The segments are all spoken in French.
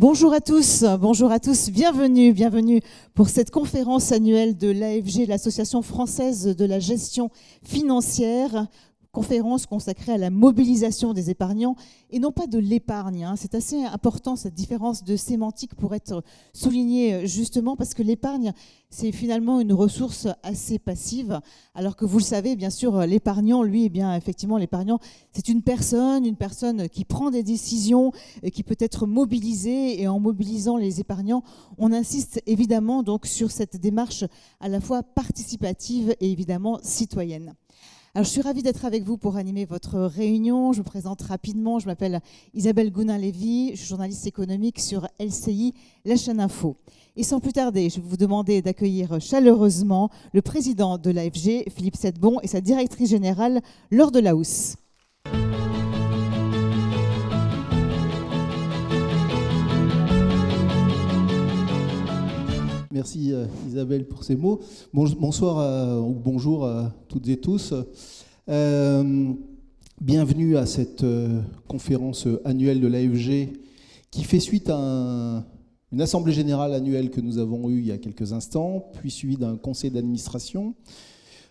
Bonjour à tous, bienvenue pour cette conférence annuelle de l'AFG, l'Association française de la gestion financière, conférence consacrée à la mobilisation des épargnants et non pas de l'épargne. C'est assez important cette différence de sémantique pour être soulignée justement parce que l'épargne, c'est finalement une ressource assez passive, alors que vous le savez, bien sûr, l'épargnant, lui, eh bien, effectivement, l'épargnant, c'est une personne qui prend des décisions, qui peut être mobilisée, et en mobilisant les épargnants, on insiste évidemment donc sur cette démarche à la fois participative et évidemment citoyenne. Alors, je suis ravie d'être avec vous pour animer votre réunion. Je me présente rapidement. Je m'appelle Isabelle Gounin-Lévy. Je suis journaliste économique sur LCI, la chaîne Info. Et sans plus tarder, je vais vous demander d'accueillir chaleureusement le président de l'AFG, Philippe Sedbon, et sa directrice générale, Laure Delahousse. Merci Isabelle pour ces mots. Bonsoir ou bonjour à toutes et tous. Bienvenue à cette conférence annuelle de l'AFG qui fait suite à une assemblée générale annuelle que nous avons eue il y a quelques instants, puis suivie d'un conseil d'administration.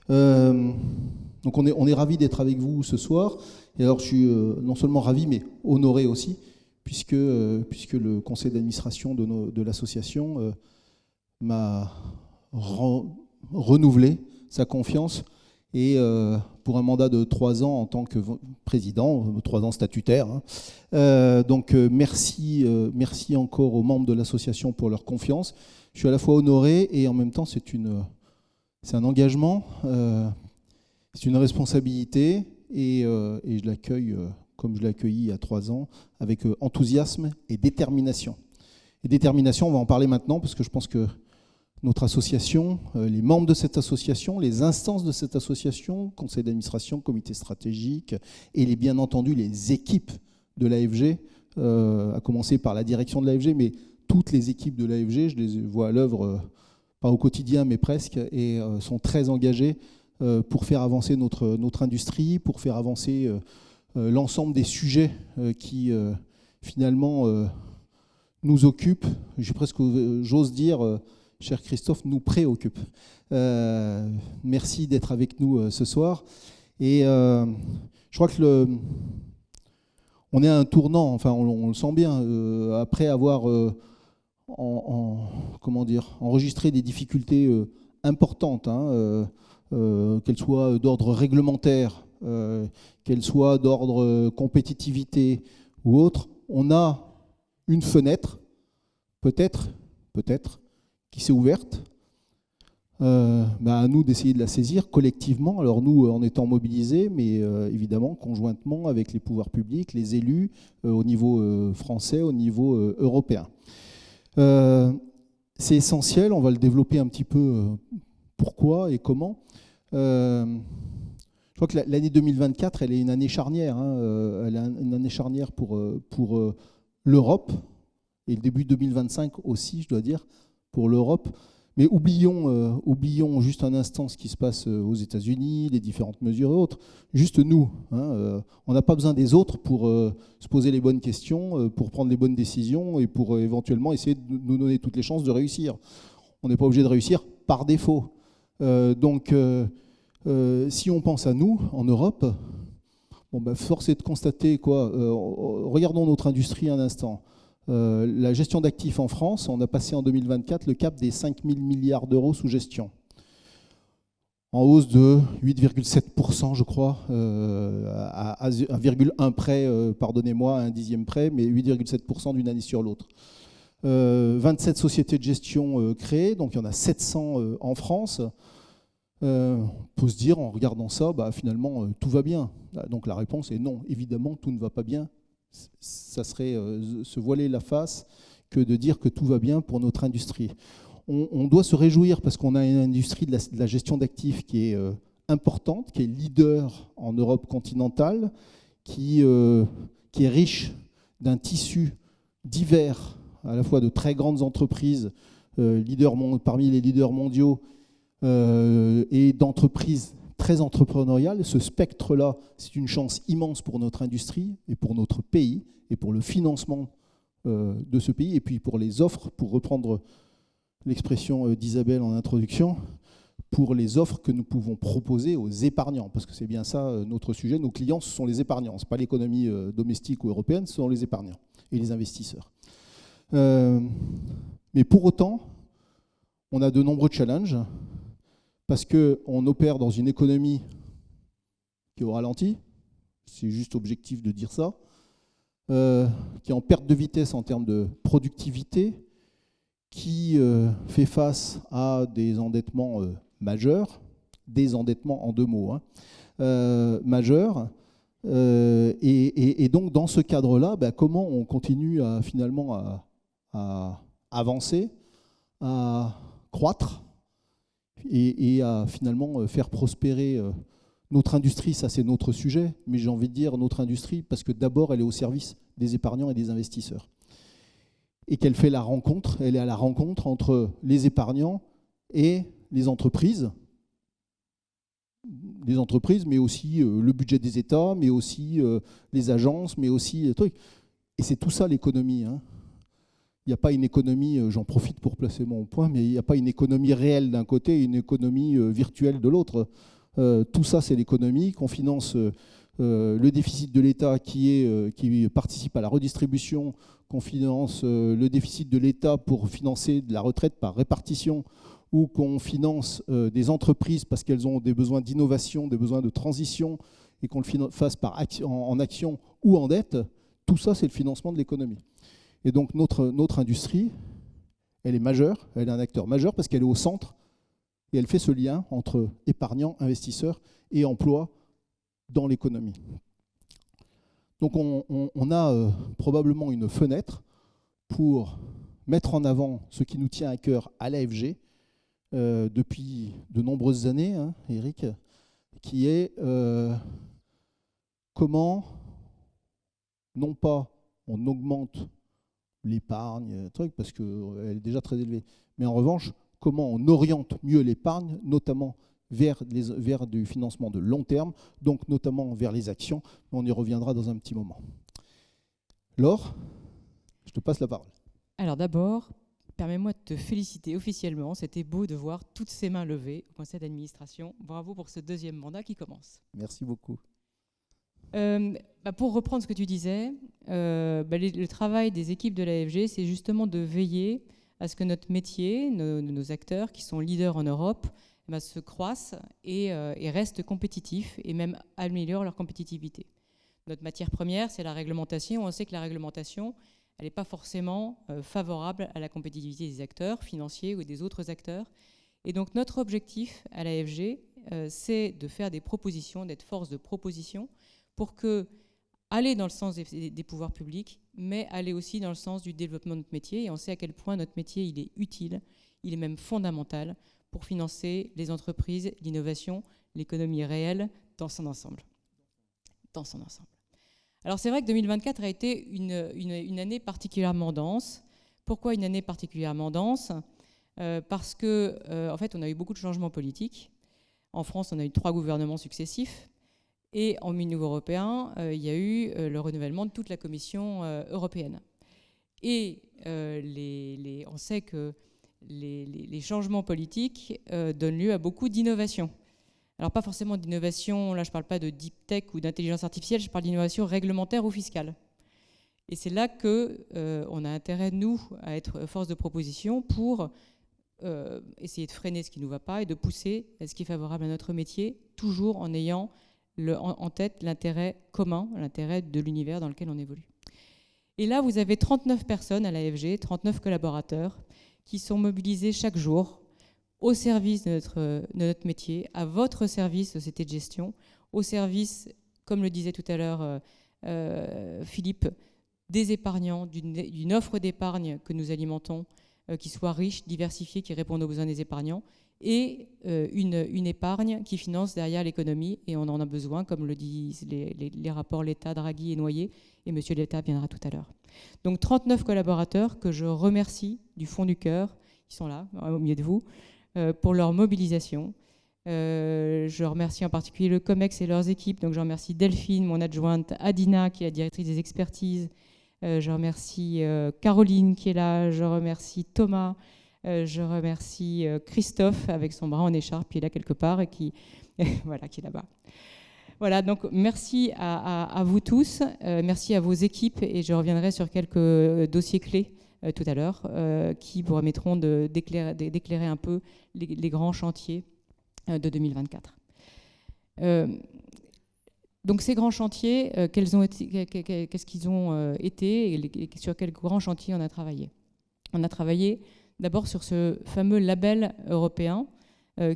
Donc on est ravis d'être avec vous ce soir. Et alors je suis non seulement ravi, mais honoré aussi, puisque le conseil d'administration de l'association m'a renouvelé sa confiance et pour un mandat de 3 ans en tant que président, 3 ans statutaire. Donc merci encore aux membres de l'association pour leur confiance. Je suis à la fois honoré et en même temps c'est un engagement, c'est une responsabilité et je l'accueille comme je l'ai accueilli il y a 3 ans, avec enthousiasme et détermination. Et détermination, on va en parler maintenant parce que je pense que notre association, les membres de cette association, les instances de cette association, conseil d'administration, comité stratégique et bien entendu les équipes de l'AFG, à commencer par la direction de l'AFG, mais toutes les équipes de l'AFG, je les vois à l'œuvre, pas au quotidien mais presque, et sont très engagées pour faire avancer notre industrie, pour faire avancer l'ensemble des sujets qui finalement nous occupent. J'ose dire, cher Christophe, nous préoccupe. Merci d'être avec nous ce soir. Et je crois que on est à un tournant, enfin on le sent bien, après avoir enregistré des difficultés importantes, qu'elles soient d'ordre réglementaire, qu'elles soient d'ordre compétitivité ou autre. On a une fenêtre, peut-être, qui s'est ouverte, à nous d'essayer de la saisir collectivement, alors nous en étant mobilisés, mais évidemment conjointement avec les pouvoirs publics, les élus, au niveau français, au niveau européen. C'est essentiel, on va le développer un petit peu pourquoi et comment. Je crois que l'année 2024, elle est une année charnière, elle est une année charnière pour l'Europe, et le début 2025 aussi, je dois dire, pour l'Europe. Mais oublions juste un instant ce qui se passe aux États-Unis, les différentes mesures et autres. Juste nous. On n'a pas besoin des autres pour se poser les bonnes questions, pour prendre les bonnes décisions et pour éventuellement essayer de nous donner toutes les chances de réussir. On n'est pas obligé de réussir par défaut. Donc, si on pense à nous, en Europe, force est de constater quoi. Regardons notre industrie un instant. La gestion d'actifs en France, on a passé en 2024 le cap des 5 000 milliards d'euros sous gestion, en hausse de 8,7%, je crois, à 1,1 près, pardonnez-moi, un dixième près, mais 8,7% d'une année sur l'autre. 27 sociétés de gestion créées, donc il y en a 700 en France. On peut se dire, en regardant ça, finalement, tout va bien. Donc la réponse est non, évidemment, tout ne va pas bien. Ça serait se voiler la face que de dire que tout va bien pour notre industrie. On doit se réjouir parce qu'on a une industrie de la gestion d'actifs qui est importante, qui est leader en Europe continentale, qui est riche d'un tissu divers, à la fois de très grandes entreprises, parmi les leaders mondiaux, et d'entreprises très entrepreneurial. Ce spectre-là, c'est une chance immense pour notre industrie et pour notre pays et pour le financement de ce pays, et puis pour les offres, pour reprendre l'expression d'Isabelle en introduction, pour les offres que nous pouvons proposer aux épargnants, parce que c'est bien ça notre sujet. Nos clients, ce sont les épargnants, ce n'est pas l'économie domestique ou européenne, ce sont les épargnants et les investisseurs. Mais pour autant, on a de nombreux challenges, parce qu'on opère dans une économie qui est au ralenti, c'est juste objectif de dire ça, qui est en perte de vitesse en termes de productivité, qui fait face à des endettements majeurs, des endettements en 2 mots, majeurs. Et donc, dans ce cadre-là, comment on continue finalement à avancer, à croître et à finalement faire prospérer notre industrie. Ça, c'est notre sujet, mais j'ai envie de dire notre industrie parce que d'abord, elle est au service des épargnants et des investisseurs. Et qu'elle fait la rencontre, elle est à la rencontre entre les épargnants et les entreprises, mais aussi le budget des États, mais aussi les agences, mais aussi les trucs. Et c'est tout ça l'économie. Il n'y a pas une économie, j'en profite pour placer mon point, mais il n'y a pas une économie réelle d'un côté et une économie virtuelle de l'autre. Tout ça, c'est l'économie, qu'on finance le déficit de l'État qui participe à la redistribution, qu'on finance le déficit de l'État pour financer de la retraite par répartition, ou qu'on finance des entreprises parce qu'elles ont des besoins d'innovation, des besoins de transition, et qu'on le fasse en action ou en dette. Tout ça, c'est le financement de l'économie. Et donc notre industrie, elle est majeure, elle est un acteur majeur parce qu'elle est au centre et elle fait ce lien entre épargnants, investisseurs et emploi dans l'économie. Donc on a probablement une fenêtre pour mettre en avant ce qui nous tient à cœur à l'AFG depuis de nombreuses années, Eric, qui est comment, non pas on augmente l'épargne, parce qu'elle est déjà très élevée, mais en revanche, comment on oriente mieux l'épargne, notamment vers du financement de long terme, donc notamment vers les actions. On y reviendra dans un petit moment. Laure, je te passe la parole. Alors d'abord, permets-moi de te féliciter officiellement. C'était beau de voir toutes ces mains levées au conseil d'administration. Bravo pour ce 2e mandat qui commence. Merci beaucoup. Pour reprendre ce que tu disais, le travail des équipes de l'AFG, c'est justement de veiller à ce que notre métier, nos acteurs qui sont leaders en Europe, se croissent et restent compétitifs et même améliorent leur compétitivité. Notre matière première, c'est la réglementation. On sait que la réglementation, elle n'est pas forcément favorable à la compétitivité des acteurs financiers ou des autres acteurs. Et donc notre objectif à l'AFG, c'est de faire des propositions, d'être force de proposition pour aller dans le sens des pouvoirs publics, mais aller aussi dans le sens du développement de notre métier. Et on sait à quel point notre métier il est utile, il est même fondamental pour financer les entreprises, l'innovation, l'économie réelle dans son ensemble. Alors c'est vrai que 2024 a été une année particulièrement dense. Pourquoi une année particulièrement dense ? Parce que en fait, on a eu beaucoup de changements politiques. En France, on a eu 3 gouvernements successifs. Et au niveau européen, il y a eu le renouvellement de toute la Commission européenne. Et on sait que les changements politiques donnent lieu à beaucoup d'innovations. Alors pas forcément d'innovation, là je ne parle pas de deep tech ou d'intelligence artificielle, je parle d'innovation réglementaire ou fiscale. Et c'est là qu'on a intérêt, nous, à être force de proposition pour essayer de freiner ce qui ne nous va pas et de pousser ce qui est favorable à notre métier, toujours en ayant en tête l'intérêt commun, l'intérêt de l'univers dans lequel on évolue. Et là, vous avez 39 personnes à l'AFG, 39 collaborateurs qui sont mobilisés chaque jour au service de notre métier, à votre service, société de gestion, au service, comme le disait tout à l'heure Philippe, des épargnants, d'une offre d'épargne que nous alimentons, qui soit riche, diversifiée, qui réponde aux besoins des épargnants, et une épargne qui finance derrière l'économie, et on en a besoin, comme le disent les rapports l'État, Draghi et Noyer, et Monsieur l'État viendra tout à l'heure. Donc 39 collaborateurs que je remercie du fond du cœur, qui sont là, au milieu de vous, pour leur mobilisation. Je remercie en particulier le COMEX et leurs équipes, donc je remercie Delphine, mon adjointe, Adina, qui est la directrice des expertises, Je remercie Caroline qui est là, je remercie Thomas, je remercie Christophe avec son bras en écharpe qui est là quelque part et qui, voilà, qui est là-bas. Voilà, donc merci à vous tous, merci à vos équipes et je reviendrai sur quelques dossiers clés tout à l'heure qui vous permettront d'éclairer un peu les grands chantiers de 2024. Donc ces grands chantiers, qu'est-ce qu'ils ont été et sur quels grands chantiers on a travaillé? On a travaillé d'abord sur ce fameux label européen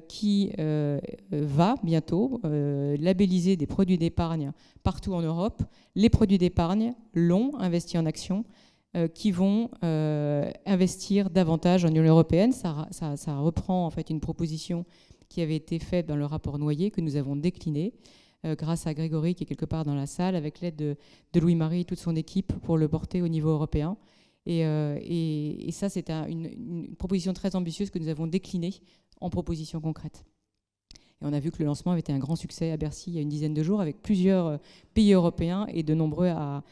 qui va bientôt labelliser des produits d'épargne partout en Europe. Les produits d'épargne longs, investis en actions, qui vont investir davantage en Union européenne. Ça reprend en fait une proposition qui avait été faite dans le rapport Noyer que nous avons décliné grâce à Grégory qui est quelque part dans la salle avec l'aide de Louis-Marie et toute son équipe pour le porter au niveau européen. Et ça, c'est une proposition très ambitieuse que nous avons déclinée en propositions concrètes. Et on a vu que le lancement avait été un grand succès à Bercy il y a une dizaine de jours avec plusieurs pays européens et de nombreux à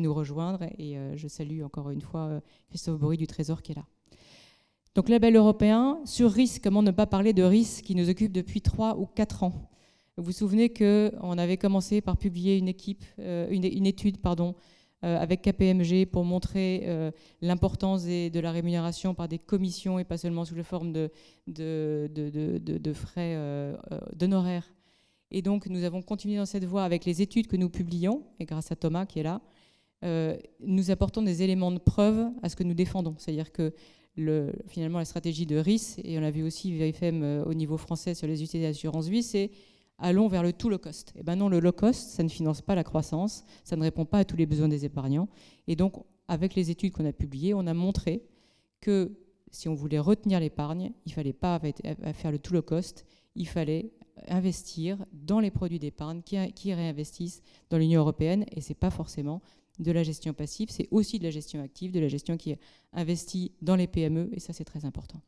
nous rejoindre. Et je salue encore une fois Christophe Bory du Trésor qui est là. Donc label européen, sur risque, comment ne pas parler de risque qui nous occupe depuis 3 ou 4 ans. Vous vous souvenez qu'on avait commencé par publier une étude avec KPMG pour montrer l'importance de la rémunération par des commissions et pas seulement sous la forme de frais d'honoraires. Et donc nous avons continué dans cette voie avec les études que nous publions, et grâce à Thomas qui est là, nous apportons des éléments de preuve à ce que nous défendons. C'est-à-dire que finalement la stratégie de RIS, et on l'a vu aussi VFM au niveau français sur les unités d'assurance vie, c'est allons vers le tout low cost. Eh bien non, le low cost, ça ne finance pas la croissance, ça ne répond pas à tous les besoins des épargnants. Et donc, avec les études qu'on a publiées, on a montré que si on voulait retenir l'épargne, il ne fallait pas faire le tout low cost, il fallait investir dans les produits d'épargne qui réinvestissent dans l'Union européenne. Et ce n'est pas forcément de la gestion passive, c'est aussi de la gestion active, de la gestion qui investit dans les PME, et ça, c'est très important.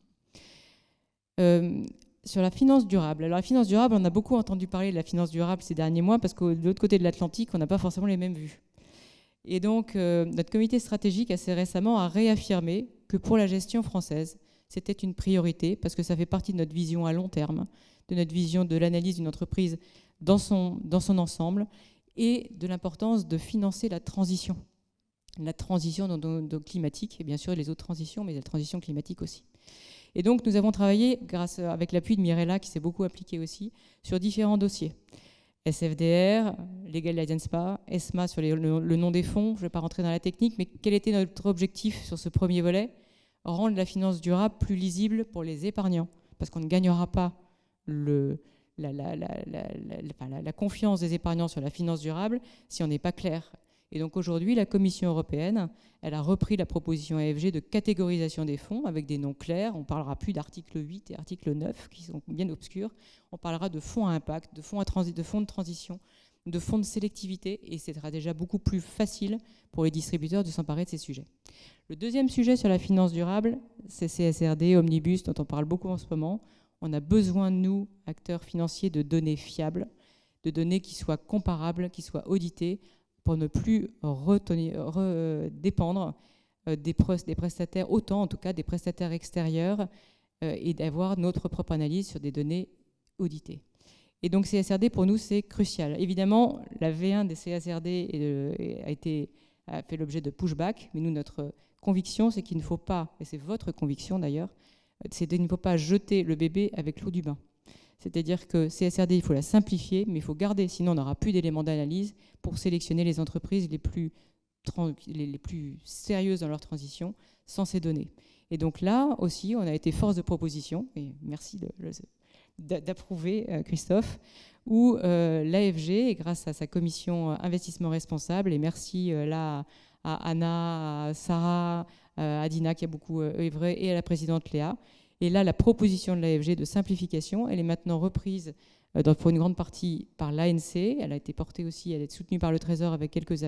Sur la finance durable. Alors la finance durable, on a beaucoup entendu parler de la finance durable ces derniers mois parce que de l'autre côté de l'Atlantique, on n'a pas forcément les mêmes vues. Et donc, notre comité stratégique assez récemment a réaffirmé que pour la gestion française, c'était une priorité parce que ça fait partie de notre vision à long terme, de notre vision de l'analyse d'une entreprise dans son ensemble et de l'importance de financer la transition climatique et bien sûr les autres transitions, mais la transition climatique aussi. Et donc, nous avons travaillé, avec l'appui de Mirella, qui s'est beaucoup impliquée aussi, sur différents dossiers. SFDR, Legal License Spa, ESMA sur le nom des fonds. Je ne vais pas rentrer dans la technique, mais quel était notre objectif sur ce premier volet? Rendre la finance durable plus lisible pour les épargnants, parce qu'on ne gagnera pas la confiance des épargnants sur la finance durable si on n'est pas clair. Et donc aujourd'hui, la Commission européenne, elle a repris la proposition AFG de catégorisation des fonds avec des noms clairs. On ne parlera plus d'article 8 et article 9 qui sont bien obscurs. On parlera de fonds à impact, de fonds de transition, de fonds de sélectivité et ce sera déjà beaucoup plus facile pour les distributeurs de s'emparer de ces sujets. Le deuxième sujet sur la finance durable, c'est CSRD, Omnibus, dont on parle beaucoup en ce moment. On a besoin, nous, acteurs financiers, de données fiables, de données qui soient comparables, qui soient auditées, pour ne plus dépendre des prestataires, autant en tout cas des prestataires extérieurs, et d'avoir notre propre analyse sur des données auditées. Et donc CSRD, pour nous, c'est crucial. Évidemment, la V1 des CSRD a fait l'objet de pushback, mais nous, notre conviction, c'est qu'il ne faut pas, et c'est votre conviction d'ailleurs, c'est qu'il ne faut pas jeter le bébé avec l'eau du bain. C'est-à-dire que CSRD, il faut la simplifier, mais il faut garder, sinon on n'aura plus d'éléments d'analyse pour sélectionner les entreprises les plus sérieuses dans leur transition sans ces données. Et donc là aussi, on a été force de proposition, et merci d'approuver Christophe, où l'AFG, et grâce à sa commission investissement responsable, et merci là à Anna, à Sarah, à Dina qui a beaucoup œuvré, et à la présidente Léa. Et là, la proposition de l'AFG de simplification, elle est maintenant reprise pour une grande partie par l'ANC. Elle a été portée aussi, elle est soutenue par le Trésor avec quelques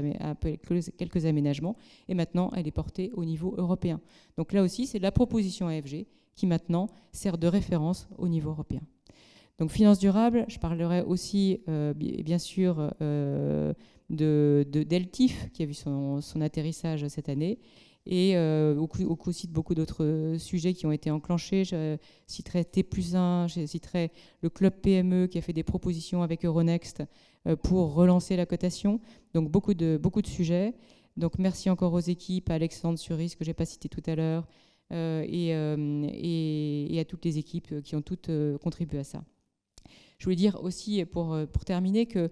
aménagements. Et maintenant, elle est portée au niveau européen. Donc là aussi, c'est la proposition AFG qui maintenant sert de référence au niveau européen. Donc finance durable, je parlerai aussi bien sûr d'ELTIF qui a vu son atterrissage cette année, et aussi de beaucoup d'autres sujets qui ont été enclenchés. Je citerai T+1, je citerai le club PME qui a fait des propositions avec Euronext pour relancer la cotation. Donc beaucoup de sujets. Donc merci encore aux équipes, à Alexandre Suris que je n'ai pas cité tout à l'heure, et à toutes les équipes qui ont toutes contribué à ça. Je voulais dire aussi, pour terminer, que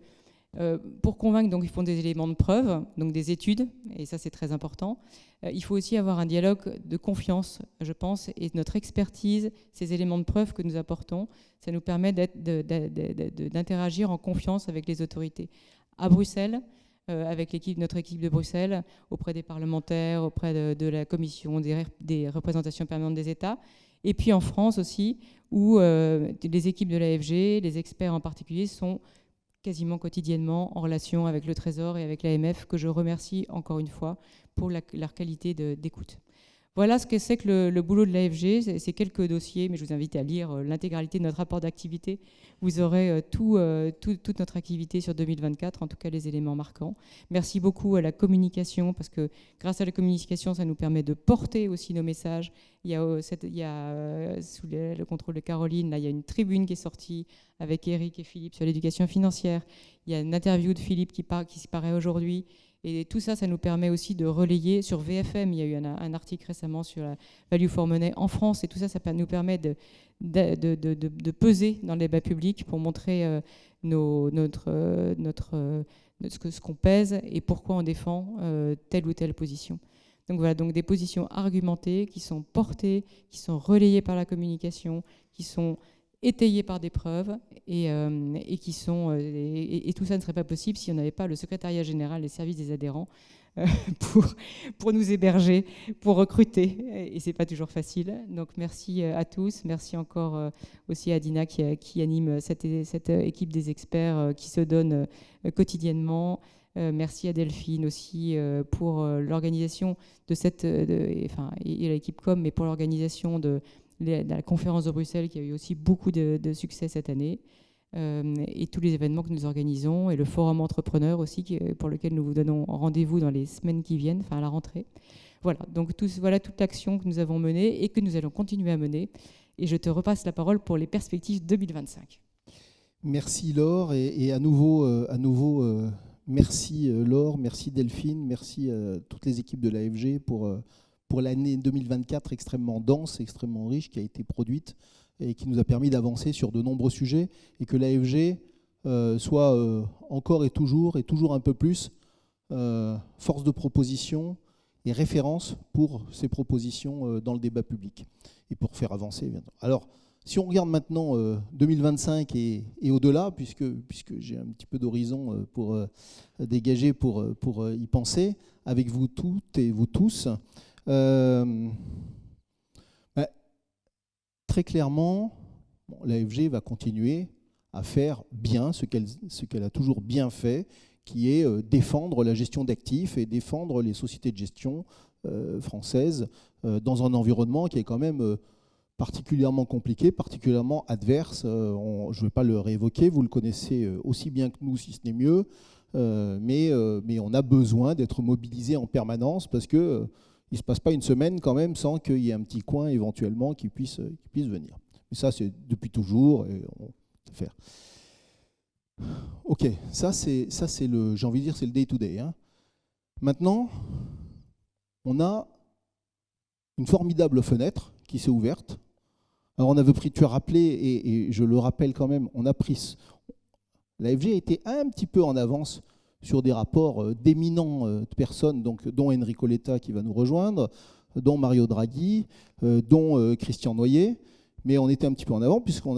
pour convaincre, donc, ils font des éléments de preuve, donc des études, et ça c'est très important. Il faut aussi avoir un dialogue de confiance, je pense, et notre expertise, ces éléments de preuve que nous apportons, ça nous permet d'interagir en confiance avec les autorités. À Bruxelles, avec notre équipe de Bruxelles, auprès des parlementaires, auprès de la commission des représentations permanentes des États, et puis en France aussi, où les équipes de l'AFG, les experts en particulier, sont quasiment quotidiennement en relation avec le Trésor et avec l'AMF, que je remercie encore une fois pour leur qualité d'écoute. Voilà ce que c'est que le boulot de l'AFG, c'est quelques dossiers, mais je vous invite à lire l'intégralité de notre rapport d'activité. Vous aurez toute notre activité sur 2024, en tout cas les éléments marquants. Merci beaucoup à la communication, parce que grâce à la communication, ça nous permet de porter aussi nos messages. Il y a sous le contrôle de Caroline, là, il y a une tribune qui est sortie avec Eric et Philippe sur l'éducation financière. Il y a une interview de Philippe qui paraît aujourd'hui. Et tout ça, ça nous permet aussi de relayer sur VFM. Il y a eu un article récemment sur la Value for Money en France. Et tout ça, ça nous permet de peser dans le débat public pour montrer ce qu'on pèse et pourquoi on défend telle ou telle position. Donc voilà, donc des positions argumentées qui sont portées, qui sont relayées par la communication, qui sont étayés par des preuves et tout ça ne serait pas possible si on n'avait pas le secrétariat général, les services des adhérents pour nous héberger, pour recruter, et c'est pas toujours facile. Donc merci à tous, merci encore aussi à Dina qui anime cette équipe des experts qui se donne quotidiennement. Merci à Delphine aussi pour l'organisation de et à l'équipe com, mais pour l'organisation de la conférence de Bruxelles qui a eu aussi beaucoup de succès cette année, et tous les événements que nous organisons, et le forum entrepreneur aussi pour lequel nous vous donnons rendez-vous dans les semaines qui viennent, enfin à la rentrée. Voilà, donc voilà toute l'action que nous avons menée et que nous allons continuer à mener. Et je te repasse la parole pour les perspectives 2025. Merci Laure, et à nouveau merci Laure, merci Delphine, merci à toutes les équipes de l'AFG pour l'année 2024 extrêmement dense, extrêmement riche, qui a été produite et qui nous a permis d'avancer sur de nombreux sujets, et que l'AFG soit encore et toujours un peu plus force de proposition et référence pour ces propositions dans le débat public et pour faire avancer. Alors, si on regarde maintenant 2025 et au-delà, puisque j'ai un petit peu d'horizon pour dégager, pour y penser, avec vous toutes et vous tous, très clairement, l'AFG va continuer à faire bien ce qu'elle a toujours bien fait, qui est défendre la gestion d'actifs et défendre les sociétés de gestion françaises dans un environnement qui est quand même particulièrement compliqué, particulièrement adverse. Je ne vais pas le réévoquer, vous le connaissez aussi bien que nous, si ce n'est mieux, mais on a besoin d'être mobilisé en permanence, parce que il ne se passe pas une semaine quand même sans qu'il y ait un petit coin éventuellement qui puisse venir. Mais ça, c'est depuis toujours, et on peut faire. Ok, ça c'est le, j'ai envie de dire, c'est le day-to-day. Hein. Maintenant, on a une formidable fenêtre qui s'est ouverte. Alors on avait pris, tu as rappelé, et je le rappelle quand même, on a pris, l'AFG a été un petit peu en avance sur des rapports d'éminentes personnes, donc, dont Enrico Letta qui va nous rejoindre, dont Mario Draghi, dont Christian Noyer, mais on était un petit peu en avant puisqu'on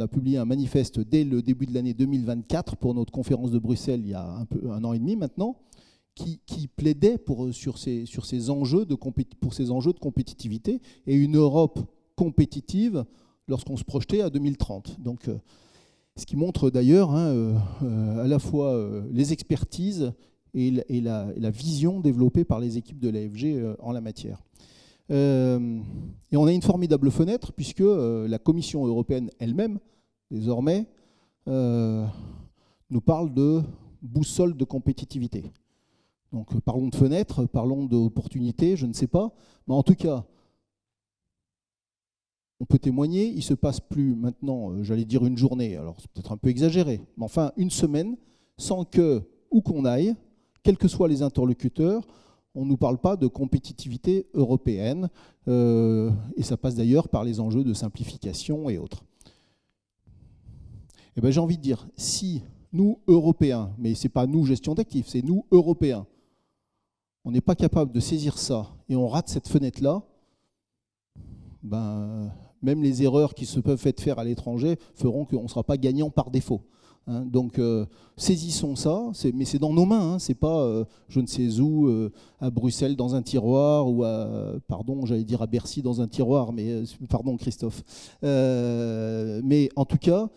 a publié un manifeste dès le début de l'année 2024 pour notre conférence de Bruxelles il y a un an et demi maintenant, qui plaidait pour ces enjeux de compétitivité et une Europe compétitive lorsqu'on se projetait à 2030. Donc, ce qui montre d'ailleurs à la fois les expertises et la vision développée par les équipes de l'AFG en la matière. Et on a une formidable fenêtre puisque la Commission européenne elle-même désormais, nous parle de boussole de compétitivité. Donc parlons de fenêtres, parlons d'opportunités, je ne sais pas. Mais en tout cas, on peut témoigner, il ne se passe plus maintenant, j'allais dire une journée, alors c'est peut-être un peu exagéré, mais enfin une semaine, sans que, où qu'on aille, quels que soient les interlocuteurs, on ne nous parle pas de compétitivité européenne, et ça passe d'ailleurs par les enjeux de simplification et autres. Eh bien, j'ai envie de dire, si nous, Européens, mais ce n'est pas nous, gestion d'actifs, c'est nous, Européens, on n'est pas capable de saisir ça et on rate cette fenêtre-là, ben, même les erreurs qui se peuvent être faites à l'étranger feront qu'on ne sera pas gagnant par défaut. Hein. Donc saisissons ça, mais c'est dans nos mains, hein. C'est pas je ne sais où, à Bruxelles dans un tiroir, ou pardon, j'allais dire à Bercy dans un tiroir, mais pardon Christophe. Mais en tout cas,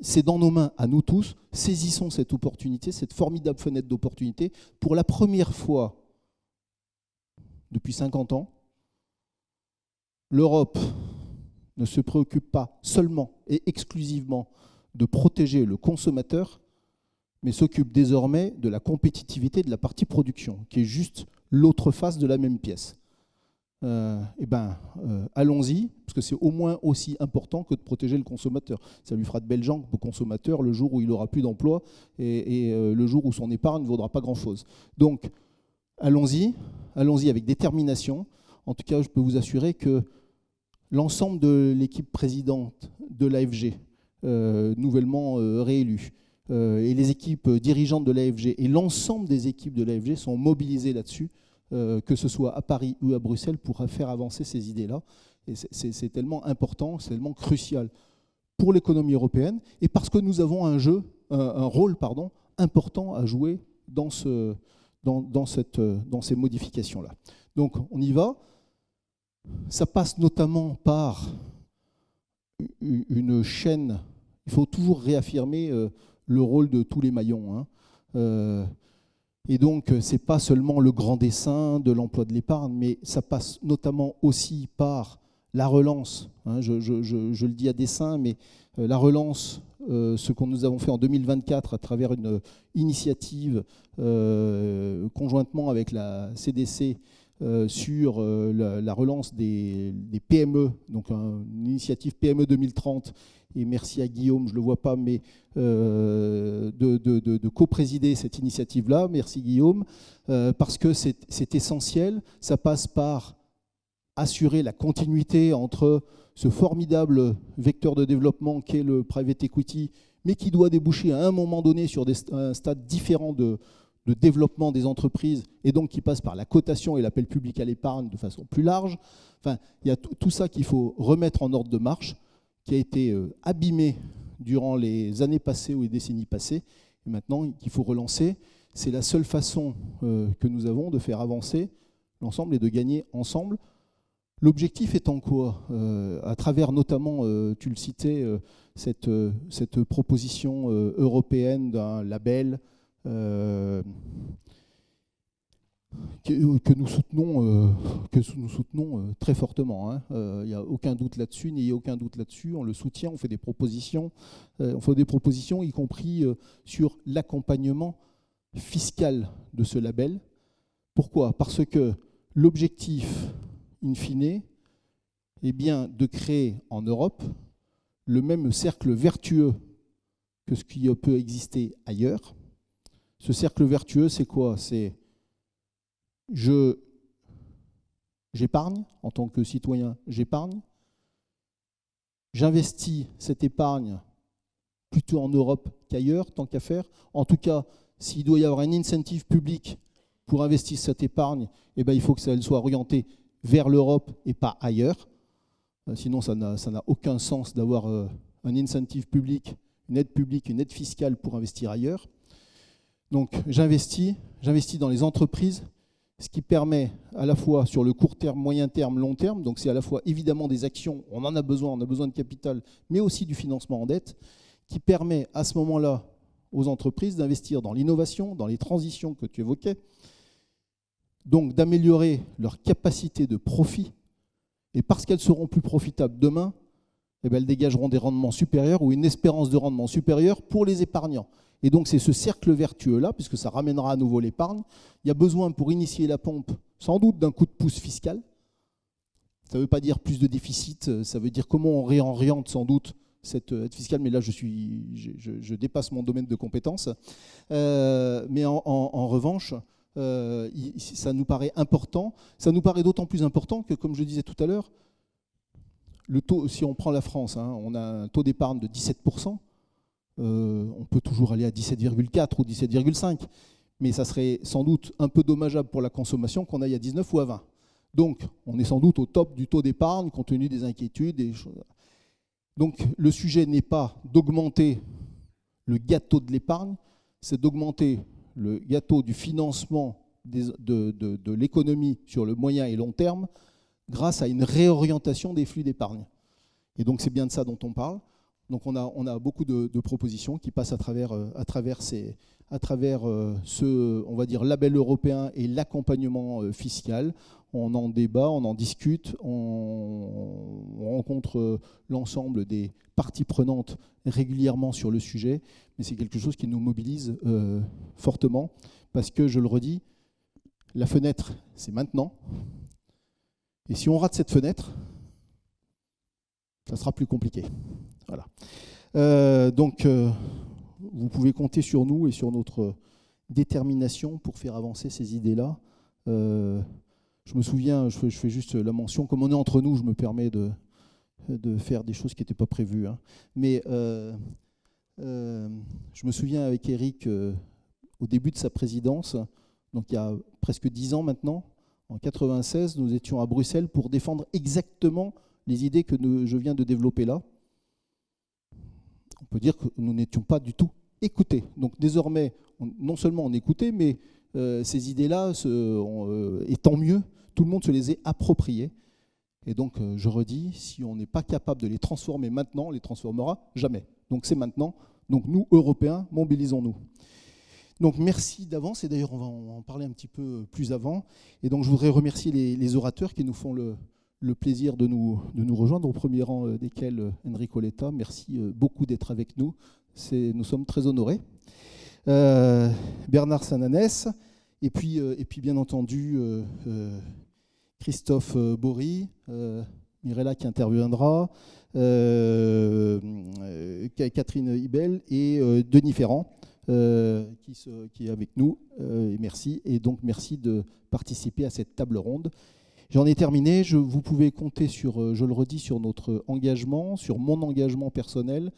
c'est dans nos mains à nous tous. Saisissons cette opportunité, cette formidable fenêtre d'opportunité. Pour la première fois depuis 50 ans, l'Europe ne se préoccupe pas seulement et exclusivement de protéger le consommateur, mais s'occupe désormais de la compétitivité de la partie production, qui est juste l'autre face de la même pièce. Allons-y, parce que c'est au moins aussi important que de protéger le consommateur. Ça lui fera de belles jambes au consommateur le jour où il n'aura plus d'emploi et le jour où son épargne ne vaudra pas grand-chose. Donc, allons-y avec détermination. En tout cas, je peux vous assurer que l'ensemble de l'équipe présidente de l'AFG, nouvellement réélue, et les équipes dirigeantes de l'AFG et l'ensemble des équipes de l'AFG sont mobilisées là-dessus, que ce soit à Paris ou à Bruxelles, pour faire avancer ces idées-là. Et c'est tellement important, c'est tellement crucial pour l'économie européenne, et parce que nous avons un rôle important à jouer dans ces modifications-là. Donc on y va. Ça passe notamment par une chaîne. Il faut toujours réaffirmer le rôle de tous les maillons. Hein. Et donc, ce n'est pas seulement le grand dessein de l'emploi de l'épargne, mais ça passe notamment aussi par la relance. Hein. Je le dis à dessein, mais la relance, ce que nous avons fait en 2024 à travers une initiative conjointement avec la CDC, sur la relance des PME, donc une initiative PME 2030, et merci à Guillaume, je ne le vois pas, mais de co-présider cette initiative-là. Merci Guillaume, parce que c'est essentiel. Ça passe par assurer la continuité entre ce formidable vecteur de développement qu'est le private equity, mais qui doit déboucher à un moment donné sur un stade différent de développement des entreprises, et donc qui passe par la cotation et l'appel public à l'épargne de façon plus large. Enfin, il y a tout ça qu'il faut remettre en ordre de marche, qui a été abîmé durant les années passées ou les décennies passées, et maintenant qu'il faut relancer. C'est la seule façon que nous avons de faire avancer l'ensemble et de gagner ensemble. L'objectif étant quoi ? À travers notamment, tu le citais, cette proposition européenne d'un label que nous soutenons très fortement. Il n'y a aucun doute là-dessus, n'ayez aucun doute là-dessus. On le soutient, on fait des propositions, y compris sur l'accompagnement fiscal de ce label. Pourquoi ? Parce que l'objectif, in fine, est bien de créer en Europe le même cercle vertueux que ce qui peut exister ailleurs. Ce cercle vertueux, c'est quoi ? C'est j'épargne, en tant que citoyen, j'épargne. J'investis cette épargne plutôt en Europe qu'ailleurs, tant qu'à faire. En tout cas, s'il doit y avoir un incentive public pour investir cette épargne, eh bien, il faut que ça soit orienté vers l'Europe et pas ailleurs. Sinon, ça n'a aucun sens d'avoir un incentive public, une aide fiscale pour investir ailleurs. Donc j'investis dans les entreprises, ce qui permet à la fois sur le court terme, moyen terme, long terme, donc c'est à la fois évidemment des actions, on a besoin de capital, mais aussi du financement en dette, qui permet à ce moment-là aux entreprises d'investir dans l'innovation, dans les transitions que tu évoquais, donc d'améliorer leur capacité de profit, et parce qu'elles seront plus profitables demain, eh bien, elles dégageront des rendements supérieurs ou une espérance de rendement supérieure pour les épargnants. Et donc c'est ce cercle vertueux-là, puisque ça ramènera à nouveau l'épargne. Il y a besoin pour initier la pompe, sans doute, d'un coup de pouce fiscal. Ça ne veut pas dire plus de déficit, ça veut dire comment on réoriente sans doute cette aide fiscale, mais là je dépasse mon domaine de compétences. Mais en revanche, ça nous paraît important. Ça nous paraît d'autant plus important que, comme je disais tout à l'heure, le taux, si on prend la France, on a un taux d'épargne de 17%. On peut toujours aller à 17,4 ou 17,5, mais ça serait sans doute un peu dommageable pour la consommation qu'on aille à 19 ou à 20. Donc, on est sans doute au top du taux d'épargne, compte tenu des inquiétudes. Des choses. Donc, le sujet n'est pas d'augmenter le gâteau de l'épargne, c'est d'augmenter le gâteau du financement de l'économie sur le moyen et long terme grâce à une réorientation des flux d'épargne. Et donc, c'est bien de ça dont on parle. Donc on a beaucoup de propositions qui passent à travers ce, on va dire, label européen et l'accompagnement fiscal. On en débat, on en discute, on rencontre l'ensemble des parties prenantes régulièrement sur le sujet, mais c'est quelque chose qui nous mobilise fortement parce que, je le redis, la fenêtre, c'est maintenant. Et si on rate cette fenêtre, ça sera plus compliqué. Voilà. Donc, vous pouvez compter sur nous et sur notre détermination pour faire avancer ces idées-là. Je me souviens, je fais juste la mention, comme on est entre nous, je me permets de faire des choses qui n'étaient pas prévues. Mais je me souviens avec Eric, au début de sa présidence, donc il y a presque 10 ans maintenant, en 1996, nous étions à Bruxelles pour défendre exactement les idées que je viens de développer là. On peut dire que nous n'étions pas du tout écoutés. Donc désormais, non seulement on écoutait, mais ces idées-là, et tant mieux, tout le monde se les est appropriées. Et donc, je redis, si on n'est pas capable de les transformer maintenant, on ne les transformera jamais. Donc c'est maintenant. Donc nous, Européens, mobilisons-nous. Donc merci d'avance, et d'ailleurs on va en parler un petit peu plus avant. Et donc je voudrais remercier les orateurs qui nous font le plaisir de nous rejoindre, au premier rang desquels Enrico Letta. Merci beaucoup d'être avec nous. Nous sommes très honorés. Bernard Sananès, et puis bien entendu Christophe Bory, Mirella qui interviendra, Catherine Hibel et Denis Ferrand qui est avec nous. Et merci. Et donc merci de participer à cette table ronde. J'en ai terminé. Vous pouvez compter sur, je le redis, sur notre engagement, sur mon engagement personnel.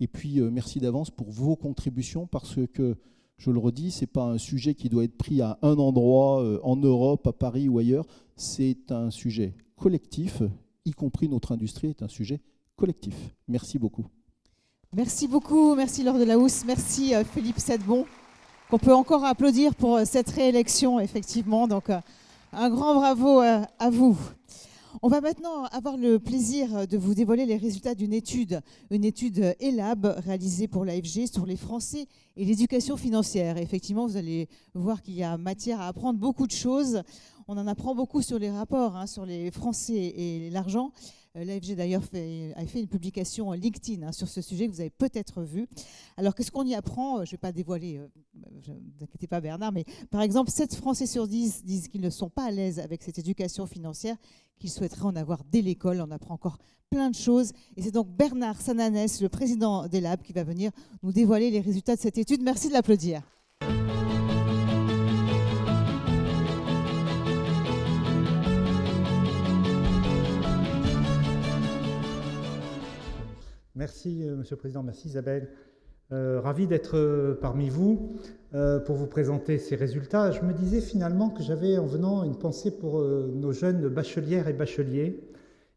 Et puis, merci d'avance pour vos contributions parce que, je le redis, ce n'est pas un sujet qui doit être pris à un endroit, en Europe, à Paris ou ailleurs. C'est un sujet collectif, y compris notre industrie est un sujet collectif. Merci beaucoup. Merci beaucoup. Merci Laure Delahousse. Merci Philippe Sedbon, qu'on peut encore applaudir pour cette réélection, effectivement. Donc, un grand bravo à vous. On va maintenant avoir le plaisir de vous dévoiler les résultats d'une étude ELAB réalisée pour l'AFG sur les Français et l'éducation financière. Et effectivement, vous allez voir qu'il y a matière à apprendre beaucoup de choses. On en apprend beaucoup sur les rapports, sur les Français et l'argent. L'AFG d'ailleurs a fait une publication LinkedIn sur ce sujet que vous avez peut-être vu. Alors qu'est-ce qu'on y apprend? Je ne vais pas dévoiler, ne vous inquiétez pas Bernard, mais par exemple 7 Français sur 10 disent qu'ils ne sont pas à l'aise avec cette éducation financière, qu'ils souhaiteraient en avoir dès l'école. On apprend encore plein de choses. Et c'est donc Bernard Sananès, le président d'ELAB, qui va venir nous dévoiler les résultats de cette étude. Merci de l'applaudir. Merci, Monsieur le Président. Merci, Isabelle. Ravi d'être parmi vous pour vous présenter ces résultats. Je me disais finalement que j'avais, en venant, une pensée pour nos jeunes bachelières et bacheliers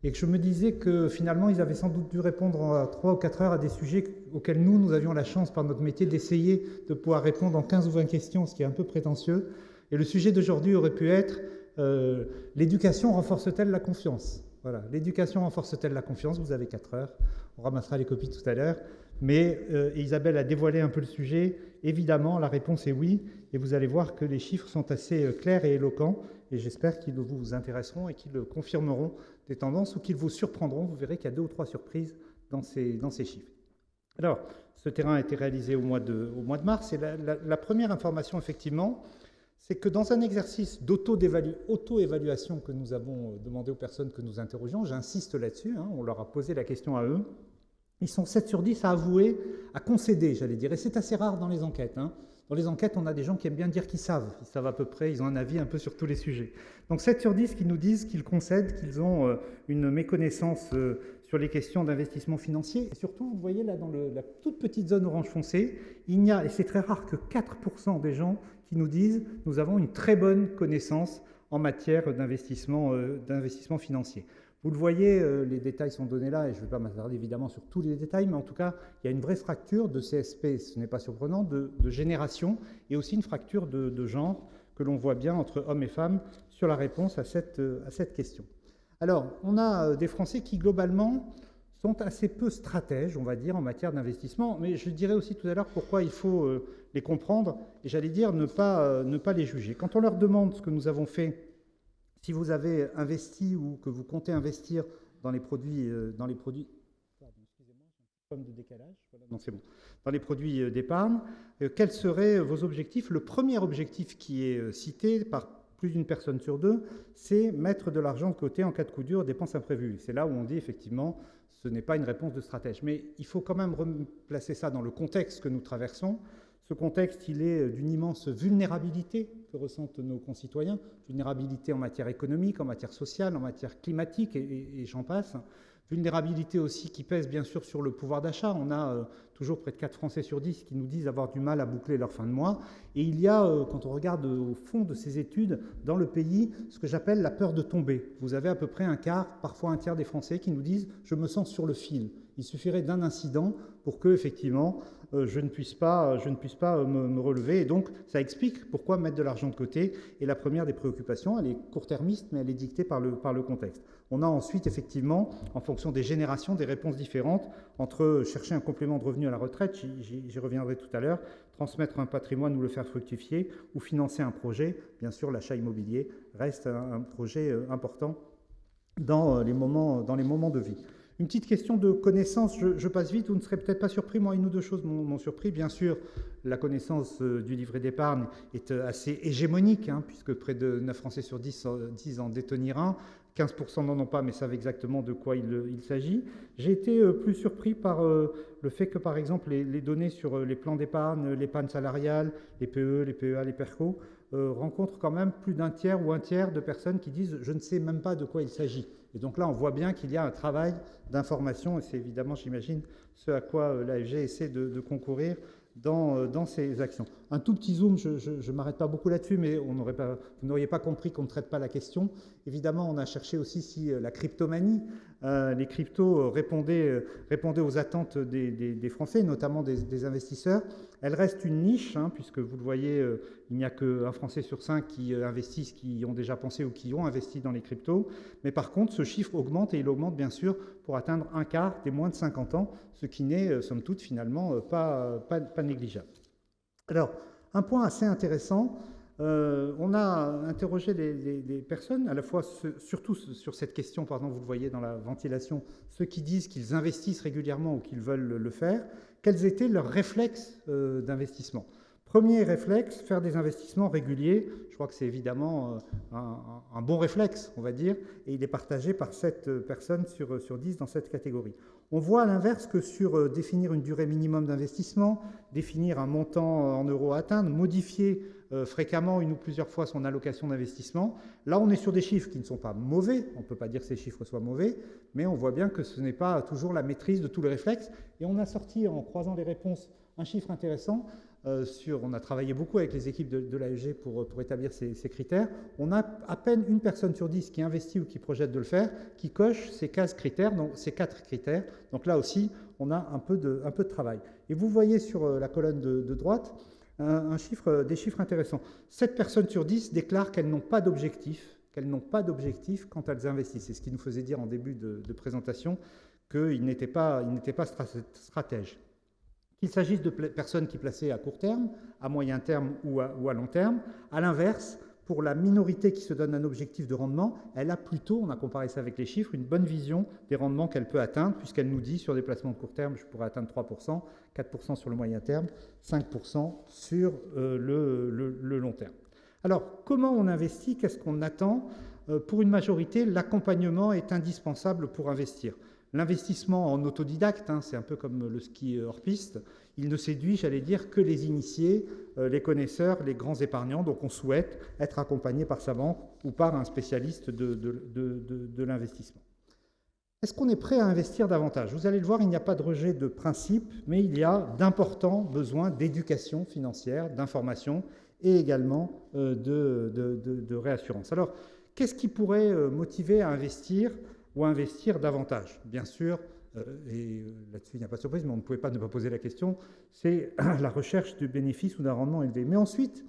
et que je me disais que finalement, ils avaient sans doute dû répondre en 3 ou 4 heures à des sujets auxquels nous avions la chance, par notre métier, d'essayer de pouvoir répondre en 15 ou 20 questions, ce qui est un peu prétentieux. Et le sujet d'aujourd'hui aurait pu être l'éducation renforce-t-elle la confiance? Voilà, l'éducation renforce-t-elle la confiance? Vous avez 4 heures, on ramassera les copies tout à l'heure. Mais Isabelle a dévoilé un peu le sujet. Évidemment, la réponse est oui. Et vous allez voir que les chiffres sont assez clairs et éloquents. Et j'espère qu'ils vous intéresseront et qu'ils confirmeront des tendances ou qu'ils vous surprendront. Vous verrez qu'il y a 2 ou 3 surprises dans ces chiffres. Alors, ce terrain a été réalisé au mois de mars, et la première information, effectivement, c'est que dans un exercice d'auto-évaluation que nous avons demandé aux personnes que nous interrogeons, j'insiste là-dessus, hein, on leur a posé la question à eux, ils sont 7 sur 10 à avouer, à concéder, j'allais dire, et c'est assez rare dans les enquêtes. Hein. Dans les enquêtes, on a des gens qui aiment bien dire qu'ils savent à peu près, ils ont un avis un peu sur tous les sujets. Donc 7 sur 10 qui nous disent qu'ils concèdent, qu'ils ont une méconnaissance sur les questions d'investissement financier. Et surtout, vous voyez là, dans la toute petite zone orange foncé, il n'y a, et c'est très rare, que 4% des gens qui nous disent « nous avons une très bonne connaissance en matière d'investissement financier ». Vous le voyez, les détails sont donnés là, et je ne vais pas m'attarder évidemment sur tous les détails, mais en tout cas, il y a une vraie fracture de CSP, ce n'est pas surprenant, de génération, et aussi une fracture de genre que l'on voit bien entre hommes et femmes sur la réponse à cette question. Alors, on a des Français qui, globalement, sont assez peu stratèges, on va dire, en matière d'investissement, mais je dirais aussi tout à l'heure pourquoi il faut les comprendre, et j'allais dire ne pas les juger. Quand on leur demande ce que nous avons fait, si vous avez investi ou que vous comptez investir dans les produits, pardon, excusez-moi, j'ai un petit problème de décalage. Voilà, non, c'est bon. Dans les produits d'épargne, quels seraient vos objectifs? Le premier objectif qui est cité par plus d'une personne sur deux, c'est mettre de l'argent de côté en cas de coup dur, dépenses imprévues. C'est là où on dit effectivement, ce n'est pas une réponse de stratège. Mais il faut quand même replacer ça dans le contexte que nous traversons. Ce contexte, il est d'une immense vulnérabilité que ressentent nos concitoyens, vulnérabilité en matière économique, en matière sociale, en matière climatique, et j'en passe. Vulnérabilité aussi qui pèse bien sûr sur le pouvoir d'achat. On a toujours près de 4 Français sur 10 qui nous disent avoir du mal à boucler leur fin de mois. Et il y a, quand on regarde au fond de ces études, dans le pays, ce que j'appelle la peur de tomber. Vous avez à peu près un quart, parfois un tiers des Français qui nous disent « je me sens sur le fil ». Il suffirait d'un incident pour que, effectivement, je ne puisse pas me relever. Et donc, ça explique pourquoi mettre de l'argent de côté. Et la première des préoccupations, elle est court-termiste, mais elle est dictée par le contexte. On a ensuite, effectivement, en fonction des générations, des réponses différentes entre chercher un complément de revenu à la retraite, j'y reviendrai tout à l'heure, transmettre un patrimoine ou le faire fructifier, ou financer un projet. Bien sûr, l'achat immobilier reste un projet important dans les moments de vie. Une petite question de connaissance, je passe vite, vous ne serez peut-être pas surpris, moi une ou deux choses m'ont surpris. Bien sûr, la connaissance du livret d'épargne est assez hégémonique, hein, puisque près de 9 Français sur 10 en détenir un, 15% n'en ont pas, mais savent exactement de quoi il s'agit. J'ai été plus surpris par le fait que, par exemple, les données sur les plans d'épargne, l'épargne salariale, les PE, les PEA, les PERCO, rencontrent quand même plus d'un tiers ou un tiers de personnes qui disent « je ne sais même pas de quoi il s'agit ». Et donc là, on voit bien qu'il y a un travail d'information, et c'est évidemment, j'imagine, ce à quoi l'AFG essaie de concourir dans ces actions. Un tout petit zoom, je ne m'arrête pas beaucoup là-dessus, mais vous n'auriez pas compris qu'on ne traite pas la question. Évidemment, on a cherché aussi si la cryptomanie, les cryptos répondaient aux attentes des Français, notamment des investisseurs. Elle reste une niche, hein, puisque vous le voyez, il n'y a qu'un Français sur 5 qui investissent, qui ont déjà pensé ou qui ont investi dans les cryptos. Mais par contre, ce chiffre augmente, et il augmente bien sûr pour atteindre un quart des moins de 50 ans, ce qui n'est, somme toute, finalement, pas négligeable. Alors, un point assez intéressant, on a interrogé les personnes, à la fois surtout sur cette question, pardon, vous le voyez dans la ventilation, ceux qui disent qu'ils investissent régulièrement ou qu'ils veulent le faire, quels étaient leurs réflexes d'investissement. Premier réflexe, faire des investissements réguliers. Je crois que c'est évidemment un bon réflexe, on va dire, et il est partagé par 7 personnes sur 10 dans cette catégorie. On voit à l'inverse que sur définir une durée minimum d'investissement, définir un montant en euros à atteindre, modifier fréquemment une ou plusieurs fois son allocation d'investissement, là on est sur des chiffres qui ne sont pas mauvais, on ne peut pas dire que ces chiffres soient mauvais, mais on voit bien que ce n'est pas toujours la maîtrise de tous les réflexes. Et on a sorti, en croisant les réponses, un chiffre intéressant. On a travaillé beaucoup avec les équipes de l'AFG pour établir ces critères. On a à peine une personne sur 10 qui investit ou qui projette de le faire, qui coche ces 15 critères, donc ces 4 critères. Donc là aussi, on a un peu de travail. Et vous voyez sur la colonne de droite des chiffres intéressants. 7 personnes sur 10 déclarent qu'elles n'ont pas d'objectif, quand elles investissent. C'est ce qui nous faisait dire en début de présentation qu'ils n'étaient pas stratèges. Qu'il s'agisse de personnes qui plaçaient à court terme, à moyen terme ou à long terme. À l'inverse, pour la minorité qui se donne un objectif de rendement, elle a plutôt, on a comparé ça avec les chiffres, une bonne vision des rendements qu'elle peut atteindre, puisqu'elle nous dit sur des placements de court terme, je pourrais atteindre 3%, 4% sur le moyen terme, 5% sur le long terme. Alors, comment on investit? Qu'est-ce qu'on attend? Pour une majorité, l'accompagnement est indispensable pour investir. L'investissement en autodidacte, c'est un peu comme le ski hors piste, il ne séduit, j'allais dire, que les initiés, les connaisseurs, les grands épargnants. Donc on souhaite être accompagné par sa banque ou par un spécialiste de l'investissement. Est-ce qu'on est prêt à investir davantage? Vous allez le voir, il n'y a pas de rejet de principe, mais il y a d'importants besoins d'éducation financière, d'information et également de réassurance. Alors, qu'est-ce qui pourrait motiver à investir ou à investir davantage? Bien sûr, et là-dessus il n'y a pas de surprise, mais on ne pouvait pas ne pas poser la question, c'est la recherche du bénéfice ou d'un rendement élevé. Mais ensuite,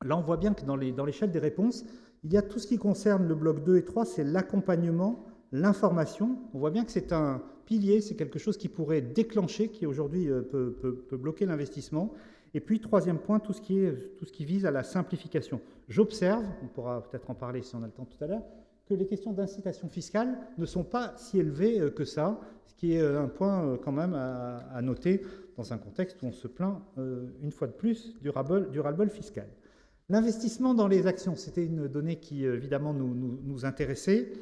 là on voit bien que dans l'échelle des réponses, il y a tout ce qui concerne le bloc 2 et 3, c'est l'accompagnement, l'information. On voit bien que c'est un pilier, c'est quelque chose qui pourrait déclencher, qui aujourd'hui peut bloquer l'investissement. Et puis, troisième point, tout ce qui vise à la simplification. J'observe, on pourra peut-être en parler si on a le temps tout à l'heure, que les questions d'incitation fiscale ne sont pas si élevées que ça, ce qui est un point quand même à noter dans un contexte où on se plaint, une fois de plus, du ras-le-bol fiscal. L'investissement dans les actions, c'était une donnée qui évidemment nous intéressait.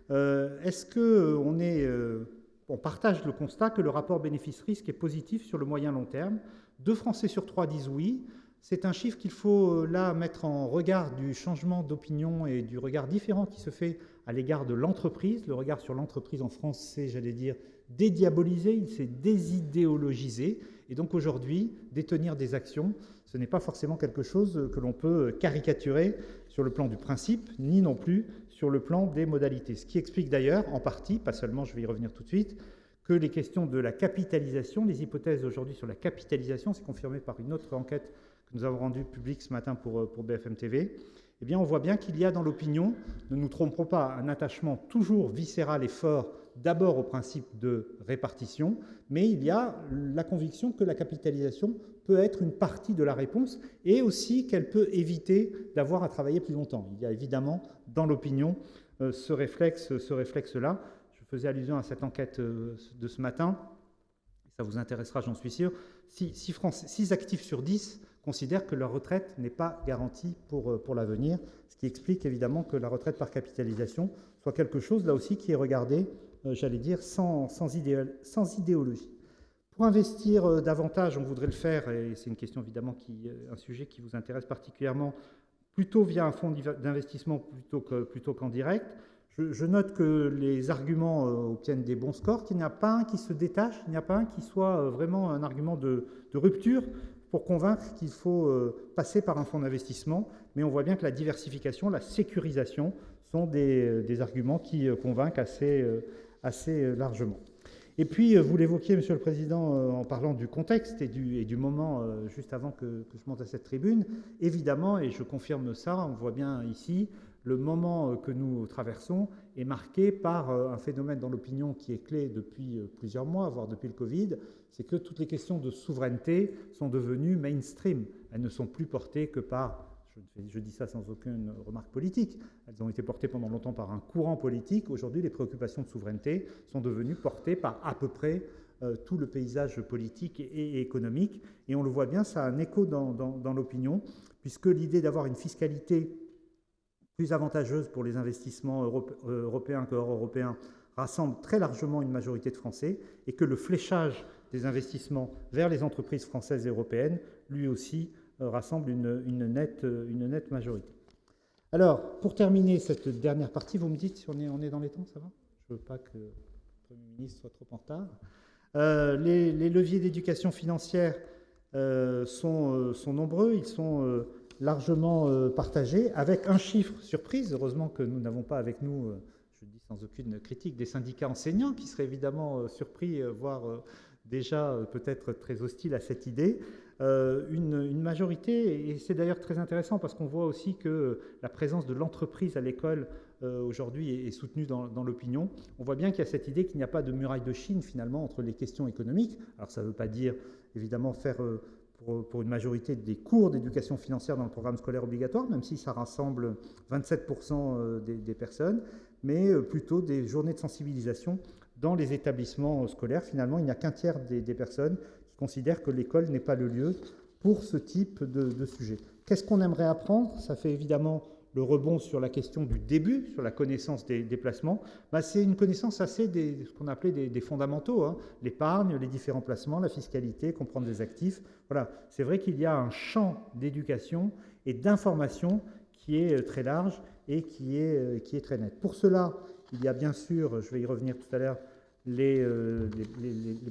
Est-ce qu'on partage le constat que le rapport bénéfice-risque est positif sur le moyen long terme? 2 Français sur 3 disent oui. C'est un chiffre qu'il faut là mettre en regard du changement d'opinion et du regard différent qui se fait à l'égard de l'entreprise. Le regard sur l'entreprise en France, c'est, j'allais dire, dédiabolisé, il s'est désidéologisé. Et donc aujourd'hui, détenir des actions, ce n'est pas forcément quelque chose que l'on peut caricaturer sur le plan du principe, ni non plus sur le plan des modalités. Ce qui explique d'ailleurs, en partie, pas seulement, je vais y revenir tout de suite, que les questions de la capitalisation, les hypothèses aujourd'hui sur la capitalisation, c'est confirmé par une autre enquête que nous avons rendue publique ce matin pour BFM TV, eh bien on voit bien qu'il y a dans l'opinion, ne nous trompons pas, un attachement toujours viscéral et fort d'abord au principe de répartition, mais il y a la conviction que la capitalisation peut être une partie de la réponse et aussi qu'elle peut éviter d'avoir à travailler plus longtemps. Il y a évidemment dans l'opinion ce réflexe-là. Je faisais allusion à cette enquête de ce matin, ça vous intéressera, j'en suis sûr. 6 actifs sur 10 considèrent que leur retraite n'est pas garantie pour l'avenir, ce qui explique évidemment que la retraite par capitalisation soit quelque chose, là aussi, qui est regardé, j'allais dire, sans idéologie. Pour investir davantage, on voudrait le faire, et c'est une question évidemment, un sujet qui vous intéresse particulièrement, plutôt via un fonds d'investissement plutôt qu'en direct. Je note que les arguments obtiennent des bons scores, qu'il n'y a pas un qui se détache, il n'y a pas un qui soit vraiment un argument de rupture pour convaincre qu'il faut passer par un fonds d'investissement. Mais on voit bien que la diversification, la sécurisation sont des arguments qui convainquent assez largement. Et puis, vous l'évoquiez, Monsieur le Président, en parlant du contexte et du moment juste avant que je monte à cette tribune. Évidemment, et je confirme ça, on voit bien ici, le moment que nous traversons est marqué par un phénomène dans l'opinion qui est clé depuis plusieurs mois, voire depuis le Covid, c'est que toutes les questions de souveraineté sont devenues mainstream. Elles ne sont plus portées que par, je dis ça sans aucune remarque politique, elles ont été portées pendant longtemps par un courant politique. Aujourd'hui, les préoccupations de souveraineté sont devenues portées par à peu près tout le paysage politique et économique. Et on le voit bien, ça a un écho dans l'opinion, puisque l'idée d'avoir une fiscalité plus avantageuse pour les investissements européens que hors européens rassemble très largement une majorité de Français et que le fléchage des investissements vers les entreprises françaises et européennes, lui aussi, rassemble une nette majorité. Alors, pour terminer cette dernière partie, vous me dites si on est dans les temps, ça va? Je ne veux pas que le Premier ministre soit trop en retard. Les leviers d'éducation financière sont nombreux, ils sont largement partagés, avec un chiffre surprise. Heureusement que nous n'avons pas avec nous, je le dis sans aucune critique, des syndicats enseignants qui seraient évidemment surpris, voire déjà peut-être très hostiles à cette idée. Une majorité, et c'est d'ailleurs très intéressant parce qu'on voit aussi que la présence de l'entreprise à l'école aujourd'hui est soutenue dans l'opinion. On voit bien qu'il y a cette idée qu'il n'y a pas de muraille de Chine finalement entre les questions économiques. Alors ça ne veut pas dire évidemment faire pour une majorité des cours d'éducation financière dans le programme scolaire obligatoire, même si ça rassemble 27% des personnes, mais plutôt des journées de sensibilisation dans les établissements scolaires. Finalement, il n'y a qu'un tiers des personnes qui considèrent que l'école n'est pas le lieu pour ce type de sujet. Qu'est-ce qu'on aimerait apprendre? Ça fait évidemment le rebond sur la question du début, sur la connaissance des placements. C'est une connaissance assez ce qu'on appelait des fondamentaux, hein. L'épargne, les différents placements, la fiscalité, comprendre les actifs. Voilà, c'est vrai qu'il y a un champ d'éducation et d'information qui est très large et qui est très net. Pour cela, il y a bien sûr, je vais y revenir tout à l'heure, les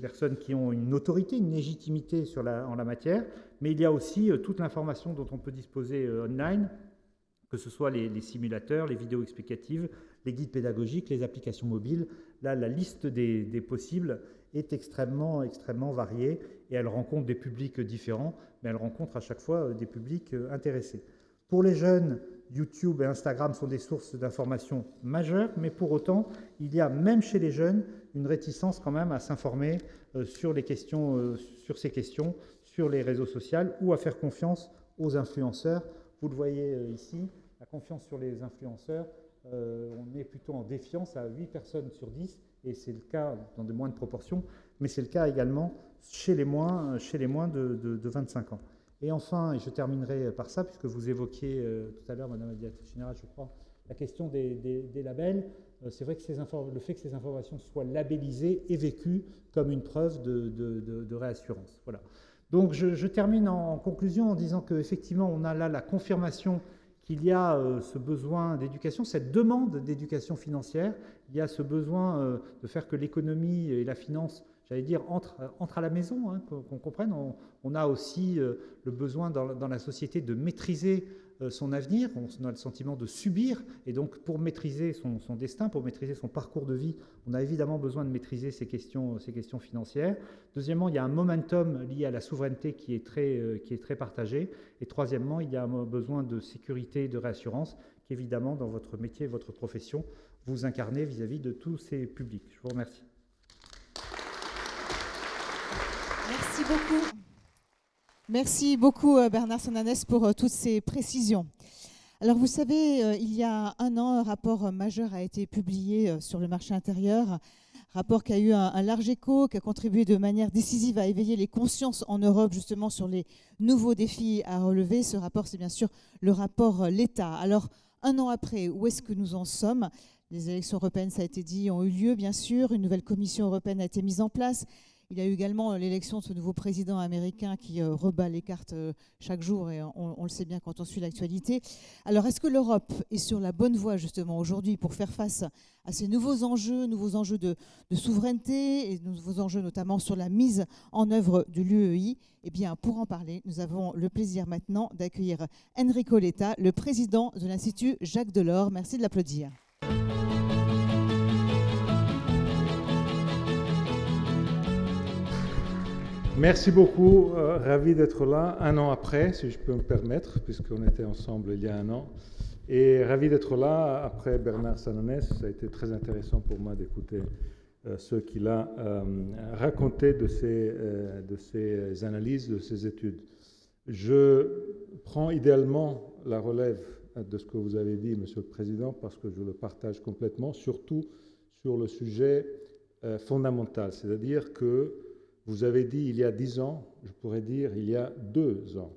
personnes qui ont une autorité, une légitimité en la matière, mais il y a aussi toute l'information dont on peut disposer online, que ce soit les simulateurs, les vidéos explicatives, les guides pédagogiques, les applications mobiles. Là, la liste des possibles est extrêmement variée et elle rencontre des publics différents, mais elle rencontre à chaque fois des publics intéressés. Pour les jeunes, YouTube et Instagram sont des sources d'informations majeures, mais pour autant, il y a même chez les jeunes une réticence quand même à s'informer sur ces questions, sur les réseaux sociaux ou à faire confiance aux influenceurs. Vous le voyez ici, la confiance sur les influenceurs, on est plutôt en défiance à 8 personnes sur 10, et c'est le cas dans de moindres proportions, mais c'est le cas également chez les moins de 25 ans. Et enfin, et je terminerai par ça, puisque vous évoquiez tout à l'heure, Madame la Directrice Générale, je crois, la question des labels. C'est vrai que le fait que ces informations soient labellisées est vécu comme une preuve de réassurance. Voilà. Donc je termine en conclusion en disant qu'effectivement, on a là la confirmation qu'il y a ce besoin d'éducation, cette demande d'éducation financière. Il y a ce besoin de faire que l'économie et la finance, j'allais dire, entrent à la maison, hein, qu'on comprenne. On a aussi le besoin dans la société de maîtriser son avenir. On a le sentiment de subir, et donc pour maîtriser son destin, pour maîtriser son parcours de vie, on a évidemment besoin de maîtriser ces questions financières. Deuxièmement, il y a un momentum lié à la souveraineté qui est très partagé. Et troisièmement, il y a un besoin de sécurité et de réassurance qu'évidemment, dans votre métier et votre profession, vous incarnez vis-à-vis de tous ces publics. Je vous remercie. Merci beaucoup. Merci beaucoup Bernard Sananès pour toutes ces précisions. Alors vous savez, il y a un an, un rapport majeur a été publié sur le marché intérieur, rapport qui a eu un large écho, qui a contribué de manière décisive à éveiller les consciences en Europe justement sur les nouveaux défis à relever. Ce rapport, c'est bien sûr le rapport L'État. Alors un an après, où est-ce que nous en sommes? Les élections européennes, ça a été dit, ont eu lieu bien sûr, une nouvelle commission européenne a été mise en place. Il y a eu également l'élection de ce nouveau président américain qui rebat les cartes chaque jour, et on le sait bien quand on suit l'actualité. Alors, est-ce que l'Europe est sur la bonne voie justement aujourd'hui pour faire face à ces nouveaux enjeux de souveraineté et nouveaux enjeux notamment sur la mise en œuvre de l'UEI? Eh bien, pour en parler, nous avons le plaisir maintenant d'accueillir Enrico Letta, le président de l'Institut Jacques Delors. Merci de l'applaudir. Merci beaucoup, ravi d'être là, un an après, si je peux me permettre, puisqu'on était ensemble il y a un an. Et ravi d'être là après Bernard Sananès. Ça a été très intéressant pour moi d'écouter ce qu'il a raconté de ses analyses, de ses études. Je prends idéalement la relève de ce que vous avez dit, Monsieur le Président, parce que je le partage complètement, surtout sur le sujet fondamental, c'est-à-dire que vous avez dit il y a 10 ans, je pourrais dire il y a 2 ans.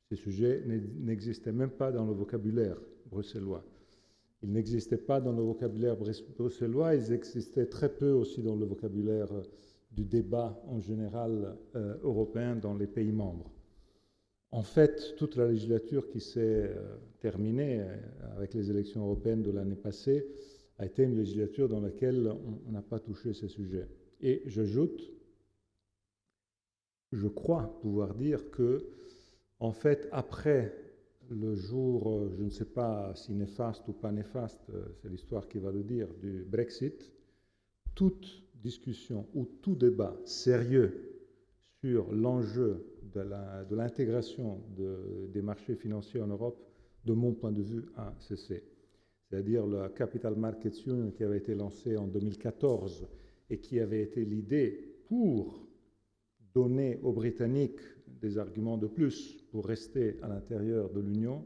Ces sujets n'existaient même pas dans le vocabulaire bruxellois. Ils n'existaient pas dans le vocabulaire bruxellois, ils existaient très peu aussi dans le vocabulaire du débat en général européen dans les pays membres. En fait, toute la législature qui s'est terminée avec les élections européennes de l'année passée a été une législature dans laquelle on n'a pas touché ces sujets. Et j'ajoute, je crois pouvoir dire que, en fait, après le jour, je ne sais pas si néfaste ou pas néfaste, c'est l'histoire qui va le dire, du Brexit, toute discussion ou tout débat sérieux sur l'enjeu de l'intégration des marchés financiers en Europe, de mon point de vue, a cessé. C'est-à-dire le Capital Markets Union qui avait été lancé en 2014 et qui avait été l'idée pour donner aux Britanniques des arguments de plus pour rester à l'intérieur de l'Union,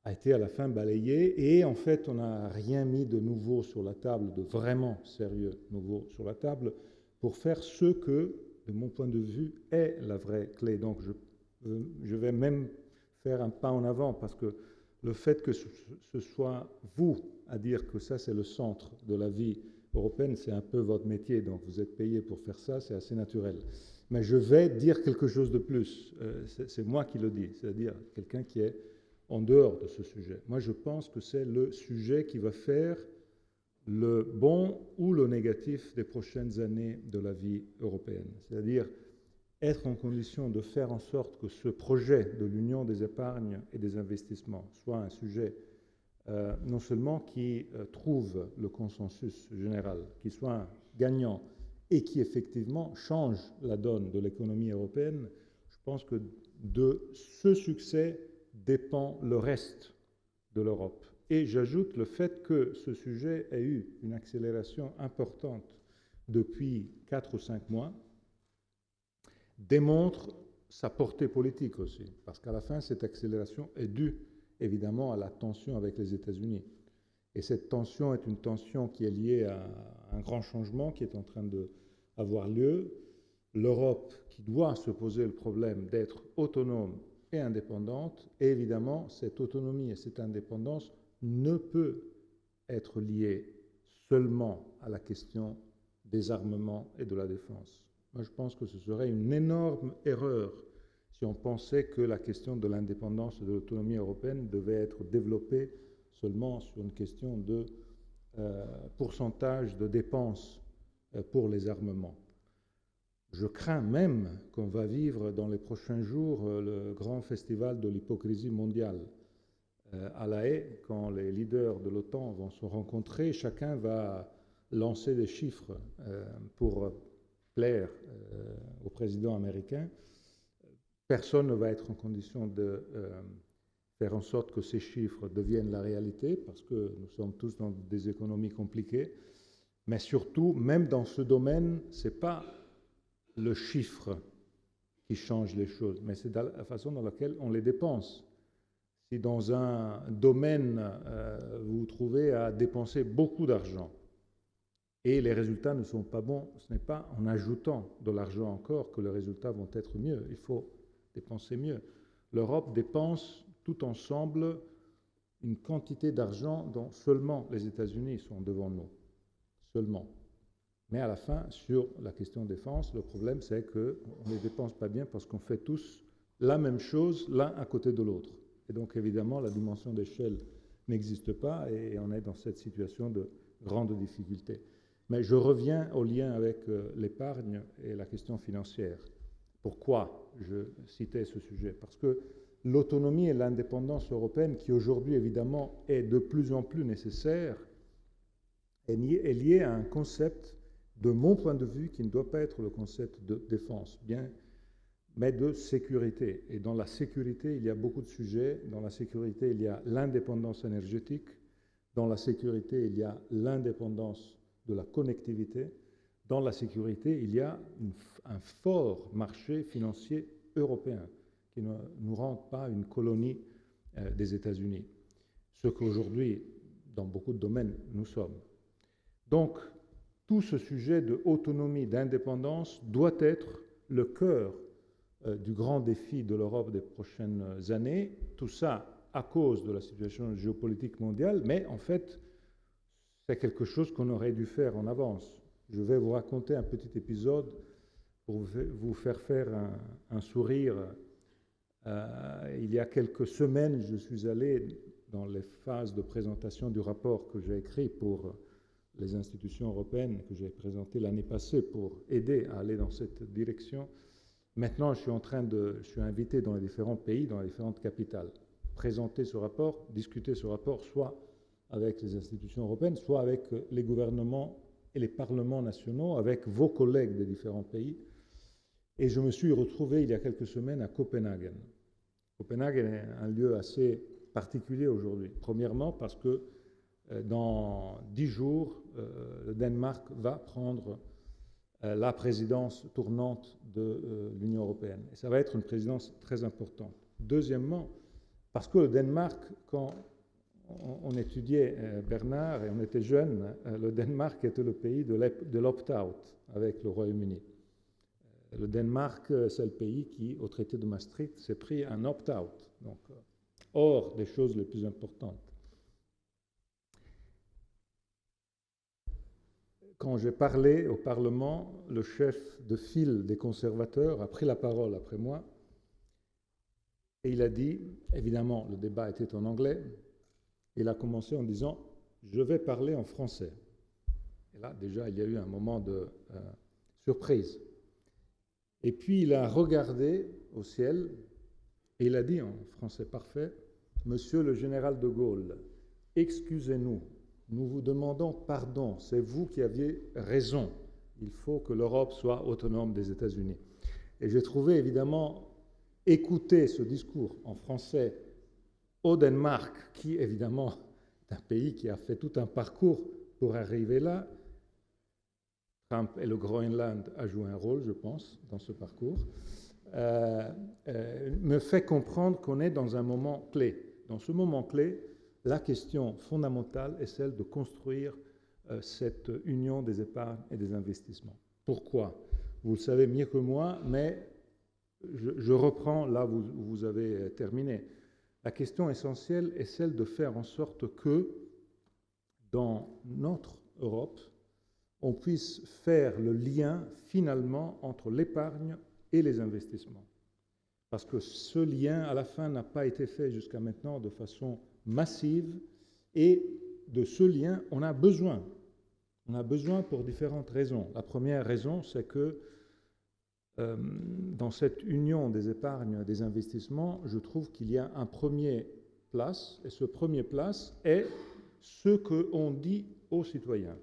a été à la fin balayé. Et en fait, on n'a rien mis de nouveau sur la table, de vraiment sérieux nouveau sur la table, pour faire ce que, de mon point de vue, est la vraie clé. Donc je vais même faire un pas en avant, parce que le fait que ce soit vous à dire que ça, c'est le centre de la vie européenne, c'est un peu votre métier, donc vous êtes payé pour faire ça, c'est assez naturel. Mais je vais dire quelque chose de plus. C'est moi qui le dis, c'est-à-dire quelqu'un qui est en dehors de ce sujet. Moi, je pense que c'est le sujet qui va faire le bon ou le négatif des prochaines années de la vie européenne. C'est-à-dire être en condition de faire en sorte que ce projet de l'Union des épargnes et des investissements soit un sujet non seulement qui trouve le consensus général, qui soit gagnant et qui effectivement change la donne de l'économie européenne. Je pense que de ce succès dépend le reste de l'Europe. Et j'ajoute le fait que ce sujet ait eu une accélération importante depuis 4 ou 5 mois, démontre sa portée politique aussi, parce qu'à la fin, cette accélération est due évidemment à la tension avec les États-Unis. Et cette tension est une tension qui est liée à un grand changement qui est en train d'avoir lieu. L'Europe qui doit se poser le problème d'être autonome et indépendante, et évidemment, cette autonomie et cette indépendance ne peut être liée seulement à la question des armements et de la défense. Moi, je pense que ce serait une énorme erreur si on pensait que la question de l'indépendance et de l'autonomie européenne devait être développée seulement sur une question de pourcentage de dépenses pour les armements. Je crains même qu'on va vivre dans les prochains jours le grand festival de l'hypocrisie mondiale. À La Haye, quand les leaders de l'OTAN vont se rencontrer, chacun va lancer des chiffres pour plaire au président américain. Personne ne va être en condition de faire en sorte que ces chiffres deviennent la réalité, parce que nous sommes tous dans des économies compliquées. Mais surtout, même dans ce domaine, ce n'est pas le chiffre qui change les choses, mais c'est la façon dans laquelle on les dépense. Si dans un domaine, vous vous trouvez à dépenser beaucoup d'argent et les résultats ne sont pas bons, ce n'est pas en ajoutant de l'argent encore que les résultats vont être mieux. Il faut dépenser mieux. L'Europe dépense tout ensemble une quantité d'argent dont seulement les États-Unis sont devant nous. Seulement. Mais à la fin, sur la question défense, le problème c'est qu'on ne les dépense pas bien parce qu'on fait tous la même chose l'un à côté de l'autre. Et donc évidemment, la dimension d'échelle n'existe pas et on est dans cette situation de grande difficulté. Mais je reviens au lien avec l'épargne et la question financière. Pourquoi je citais ce sujet? Parce que l'autonomie et l'indépendance européenne, qui aujourd'hui évidemment est de plus en plus nécessaire, est liée à un concept, de mon point de vue, qui ne doit pas être le concept de défense, bien, mais de sécurité. Et dans la sécurité, il y a beaucoup de sujets. Dans la sécurité, il y a l'indépendance énergétique. Dans la sécurité, il y a l'indépendance de la connectivité. Dans la sécurité, il y a un fort marché financier européen qui ne nous rend pas une colonie des États-Unis, ce qu'aujourd'hui, dans beaucoup de domaines, nous sommes. Donc, tout ce sujet de autonomie, d'indépendance doit être le cœur du grand défi de l'Europe des prochaines années. Tout ça à cause de la situation géopolitique mondiale, mais en fait, c'est quelque chose qu'on aurait dû faire en avance. Je vais vous raconter un petit épisode pour vous faire un sourire. Il y a quelques semaines, je suis allé dans les phases de présentation du rapport que j'ai écrit pour les institutions européennes, que j'ai présenté l'année passée pour aider à aller dans cette direction. Maintenant, je suis invité dans les différents pays, dans les différentes capitales, présenter ce rapport, discuter ce rapport, soit avec les institutions européennes, soit avec les gouvernements et les parlements nationaux, avec vos collègues des différents pays. Et je me suis retrouvé il y a quelques semaines à Copenhague. Copenhague est un lieu assez particulier aujourd'hui. Premièrement, parce que dans 10 jours, le Danemark va prendre la présidence tournante de l'Union européenne. Et ça va être une présidence très importante. Deuxièmement, parce que le Danemark, quand on étudiait Bernard et on était jeunes, le Danemark était le pays de l'opt-out avec le Royaume-Uni. Le Danemark, c'est le pays qui, au traité de Maastricht, s'est pris un opt-out, donc hors des choses les plus importantes. Quand j'ai parlé au Parlement, le chef de file des conservateurs a pris la parole après moi et il a dit, évidemment, le débat était en anglais, il a commencé en disant « Je vais parler en français ». Et là, déjà, il y a eu un moment de surprise. Et puis, il a regardé au ciel et il a dit en français parfait « Monsieur le général de Gaulle, excusez-nous, nous vous demandons pardon, c'est vous qui aviez raison. Il faut que l'Europe soit autonome des États-Unis. » Et j'ai trouvé évidemment écouter ce discours en français au Danemark, qui évidemment est un pays qui a fait tout un parcours pour arriver là. Trump et le Groenland a joué un rôle, je pense, dans ce parcours, me fait comprendre qu'on est dans un moment clé. Dans ce moment clé, la question fondamentale est celle de construire cette union des épargnes et des investissements. Pourquoi? Vous le savez mieux que moi, mais je reprends là où vous avez terminé. La question essentielle est celle de faire en sorte que, dans notre Europe, on puisse faire le lien finalement entre l'épargne et les investissements. Parce que ce lien, à la fin, n'a pas été fait jusqu'à maintenant de façon massive, et de ce lien, on a besoin. On a besoin pour différentes raisons. La première raison, c'est que dans cette union des épargnes et des investissements, je trouve qu'il y a un premier place, et ce premier place est ce qu'on dit aux citoyens.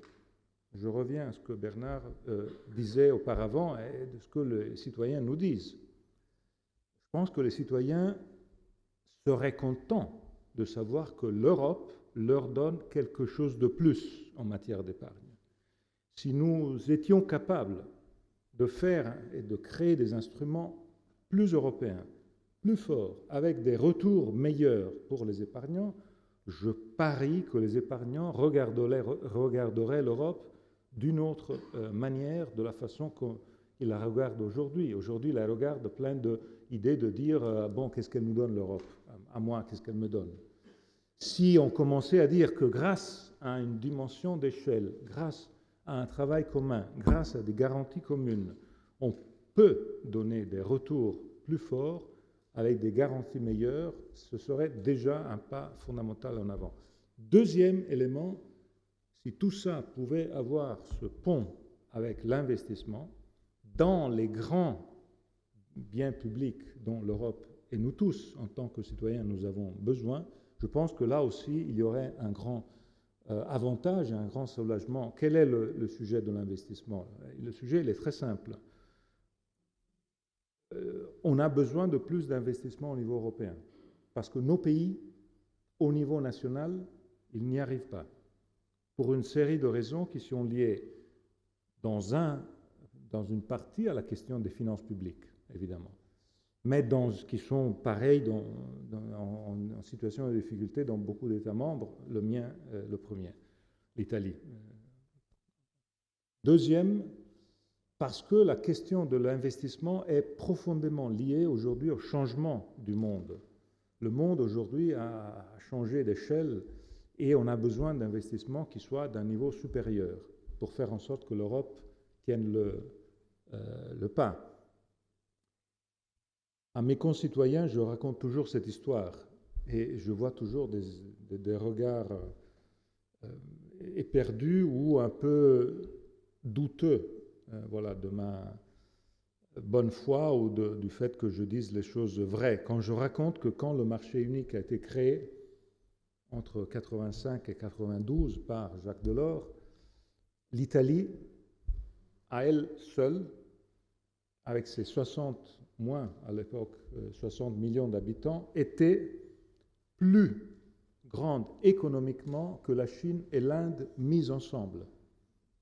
Je reviens à ce que Bernard disait auparavant et de ce que les citoyens nous disent. Je pense que les citoyens seraient contents de savoir que l'Europe leur donne quelque chose de plus en matière d'épargne. Si nous étions capables de faire et de créer des instruments plus européens, plus forts, avec des retours meilleurs pour les épargnants, je parie que les épargnants regarderaient l'Europe d'une autre manière, de la façon qu'ils la regardent aujourd'hui. Aujourd'hui, ils la regardent plein d'idées de dire bon, qu'est-ce qu'elle nous donne l'Europe? À moi, qu'est-ce qu'elle me donne? Si on commençait à dire que grâce à une dimension d'échelle, grâce à un travail commun, grâce à des garanties communes, on peut donner des retours plus forts avec des garanties meilleures, ce serait déjà un pas fondamental en avant. Deuxième élément, si tout ça pouvait avoir ce pont avec l'investissement dans les grands biens publics dont l'Europe et nous tous, en tant que citoyens, nous avons besoin, je pense que là aussi, il y aurait un grand avantage et un grand soulagement. Quel est le sujet de l'investissement? Le sujet, il est très simple. On a besoin de plus d'investissements au niveau européen, parce que nos pays, au niveau national, ils n'y arrivent pas, pour une série de raisons qui sont liées dans une partie à la question des finances publiques, évidemment, mais qui sont pareils en situation de difficulté dans beaucoup d'États membres, le mien, le premier, l'Italie. Deuxième, parce que la question de l'investissement est profondément liée aujourd'hui au changement du monde. Le monde aujourd'hui a changé d'échelle et on a besoin d'investissements qui soient d'un niveau supérieur pour faire en sorte que l'Europe tienne le pas. À mes concitoyens, je raconte toujours cette histoire et je vois toujours des regards éperdus ou un peu douteux, voilà, de ma bonne foi ou du fait que je dise les choses vraies. Quand je raconte que quand le marché unique a été créé entre 1985 et 1992 par Jacques Delors, l'Italie, à elle seule, avec ses 60 millions d'habitants, était plus grande économiquement que la Chine et l'Inde mises ensemble.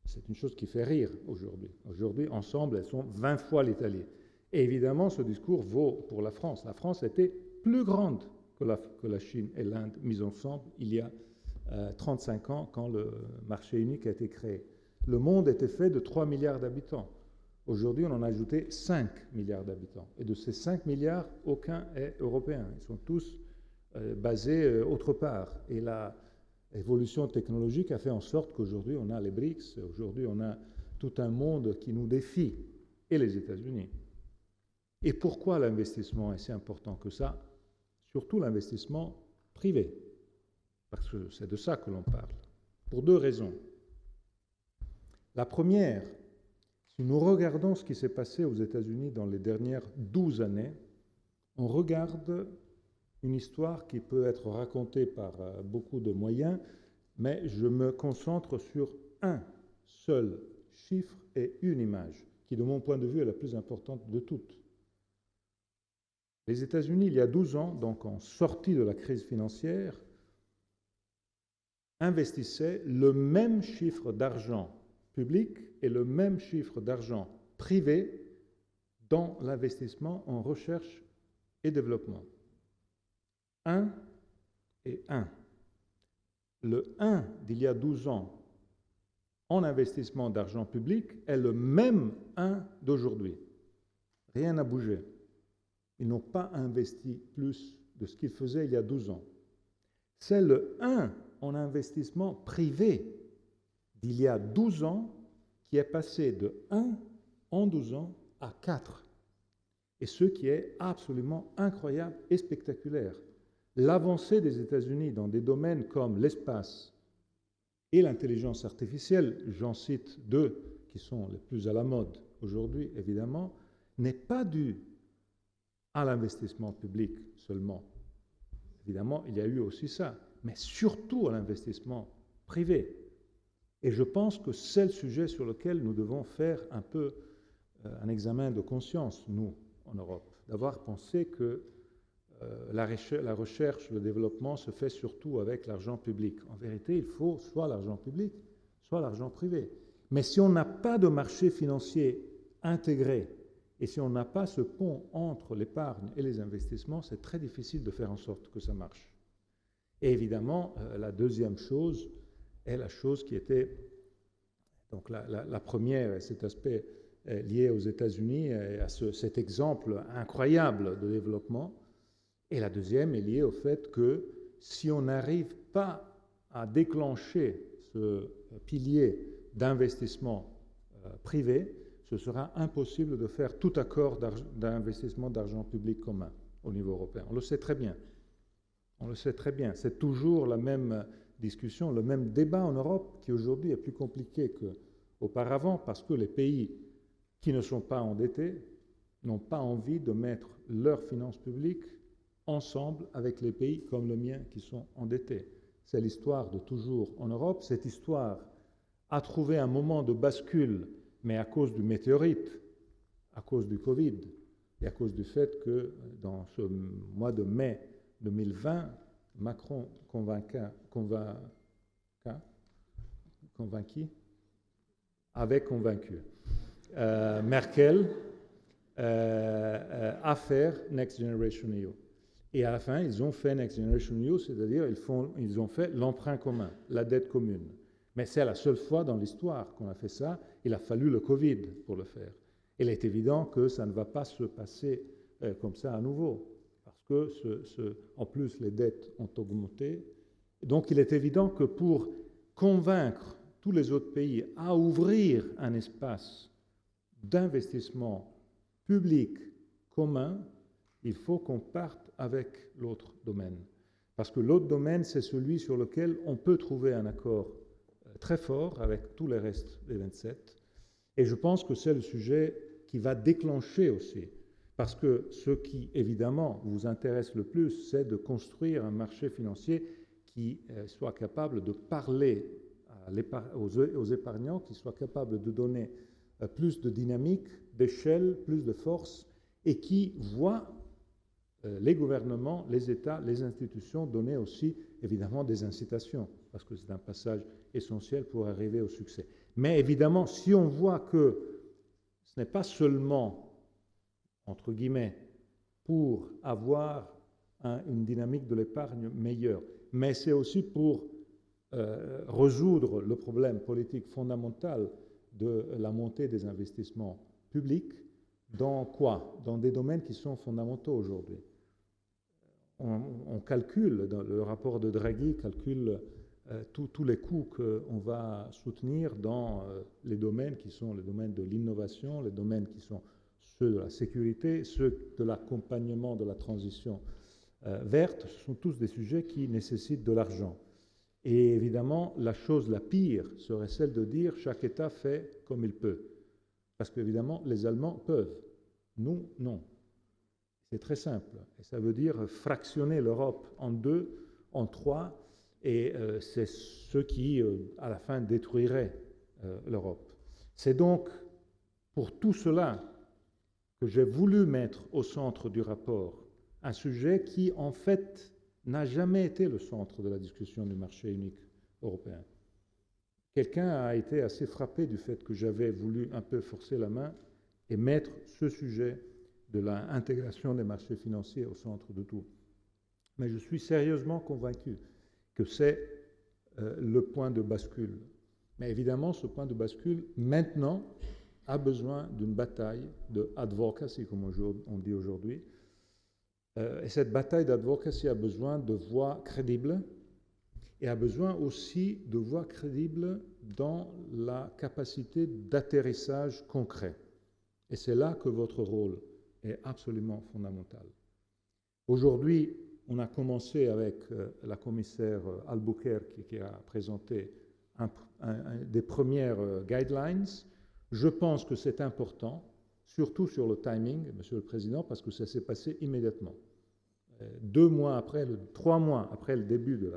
c'est une chose qui fait rire aujourd'hui. Aujourd'hui, ensemble, elles sont 20 fois l'Italie. Et évidemment, ce discours vaut pour la France. La France était plus grande que la Chine et l'Inde mises ensemble il y a 35 ans quand le marché unique a été créé. Le monde était fait de 3 milliards d'habitants. Aujourd'hui, on en a ajouté 5 milliards d'habitants. Et de ces 5 milliards, aucun est européen. Ils sont tous basés autre part. Et la évolution technologique a fait en sorte qu'aujourd'hui, on a les BRICS, aujourd'hui, on a tout un monde qui nous défie, et les États-Unis. Et pourquoi l'investissement est si important que ça? Surtout l'investissement privé, parce que c'est de ça que l'on parle, pour 2 raisons. La première, si nous regardons ce qui s'est passé aux États-Unis dans les dernières 12 années, on regarde une histoire qui peut être racontée par beaucoup de moyens, mais je me concentre sur un seul chiffre et une image, qui de mon point de vue est la plus importante de toutes. Les États-Unis, il y a 12 ans, donc en sortie de la crise financière, investissaient le même chiffre d'argent public et le même chiffre d'argent privé dans l'investissement en recherche et développement. 1 et 1. Le 1 d'il y a 12 ans en investissement d'argent public est le même 1 d'aujourd'hui. Rien n'a bougé. Ils n'ont pas investi plus de ce qu'ils faisaient il y a 12 ans. C'est le 1 en investissement privé d'il y a 12 ans qui est passé de 1 en 12 ans à 4. Et ce qui est absolument incroyable et spectaculaire. L'avancée des États-Unis dans des domaines comme l'espace et l'intelligence artificielle, j'en cite 2 qui sont les plus à la mode aujourd'hui, évidemment, n'est pas due à l'investissement public seulement. Évidemment, il y a eu aussi ça, mais surtout à l'investissement privé. Et je pense que c'est le sujet sur lequel nous devons faire un peu un examen de conscience, nous, en Europe, d'avoir pensé que la recherche, le développement se fait surtout avec l'argent public. En vérité, il faut soit l'argent public, soit l'argent privé. Mais si on n'a pas de marché financier intégré, et si on n'a pas ce pont entre l'épargne et les investissements, c'est très difficile de faire en sorte que ça marche. Et évidemment, la deuxième chose est la chose qui était... Donc la première, cet aspect lié aux États-Unis, et à cet exemple incroyable de développement. Et la deuxième est liée au fait que si on n'arrive pas à déclencher ce pilier d'investissement privé, ce sera impossible de faire tout accord d'investissement d'argent public commun au niveau européen. On le sait très bien. On le sait très bien. C'est toujours la même discussion, le même débat en Europe qui aujourd'hui est plus compliqué qu'auparavant parce que les pays qui ne sont pas endettés n'ont pas envie de mettre leurs finances publiques ensemble avec les pays comme le mien qui sont endettés. C'est l'histoire de toujours en Europe. Cette histoire a trouvé un moment de bascule, mais à cause du météorite, à cause du Covid, et à cause du fait que dans ce mois de mai 2020, Macron avait convaincu Merkel à faire Next Generation EU. Et à la fin, ils ont fait Next Generation EU, c'est-à-dire ils ont fait l'emprunt commun, la dette commune. Mais c'est la seule fois dans l'histoire qu'on a fait ça. Il a fallu le Covid pour le faire. Il est évident que ça ne va pas se passer comme ça à nouveau, parce que en plus les dettes ont augmenté. Donc il est évident que pour convaincre tous les autres pays à ouvrir un espace d'investissement public commun, il faut qu'on parte avec l'autre domaine. Parce que l'autre domaine, c'est celui sur lequel on peut trouver un accord très fort avec tous les restes des 27. Et je pense que c'est le sujet qui va déclencher aussi. Parce que ce qui, évidemment, vous intéresse le plus, c'est de construire un marché financier qui soit capable de parler aux épargnants, qui soit capable de donner plus de dynamique, d'échelle, plus de force, et qui voit les gouvernements, les États, les institutions donner aussi, évidemment, des incitations, parce que c'est un passage essentiel pour arriver au succès. Mais évidemment, si on voit que ce n'est pas seulement, entre guillemets, pour avoir une dynamique de l'épargne meilleure, mais c'est aussi pour résoudre le problème politique fondamental de la montée des investissements publics, dans quoi? Dans des domaines qui sont fondamentaux aujourd'hui. On calcule, dans le rapport de Draghi calcule tous les coûts qu'on va soutenir dans les domaines qui sont les domaines de l'innovation, les domaines qui sont ceux de la sécurité, ceux de l'accompagnement de la transition verte. Ce sont tous des sujets qui nécessitent de l'argent. Et évidemment, la chose la pire serait celle de dire chaque État fait comme il peut. Parce qu'évidemment, les Allemands peuvent. Nous, non. C'est très simple. Et ça veut dire fractionner l'Europe en 2, en 3, et c'est ce qui, à la fin, détruirait l'Europe. C'est donc pour tout cela que j'ai voulu mettre au centre du rapport un sujet qui, en fait, n'a jamais été le centre de la discussion du marché unique européen. Quelqu'un a été assez frappé du fait que j'avais voulu un peu forcer la main et mettre ce sujet de l'intégration des marchés financiers au centre de tout. Mais je suis sérieusement convaincu que c'est le point de bascule. Mais évidemment, ce point de bascule, maintenant, a besoin d'une bataille de advocacy, comme on dit aujourd'hui. Et cette bataille d'advocacy a besoin de voix crédibles et a besoin aussi de voix crédibles dans la capacité d'atterrissage concret. Et c'est là que votre rôle est absolument fondamental. Aujourd'hui, on a commencé avec la commissaire Albuquerque qui a présenté des premières guidelines. Je pense que c'est important, surtout sur le timing, Monsieur le Président, parce que ça s'est passé immédiatement. 3 mois après le début de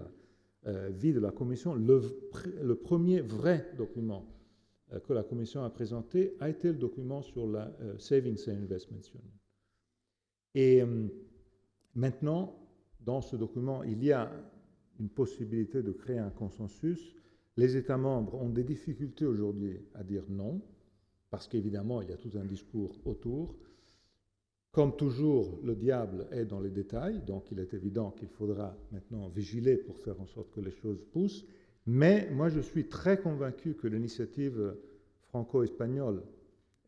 la vie de la Commission, le premier vrai document que la Commission a présenté a été le document sur la Savings and Investments Union. Et maintenant, dans ce document, il y a une possibilité de créer un consensus. Les États membres ont des difficultés aujourd'hui à dire non, parce qu'évidemment, il y a tout un discours autour. Comme toujours, le diable est dans les détails, donc il est évident qu'il faudra maintenant vigiler pour faire en sorte que les choses poussent. Mais moi, je suis très convaincu que l'initiative franco-espagnole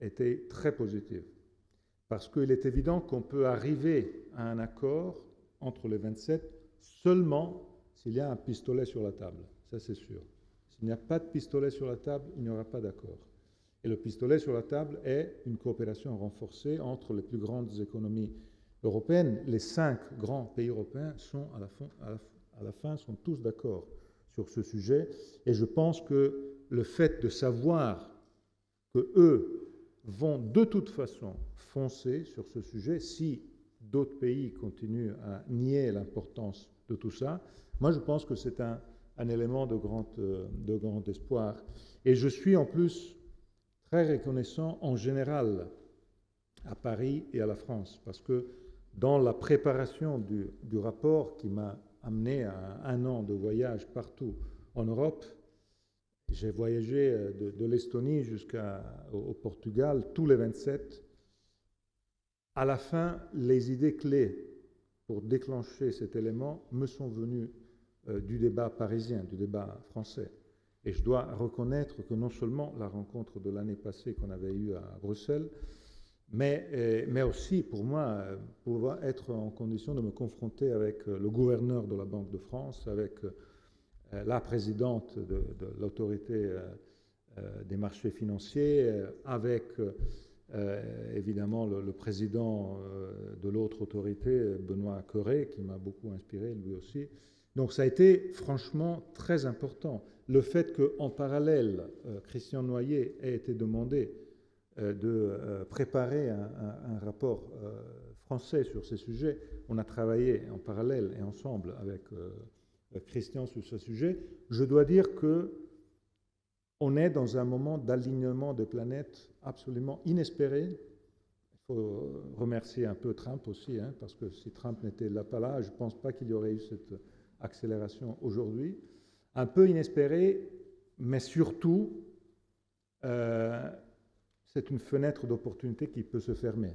était très positive. Parce qu'il est évident qu'on peut arriver à un accord entre les 27 seulement s'il y a un pistolet sur la table. Ça, c'est sûr. S'il n'y a pas de pistolet sur la table, il n'y aura pas d'accord. Et le pistolet sur la table est une coopération renforcée entre les plus grandes économies européennes. Les 5 grands pays européens sont, à la fin, sont tous d'accord sur ce sujet. Et je pense que le fait de savoir qu'eux vont de toute façon foncer sur ce sujet, si d'autres pays continuent à nier l'importance de tout ça, moi je pense que c'est un élément de grand espoir. Et je suis en plus très reconnaissant en général à Paris et à la France, parce que dans la préparation du rapport qui m'a amené à 1 an de voyage partout en Europe, j'ai voyagé de l'Estonie jusqu'au Portugal, tous les 27. À la fin, les idées clés pour déclencher cet élément me sont venues du débat parisien, du débat français. Et je dois reconnaître que non seulement la rencontre de l'année passée qu'on avait eue à Bruxelles, mais aussi pour moi, pouvoir être en condition de me confronter avec le gouverneur de la Banque de France, avec la présidente de l'autorité des marchés financiers, avec évidemment le président de l'autre autorité, Benoît Cœuré, qui m'a beaucoup inspiré lui aussi. Donc ça a été franchement très important. Le fait qu'en parallèle, Christian Noyer ait été demandé de préparer un rapport français sur ces sujets, on a travaillé en parallèle et ensemble avec Christian sur ce sujet. Je dois dire qu'on est dans un moment d'alignement des planètes absolument inespéré. Il faut remercier un peu Trump aussi, hein, parce que si Trump n'était pas là, je ne pense pas qu'il y aurait eu cette accélération aujourd'hui. Un peu inespéré, mais surtout c'est une fenêtre d'opportunité qui peut se fermer.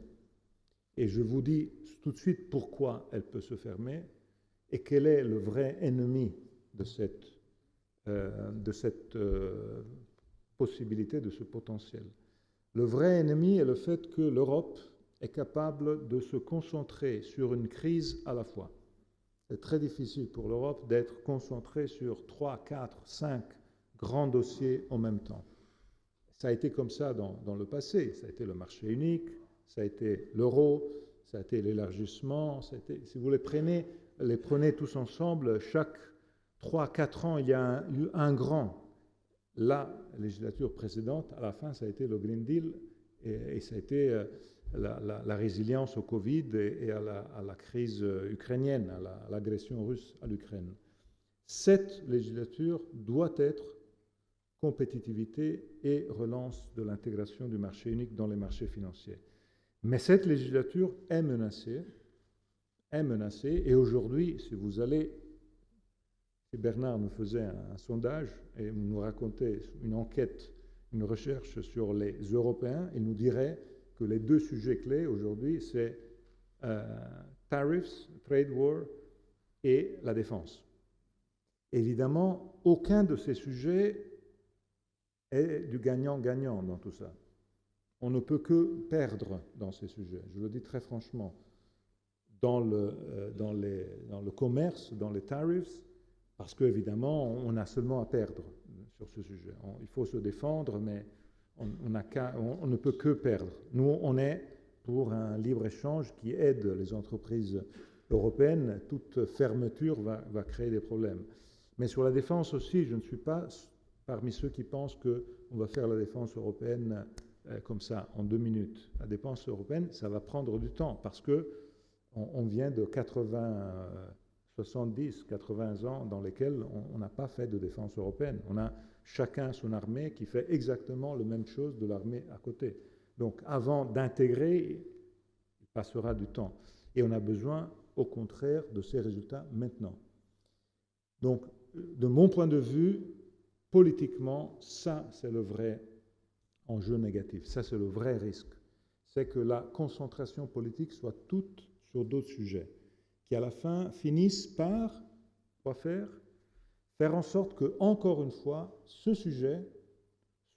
Et je vous dis tout de suite pourquoi elle peut se fermer et quel est le vrai ennemi de cette possibilité, de ce potentiel. Le vrai ennemi est le fait que l'Europe est capable de se concentrer sur une crise à la fois. C'est très difficile pour l'Europe d'être concentrée sur 3, 4, 5 grands dossiers en même temps. Ça a été comme ça dans le passé. Ça a été le marché unique, ça a été l'euro, ça a été l'élargissement. Si vous les prenez tous ensemble, chaque 3-4 ans, il y a eu un grand. La législature précédente, à la fin, ça a été le Green Deal et ça a été la résilience au Covid et à la crise ukrainienne, à l'agression russe à l'Ukraine. Cette législature doit être compétitivité et relance de l'intégration du marché unique dans les marchés financiers. Mais cette législature est menacée, et aujourd'hui, si Bernard nous faisait un sondage et nous racontait une enquête, une recherche sur les Européens, il nous dirait que les 2 sujets clés aujourd'hui, c'est tariffs, trade war et la défense. Évidemment, aucun de ces sujets est du gagnant-gagnant dans tout ça. On ne peut que perdre dans ces sujets. Je le dis très franchement. Dans le commerce, dans les tariffs, parce qu'évidemment, on a seulement à perdre sur ce sujet. Il faut se défendre, mais on ne peut que perdre. Nous, on est pour un libre-échange qui aide les entreprises européennes. Toute fermeture va créer des problèmes. Mais sur la défense aussi, je ne suis pas parmi ceux qui pensent qu'on va faire la défense européenne comme ça, en 2 minutes. La défense européenne, ça va prendre du temps, parce qu'on vient de 70, 80 ans dans lesquels on n'a pas fait de défense européenne. On a chacun son armée qui fait exactement la même chose de l'armée à côté. Donc, avant d'intégrer, il passera du temps. Et on a besoin, au contraire, de ces résultats maintenant. Donc, de mon point de vue, politiquement, ça, c'est le vrai enjeu négatif. Ça, c'est le vrai risque. C'est que la concentration politique soit toute sur d'autres sujets, qui à la fin finissent par, quoi faire en sorte que, encore une fois, ce sujet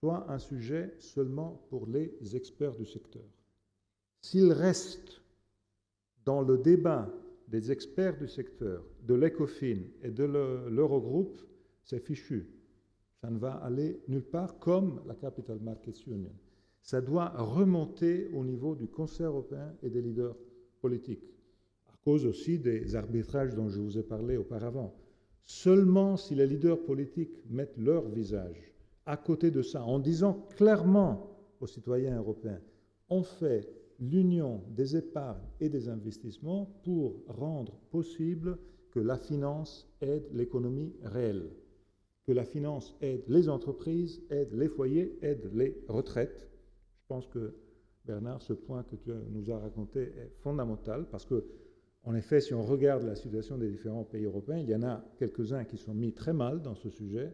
soit un sujet seulement pour les experts du secteur. S'il reste dans le débat des experts du secteur, de l'ECOFIN et de l'Eurogroupe, c'est fichu. Ça ne va aller nulle part, comme la Capital Markets Union. Ça doit remonter au niveau du Conseil européen et des leaders politiques, à cause aussi des arbitrages dont je vous ai parlé auparavant. Seulement si les leaders politiques mettent leur visage à côté de ça, en disant clairement aux citoyens européens, on fait l'union des épargnes et des investissements pour rendre possible que la finance aide l'économie réelle, que la finance aide les entreprises, aide les foyers, aide les retraites. Je pense que, Bernard, ce point que tu nous as raconté est fondamental, parce que, en effet, si on regarde la situation des différents pays européens, il y en a quelques-uns qui sont mis très mal dans ce sujet.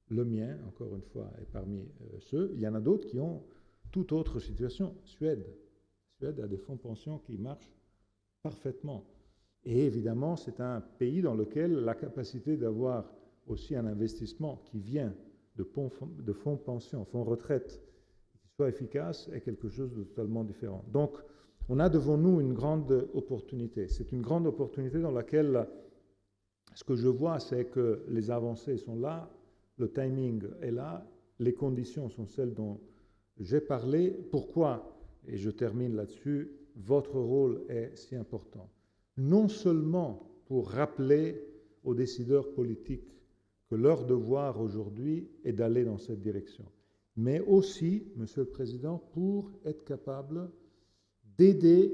Le mien, encore une fois, est parmi ceux. Il y en a d'autres qui ont toute autre situation. Suède a des fonds de pension qui marchent parfaitement. Et évidemment, c'est un pays dans lequel la capacité d'avoir aussi un investissement qui vient de fonds de pension, fonds de retraite, qui soit efficace, est quelque chose de totalement différent. Donc, on a devant nous une grande opportunité. C'est une grande opportunité dans laquelle, ce que je vois, c'est que les avancées sont là, le timing est là, les conditions sont celles dont j'ai parlé. Pourquoi, et je termine là-dessus, votre rôle est si important? Non seulement pour rappeler aux décideurs politiques que leur devoir aujourd'hui est d'aller dans cette direction, mais aussi, Monsieur le Président, pour être capable d'aider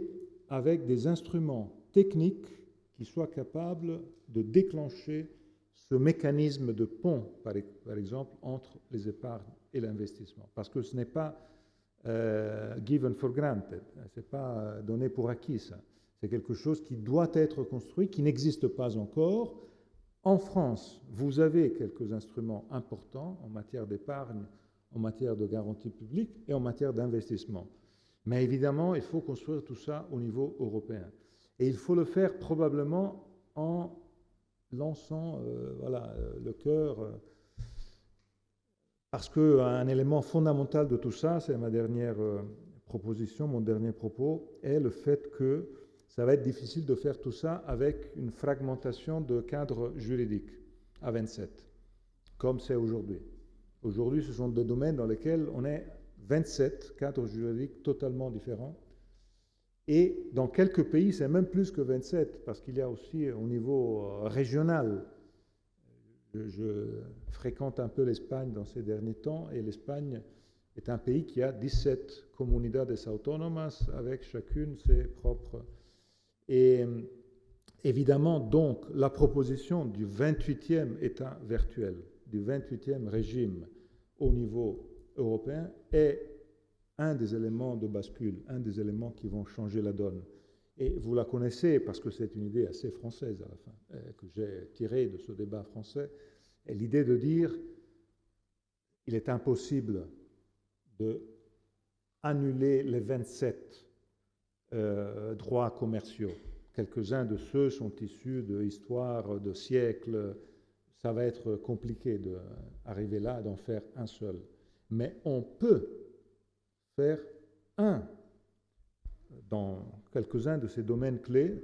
avec des instruments techniques qui soient capables de déclencher ce mécanisme de pont, par exemple, entre les épargnes et l'investissement. Parce que ce n'est pas given for granted, ce n'est pas donné pour acquis, ça. C'est quelque chose qui doit être construit, qui n'existe pas encore. En France, vous avez quelques instruments importants en matière d'épargne, en matière de garantie publique et en matière d'investissement. Mais évidemment, il faut construire tout ça au niveau européen. Et il faut le faire probablement en lançant le cœur, parce qu'un élément fondamental de tout ça, c'est ma dernière proposition, mon dernier propos, est le fait que ça va être difficile de faire tout ça avec une fragmentation de cadres juridiques à 27, comme c'est aujourd'hui. Aujourd'hui, ce sont des domaines dans lesquels on est 27 cadres juridiques totalement différents. Et dans quelques pays, c'est même plus que 27, parce qu'il y a aussi au niveau régional. Je fréquente un peu l'Espagne dans ces derniers temps, et l'Espagne est un pays qui a 17 comunidades autónomas, avec chacune ses propres. Et évidemment, donc, la proposition du 28e État virtuel, du 28e régime au niveau européen est un des éléments de bascule, un des éléments qui vont changer la donne. Et vous la connaissez parce que c'est une idée assez française à la fin, que j'ai tirée de ce débat français, et l'idée de dire il est impossible de annuler les 27 droits commerciaux. Quelques-uns de ceux sont issus de histoires de siècles. Ça va être compliqué d'arriver là, d'en faire un seul. Mais on peut faire un dans quelques-uns de ces domaines clés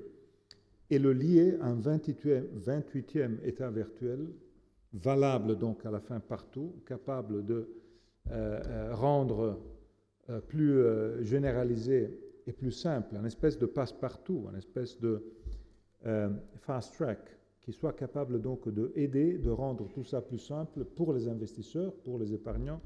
et le lier à un 28e État virtuel, valable donc à la fin partout, capable de rendre plus généralisé et plus simple, une espèce de passe-partout, une espèce de fast-track, qui soit capable donc d'aider, de rendre tout ça plus simple pour les investisseurs, pour les épargnants,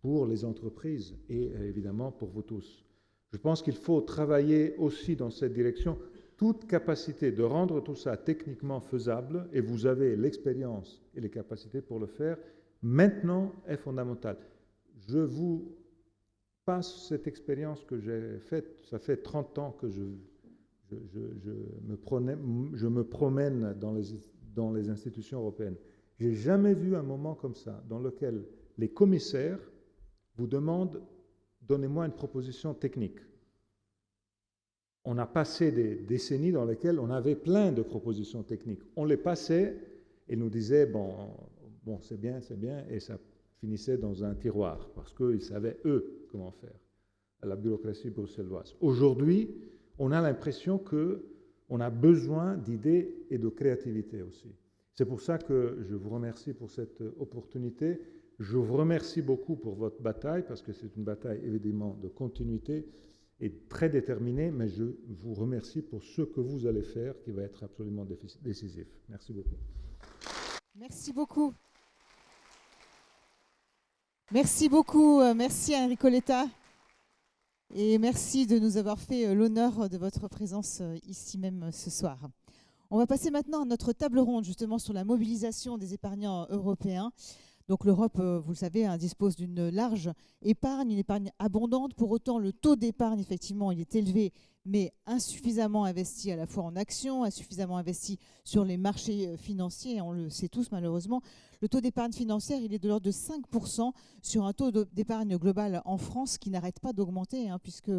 pour les entreprises et évidemment pour vous tous. Je pense qu'il faut travailler aussi dans cette direction. Toute capacité de rendre tout ça techniquement faisable, et vous avez l'expérience et les capacités pour le faire, maintenant est fondamentale. Je vous passe cette expérience que j'ai faite. Ça fait 30 ans que je me promène dans les institutions européennes. Je n'ai jamais vu un moment comme ça, dans lequel les commissaires vous demandent « donnez-moi une proposition technique ». On a passé des décennies dans lesquelles on avait plein de propositions techniques. On les passait et nous disait bon c'est bien, et ça finissait dans un tiroir, parce qu'ils savaient, eux, comment faire, la bureaucratie bruxelloise. Aujourd'hui, on a l'impression qu'on a besoin d'idées et de créativité aussi. C'est pour ça que je vous remercie pour cette opportunité. Je vous remercie beaucoup pour votre bataille, parce que c'est une bataille évidemment de continuité et très déterminée, mais je vous remercie pour ce que vous allez faire, qui va être absolument décisif. Merci beaucoup. Merci beaucoup. Merci beaucoup. Merci à Enrico Letta. Et merci de nous avoir fait l'honneur de votre présence ici même ce soir. On va passer maintenant à notre table ronde justement sur la mobilisation des épargnants européens. Donc l'Europe, vous le savez, dispose d'une large épargne, une épargne abondante. Pour autant, le taux d'épargne, effectivement, il est élevé, mais insuffisamment investi à la fois en actions, insuffisamment investi sur les marchés financiers. On le sait tous, malheureusement. Le taux d'épargne financière, il est de l'ordre de 5% sur un taux d'épargne global en France qui n'arrête pas d'augmenter, puisque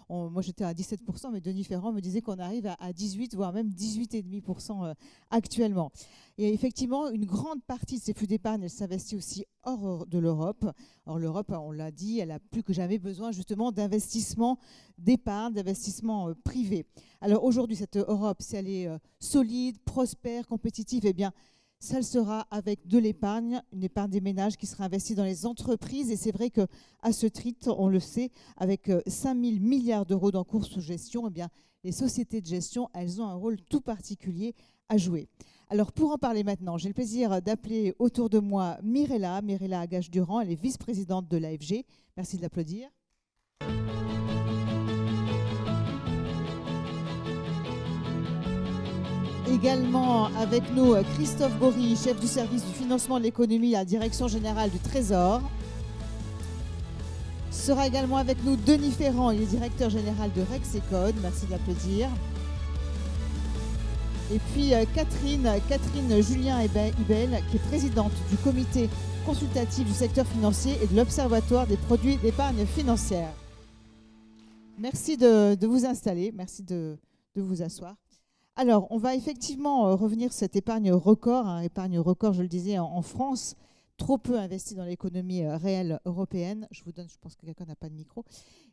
moi j'étais à 17%, mais Denis Ferrand me disait qu'on arrive à 18, voire même 18,5% actuellement. Et effectivement, une grande partie de ces flux d'épargne, elle s'investit aussi hors de l'Europe. Or, l'Europe, on l'a dit, elle a plus que jamais besoin justement d'investissements d'épargne, d'investissements privés. Alors aujourd'hui, cette Europe, si elle est solide, prospère, compétitive, eh bien, ça le sera avec de l'épargne, une épargne des ménages qui sera investie dans les entreprises. Et c'est vrai qu'à ce titre, on le sait, avec 5 000 milliards d'euros d'encours sous gestion, eh bien, les sociétés de gestion, elles ont un rôle tout particulier à jouer. Alors pour en parler maintenant, j'ai le plaisir d'appeler autour de moi Mirella Agache-Durand. Elle est vice-présidente de l'AFG. Merci de l'applaudir. Également avec nous Christophe Bory, chef du service du financement de l'économie à la Direction générale du Trésor. Sera également avec nous Denis Ferrand, il est directeur général de Rexecode. Merci de l'applaudir. Et puis Catherine Julien-Ibel, qui est présidente du comité consultatif du secteur financier et de l'Observatoire des produits d'épargne financière. Merci de vous installer, merci de vous asseoir. Alors, on va effectivement revenir sur cette épargne record, épargne record, je le disais, en France, trop peu investie dans l'économie réelle européenne. Je vous donne, je pense que quelqu'un n'a pas de micro.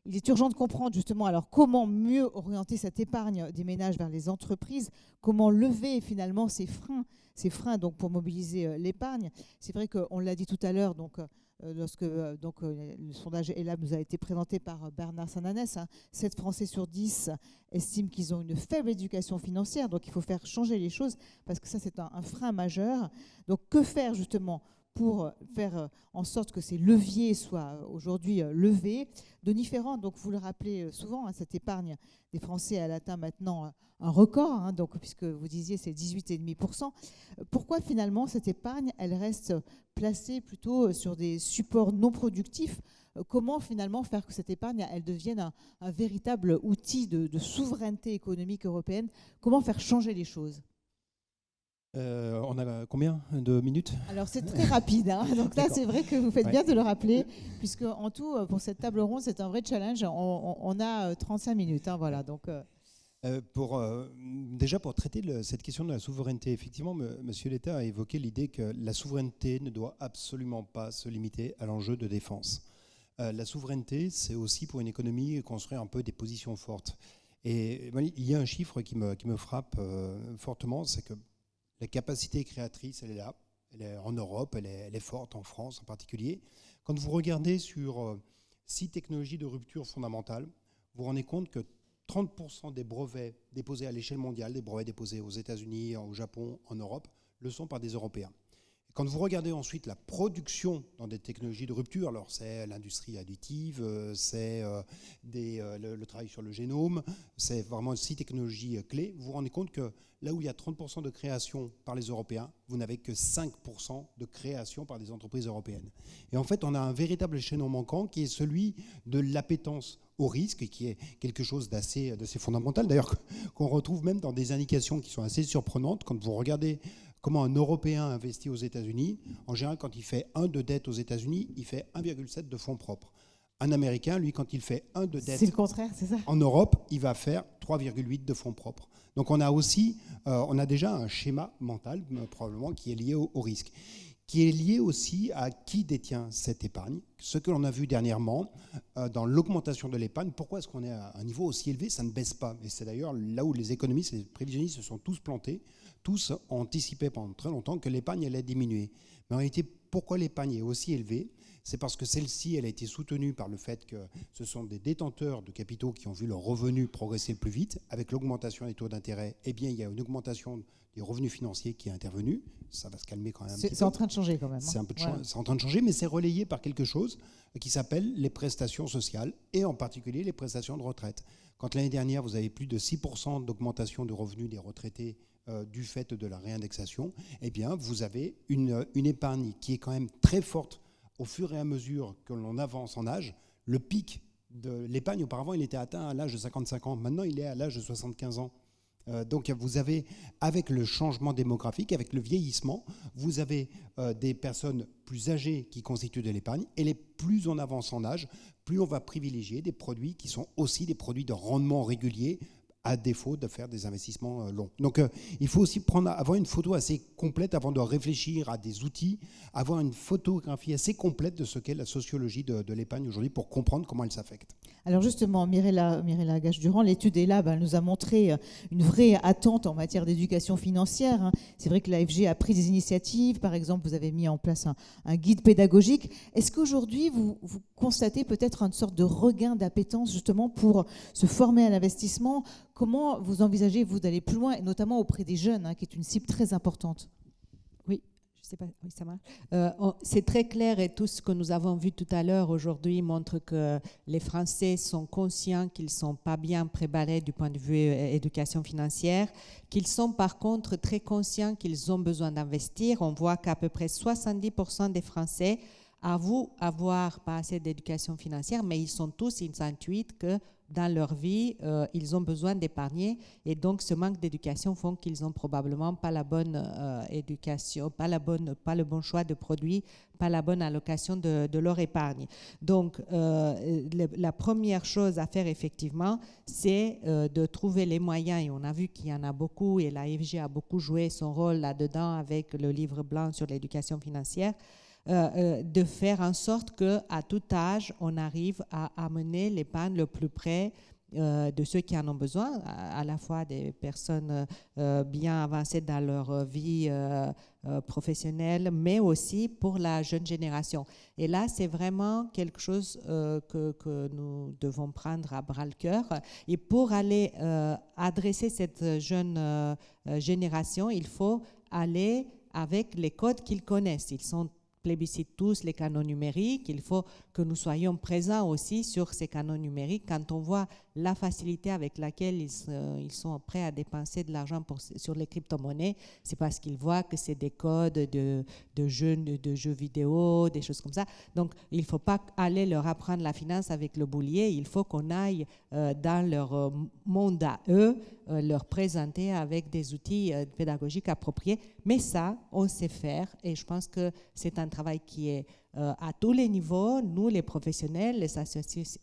Il est urgent de comprendre justement alors comment mieux orienter cette épargne des ménages vers les entreprises, comment lever finalement ces freins donc pour mobiliser l'épargne. C'est vrai qu'on l'a dit tout à l'heure, donc lorsque le sondage ELAB nous a été présenté par Bernard Sananès, 7 Français sur 10 estiment qu'ils ont une faible éducation financière, donc il faut faire changer les choses parce que ça c'est un frein majeur. Donc que faire justement pour faire en sorte que ces leviers soient aujourd'hui levés de différents. Donc vous le rappelez souvent, cette épargne des Français elle atteint maintenant un record, donc, puisque vous disiez c'est 18,5%. Pourquoi finalement cette épargne elle reste placée plutôt sur des supports non productifs? Comment finalement faire que cette épargne elle devienne un véritable outil de souveraineté économique européenne? Comment faire changer les choses? On a combien de minutes? Alors c'est très rapide, donc là c'est vrai que vous faites bien de le rappeler, puisque en tout pour cette table ronde c'est un vrai challenge. On a 35 minutes, voilà. Donc déjà pour traiter cette question de la souveraineté, effectivement, Monsieur l'État a évoqué l'idée que la souveraineté ne doit absolument pas se limiter à l'enjeu de défense. La souveraineté, c'est aussi pour une économie construire un peu des positions fortes. Et il y a un chiffre qui me frappe fortement, c'est que la capacité créatrice, elle est là. Elle est en Europe, elle est forte, en France en particulier. Quand vous regardez sur 6 technologies de rupture fondamentale, vous vous rendez compte que 30% des brevets déposés à l'échelle mondiale, des brevets déposés aux États-Unis, au Japon, en Europe, le sont par des Européens. Et quand vous regardez ensuite la production dans des technologies de rupture, alors c'est l'industrie additive, c'est le travail sur le génome, c'est vraiment 6 technologies clés, vous vous rendez compte que là où il y a 30% de création par les Européens, vous n'avez que 5% de création par des entreprises européennes. Et en fait, on a un véritable chaînon manquant qui est celui de l'appétence au risque, qui est quelque chose d'assez fondamental, d'ailleurs qu'on retrouve même dans des indications qui sont assez surprenantes. Quand vous regardez comment un Européen investit aux États-Unis, en général, quand il fait 1 de dette aux États-Unis, il fait 1,7 de fonds propres. Un Américain, lui, quand il fait 1 de dette, c'est le contraire, c'est ça. En Europe, il va faire 3,8 de fonds propres. Donc on a déjà un schéma mental, probablement, qui est lié au risque, qui est lié aussi à qui détient cette épargne. Ce que l'on a vu dernièrement dans l'augmentation de l'épargne, pourquoi est-ce qu'on est à un niveau aussi élevé? Ça ne baisse pas. Et c'est d'ailleurs là où les économistes et les prévisionnistes se sont tous plantés. Tous ont anticipé pendant très longtemps que l'épargne allait diminuer. Mais en réalité, pourquoi l'épargne est aussi élevée? C'est parce que celle-ci, elle a été soutenue par le fait que ce sont des détenteurs de capitaux qui ont vu leurs revenus progresser le plus vite. Avec l'augmentation des taux d'intérêt, eh bien, il y a une augmentation des revenus financiers qui est intervenue. Ça va se calmer quand même un petit peu. C'est en train de changer quand même. C'est en train de changer, mais c'est relayé par quelque chose qui s'appelle les prestations sociales, et en particulier les prestations de retraite. Quand l'année dernière, vous avez plus de 6% d'augmentation de revenus des retraités du fait de la réindexation, eh bien, vous avez une épargne qui est quand même très forte au fur et à mesure que l'on avance en âge. Le pic de l'épargne, auparavant, il était atteint à l'âge de 55 ans. Maintenant, il est à l'âge de 75 ans. Donc, vous avez, avec le changement démographique, avec le vieillissement, vous avez des personnes plus âgées qui constituent de l'épargne. Et les plus on avance en âge, plus on va privilégier des produits qui sont aussi des produits de rendement régulier, à défaut de faire des investissements longs. Donc il faut aussi avoir une photo assez complète avant de réfléchir à des outils, avoir une photographie assez complète de ce qu'est la sociologie de l'épargne aujourd'hui pour comprendre comment elle s'affecte. Alors justement, Mirella Gage-Durand, l'étude ELAB nous a montré une vraie attente en matière d'éducation financière. C'est vrai que l'AFG a pris des initiatives. Par exemple, vous avez mis en place un guide pédagogique. Est-ce qu'aujourd'hui, vous constatez peut-être une sorte de regain d'appétence justement pour se former à l'investissement? Comment vous envisagez, vous, d'aller plus loin, et notamment auprès des jeunes, qui est une cible très importante? Oui, je sais pas, oui, ça marche. C'est très clair, et tout ce que nous avons vu tout à l'heure aujourd'hui montre que les Français sont conscients qu'ils ne sont pas bien préparés du point de vue éducation financière, qu'ils sont par contre très conscients qu'ils ont besoin d'investir. On voit qu'à peu près 70% des Français avouent avoir pas assez d'éducation financière, mais ils intuitent que dans leur vie, ils ont besoin d'épargner, et donc ce manque d'éducation font qu'ils n'ont probablement pas la bonne éducation, pas le bon choix de produits, pas la bonne allocation de leur épargne. Donc, la première chose à faire effectivement, c'est de trouver les moyens, et on a vu qu'il y en a beaucoup, et l'AFG a beaucoup joué son rôle là-dedans avec le livre blanc sur l'éducation financière, de faire en sorte qu'à tout âge, on arrive à amener l'épargne le plus près de ceux qui en ont besoin, à la fois des personnes bien avancées dans leur vie professionnelle, mais aussi pour la jeune génération. Et là, c'est vraiment quelque chose que nous devons prendre à bras-le-cœur. Et pour aller adresser cette jeune génération, il faut aller avec les codes qu'ils connaissent. Ils plébiscitent tous les canaux numériques. Il faut que nous soyons présents aussi sur ces canaux numériques. Quand on voit la facilité avec laquelle ils sont prêts à dépenser de l'argent sur les crypto-monnaies, c'est parce qu'ils voient que c'est des codes de jeux vidéo, des choses comme ça. Donc, il ne faut pas aller leur apprendre la finance avec le boulier. Il faut qu'on aille dans leur monde à eux, leur présenter avec des outils pédagogiques appropriés. Mais ça, on sait faire, et je pense que c'est un travail qui est à tous les niveaux, nous les professionnels, les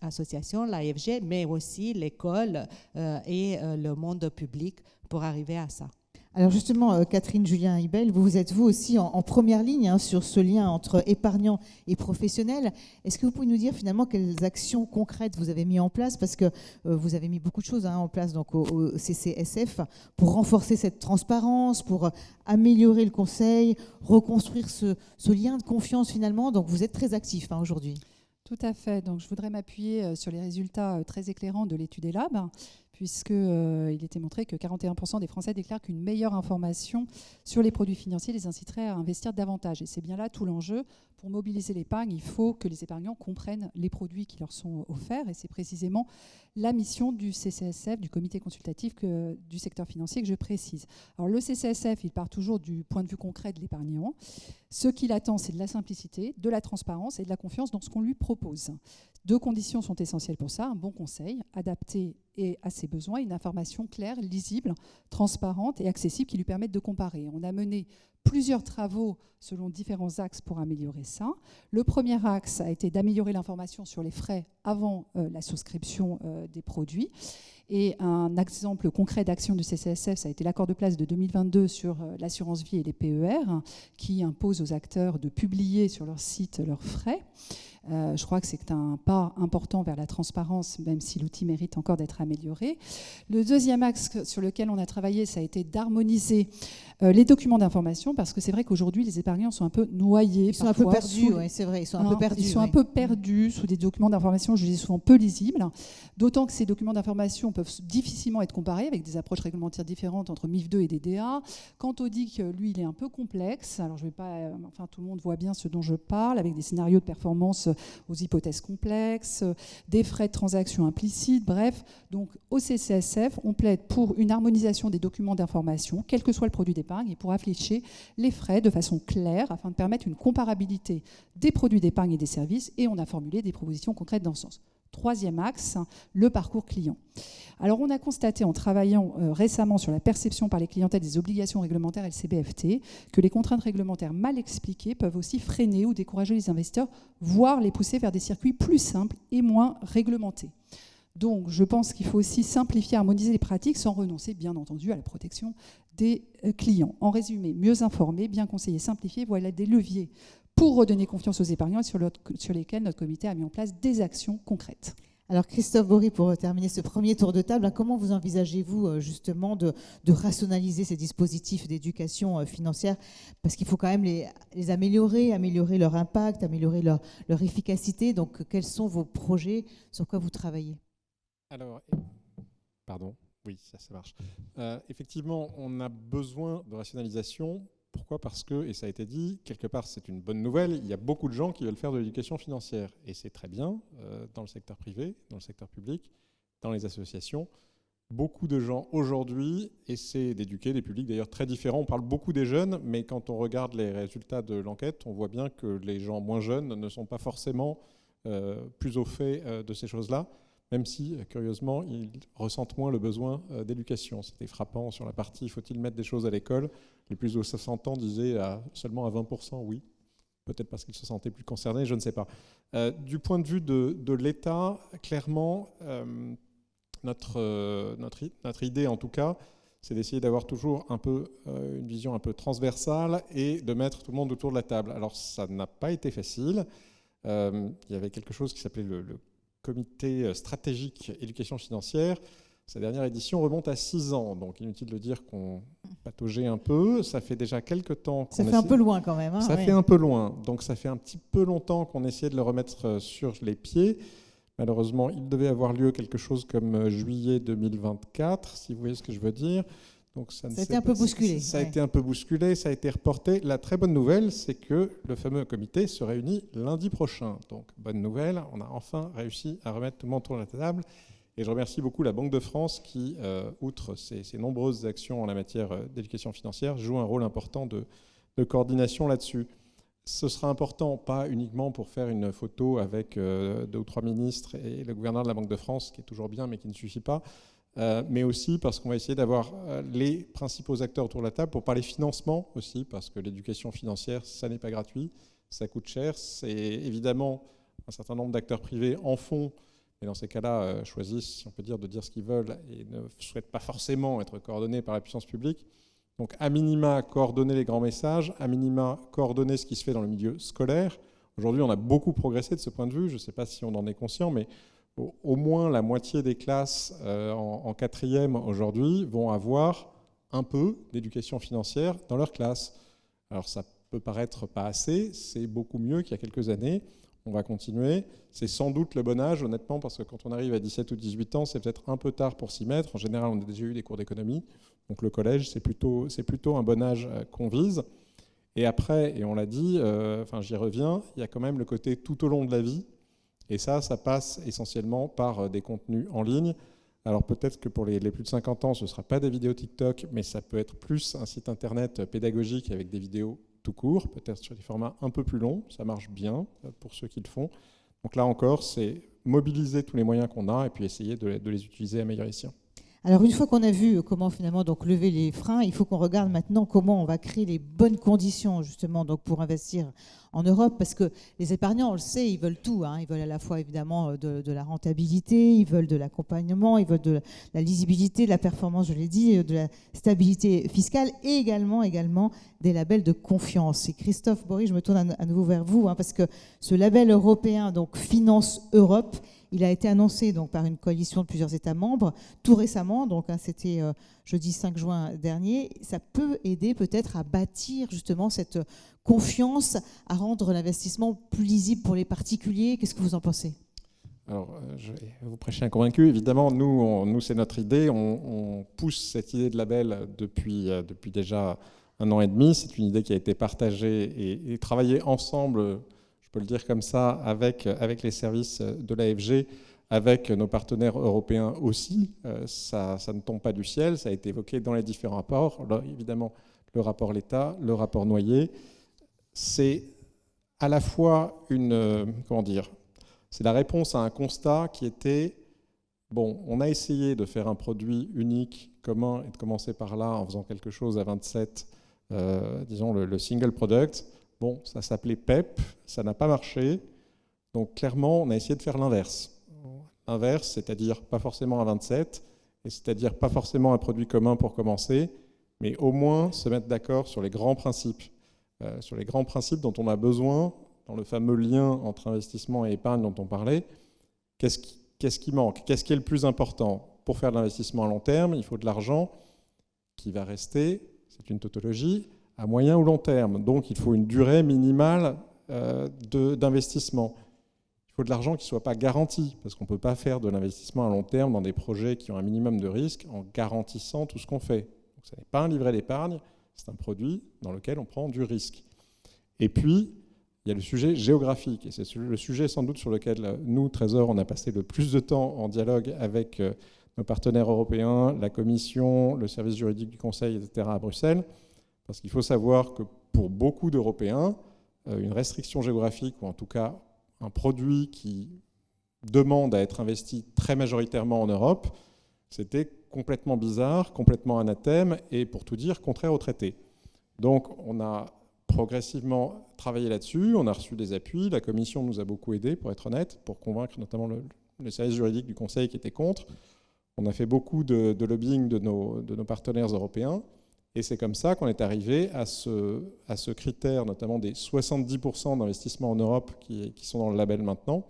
associations, l'AFG, mais aussi l'école et le monde public pour arriver à ça. Alors justement, Catherine Julien-Ibel, vous êtes vous aussi en première ligne sur ce lien entre épargnants et professionnels. Est-ce que vous pouvez nous dire finalement quelles actions concrètes vous avez mis en place, parce que vous avez mis beaucoup de choses en place donc, au CCSF pour renforcer cette transparence, pour améliorer le conseil, reconstruire ce lien de confiance finalement. Donc vous êtes très actifs aujourd'hui. Tout à fait. Donc je voudrais m'appuyer sur les résultats très éclairants de l'étude ELAB, puisqu'il était montré que 41% des Français déclarent qu'une meilleure information sur les produits financiers les inciterait à investir davantage. Et c'est bien là tout l'enjeu. Pour mobiliser l'épargne, il faut que les épargnants comprennent les produits qui leur sont offerts. Et c'est précisément la mission du CCSF, du comité consultatif du secteur financier, que je précise. Alors le CCSF, il part toujours du point de vue concret de l'épargnant. Ce qu'il attend, c'est de la simplicité, de la transparence et de la confiance dans ce qu'on lui propose. Deux conditions sont essentielles pour ça: un bon conseil, adapté et à ses besoins, une information claire, lisible, transparente et accessible qui lui permette de comparer. On a mené plusieurs travaux selon différents axes pour améliorer ça. Le premier axe a été d'améliorer l'information sur les frais avant la souscription des produits. Et un exemple concret d'action du CCSF, ça a été l'accord de place de 2022 sur l'assurance vie et les PER, qui impose aux acteurs de publier sur leur site leurs frais. Je crois que c'est un pas important vers la transparence, même si l'outil mérite encore d'être amélioré. Le deuxième axe sur lequel on a travaillé, ça a été d'harmoniser les documents d'information, parce que c'est vrai qu'aujourd'hui, les épargnants sont un peu noyés. Ils sont un peu perdus, oui, c'est vrai. Ils sont un peu perdus. Ils sont un peu perdus sous des documents d'information, je dis souvent peu lisibles, d'autant que ces documents d'information peuvent difficilement être comparés avec des approches réglementaires différentes entre MIF 2 et DDA. Quant au DIC, lui, il est un peu complexe. Alors, je vais pas, enfin, tout le monde voit bien ce dont je parle, avec des scénarios de performance aux hypothèses complexes, des frais de transaction implicites, bref. Donc, au CCSF, on plaide pour une harmonisation des documents d'information, quel que soit le produit d'épargne, et pour afficher les frais de façon claire, afin de permettre une comparabilité des produits d'épargne et des services, et on a formulé des propositions concrètes dans ce sens. Troisième axe, le parcours client. Alors, on a constaté en travaillant récemment sur la perception par les clientèles des obligations réglementaires LCBFT que les contraintes réglementaires mal expliquées peuvent aussi freiner ou décourager les investisseurs, voire les pousser vers des circuits plus simples et moins réglementés. Donc, je pense qu'il faut aussi simplifier, harmoniser les pratiques sans renoncer, bien entendu, à la protection des clients. En résumé, mieux informer, bien conseiller, simplifier, voilà des leviers pour redonner confiance aux épargnants et sur lesquels notre comité a mis en place des actions concrètes. Alors Christophe Bory, pour terminer ce premier tour de table, comment vous envisagez-vous justement de rationaliser ces dispositifs d'éducation financière? Parce qu'il faut quand même les améliorer leur impact, améliorer leur efficacité. Donc quels sont vos projets, sur quoi vous travaillez? Alors, pardon, oui, ça marche. Effectivement, on a besoin de rationalisation. Pourquoi ? Parce que, et ça a été dit, quelque part c'est une bonne nouvelle, il y a beaucoup de gens qui veulent faire de l'éducation financière. Et c'est très bien dans le secteur privé, dans le secteur public, dans les associations. Beaucoup de gens aujourd'hui essaient d'éduquer des publics d'ailleurs très différents. On parle beaucoup des jeunes, mais quand on regarde les résultats de l'enquête, on voit bien que les gens moins jeunes ne sont pas forcément plus au fait de ces choses-là, même si, curieusement, ils ressentent moins le besoin d'éducation. C'était frappant sur la partie « faut-il mettre des choses à l'école ?» Les plus de 60 ans disaient seulement à 20% oui. Peut-être parce qu'ils se sentaient plus concernés, je ne sais pas. Du point de vue de l'État, clairement, notre idée, en tout cas, c'est d'essayer d'avoir toujours un peu une vision un peu transversale et de mettre tout le monde autour de la table. Alors, ça n'a pas été facile. Il y avait quelque chose qui s'appelait le comité stratégique éducation financière. Sa dernière édition remonte à 6 ans, donc inutile de dire qu'on pataugeait un peu. Ça fait déjà quelques temps qu'on Ça fait un peu loin quand même. Hein, ça fait un peu loin, donc ça fait un petit peu longtemps qu'on essayait de le remettre sur les pieds. Malheureusement, il devait avoir lieu quelque chose comme juillet 2024, si vous voyez ce que je veux dire. Donc ça a été un peu bousculé. Ça a été un peu bousculé, ça a été reporté. La très bonne nouvelle, c'est que le fameux comité se réunit lundi prochain. Donc bonne nouvelle, on a enfin réussi à remettre tout le monde autour de la table. Et je remercie beaucoup la Banque de France qui, outre ses nombreuses actions en la matière d'éducation financière, joue un rôle important de coordination là-dessus. Ce sera important, pas uniquement pour faire une photo avec 2 ou 3 ministres et le gouverneur de la Banque de France, qui est toujours bien mais qui ne suffit pas, mais aussi parce qu'on va essayer d'avoir les principaux acteurs autour de la table pour parler financement aussi, parce que l'éducation financière, ça n'est pas gratuit, ça coûte cher. C'est évidemment un certain nombre d'acteurs privés en font, mais dans ces cas-là, choisissent, si on peut dire, de dire ce qu'ils veulent et ne souhaitent pas forcément être coordonnés par la puissance publique. Donc, à minima, coordonner les grands messages, à minima, coordonner ce qui se fait dans le milieu scolaire. Aujourd'hui, on a beaucoup progressé de ce point de vue. Je ne sais pas si on en est conscient, mais au moins la moitié des classes en 4e aujourd'hui vont avoir un peu d'éducation financière dans leur classe. Alors, ça peut paraître pas assez, c'est beaucoup mieux qu'il y a quelques années. On va continuer. C'est sans doute le bon âge, honnêtement, parce que quand on arrive à 17 ou 18 ans, c'est peut-être un peu tard pour s'y mettre. En général, on a déjà eu des cours d'économie. Donc le collège, c'est plutôt un bon âge qu'on vise. Et après, et on l'a dit, j'y reviens, il y a quand même le côté tout au long de la vie. Et ça passe essentiellement par des contenus en ligne. Alors peut-être que pour les plus de 50 ans, ce ne sera pas des vidéos TikTok, mais ça peut être plus un site internet pédagogique avec des vidéos tout court, peut-être sur des formats un peu plus longs. Ça marche bien pour ceux qui le font. Donc là encore, c'est mobiliser tous les moyens qu'on a et puis essayer de les utiliser à meilleur escient. Alors une fois qu'on a vu comment finalement donc lever les freins, il faut qu'on regarde maintenant comment on va créer les bonnes conditions justement donc pour investir en Europe, parce que les épargnants, on le sait, ils veulent tout. Hein. Ils veulent à la fois évidemment de la rentabilité, ils veulent de l'accompagnement, ils veulent de la lisibilité, de la performance, je l'ai dit, de la stabilité fiscale et également des labels de confiance. Et Christophe Bory, je me tourne à nouveau vers vous, hein, parce que ce label européen, donc Finance Europe, il a été annoncé donc, par une coalition de plusieurs États membres tout récemment, donc hein, c'était jeudi 5 juin dernier. Ça peut aider peut-être à bâtir justement cette confiance, à rendre l'investissement plus lisible pour les particuliers. Qu'est-ce que vous en pensez ? Alors, je vais vous prêcher un convaincu. Évidemment, nous c'est notre idée. On pousse cette idée de label depuis déjà 1 an et demi. C'est une idée qui a été partagée et travaillée ensemble, je peux le dire comme ça, avec les services de l'AFG, avec nos partenaires européens aussi. Ça ne tombe pas du ciel, ça a été évoqué dans les différents rapports. Là, évidemment, le rapport L'État, le rapport Noyer, c'est à la fois c'est la réponse à un constat qui était, on a essayé de faire un produit unique, commun, et de commencer par là en faisant quelque chose à 27, disons le single product. Ça s'appelait PEP, ça n'a pas marché. Donc clairement, on a essayé de faire l'inverse. Inverse, c'est-à-dire pas forcément à 27, et c'est-à-dire pas forcément un produit commun pour commencer, mais au moins se mettre d'accord sur les grands principes. Sur les grands principes dont on a besoin, dans le fameux lien entre investissement et épargne dont on parlait. Qu'est-ce qui manque ? Qu'est-ce qui est le plus important ? Pour faire de l'investissement à long terme, il faut de l'argent qui va rester, c'est une tautologie, à moyen ou long terme. Donc il faut une durée minimale d'investissement. Il faut de l'argent qui ne soit pas garanti, parce qu'on ne peut pas faire de l'investissement à long terme dans des projets qui ont un minimum de risque en garantissant tout ce qu'on fait. Donc, ce n'est pas un livret d'épargne, c'est un produit dans lequel on prend du risque. Et puis, il y a le sujet géographique, et c'est le sujet sans doute sur lequel nous, Trésor, on a passé le plus de temps en dialogue avec nos partenaires européens, la Commission, le service juridique du Conseil, etc. à Bruxelles, parce qu'il faut savoir que pour beaucoup d'Européens, une restriction géographique, ou en tout cas un produit qui demande à être investi très majoritairement en Europe, c'était complètement bizarre, complètement anathème et, pour tout dire, contraire au traité. Donc on a progressivement travaillé là-dessus, on a reçu des appuis, la Commission nous a beaucoup aidés, pour être honnête, pour convaincre notamment le service juridique du Conseil qui était contre. On a fait beaucoup de lobbying de nos partenaires européens, et c'est comme ça qu'on est arrivé à ce critère, notamment des 70% d'investissements en Europe qui sont dans le label maintenant,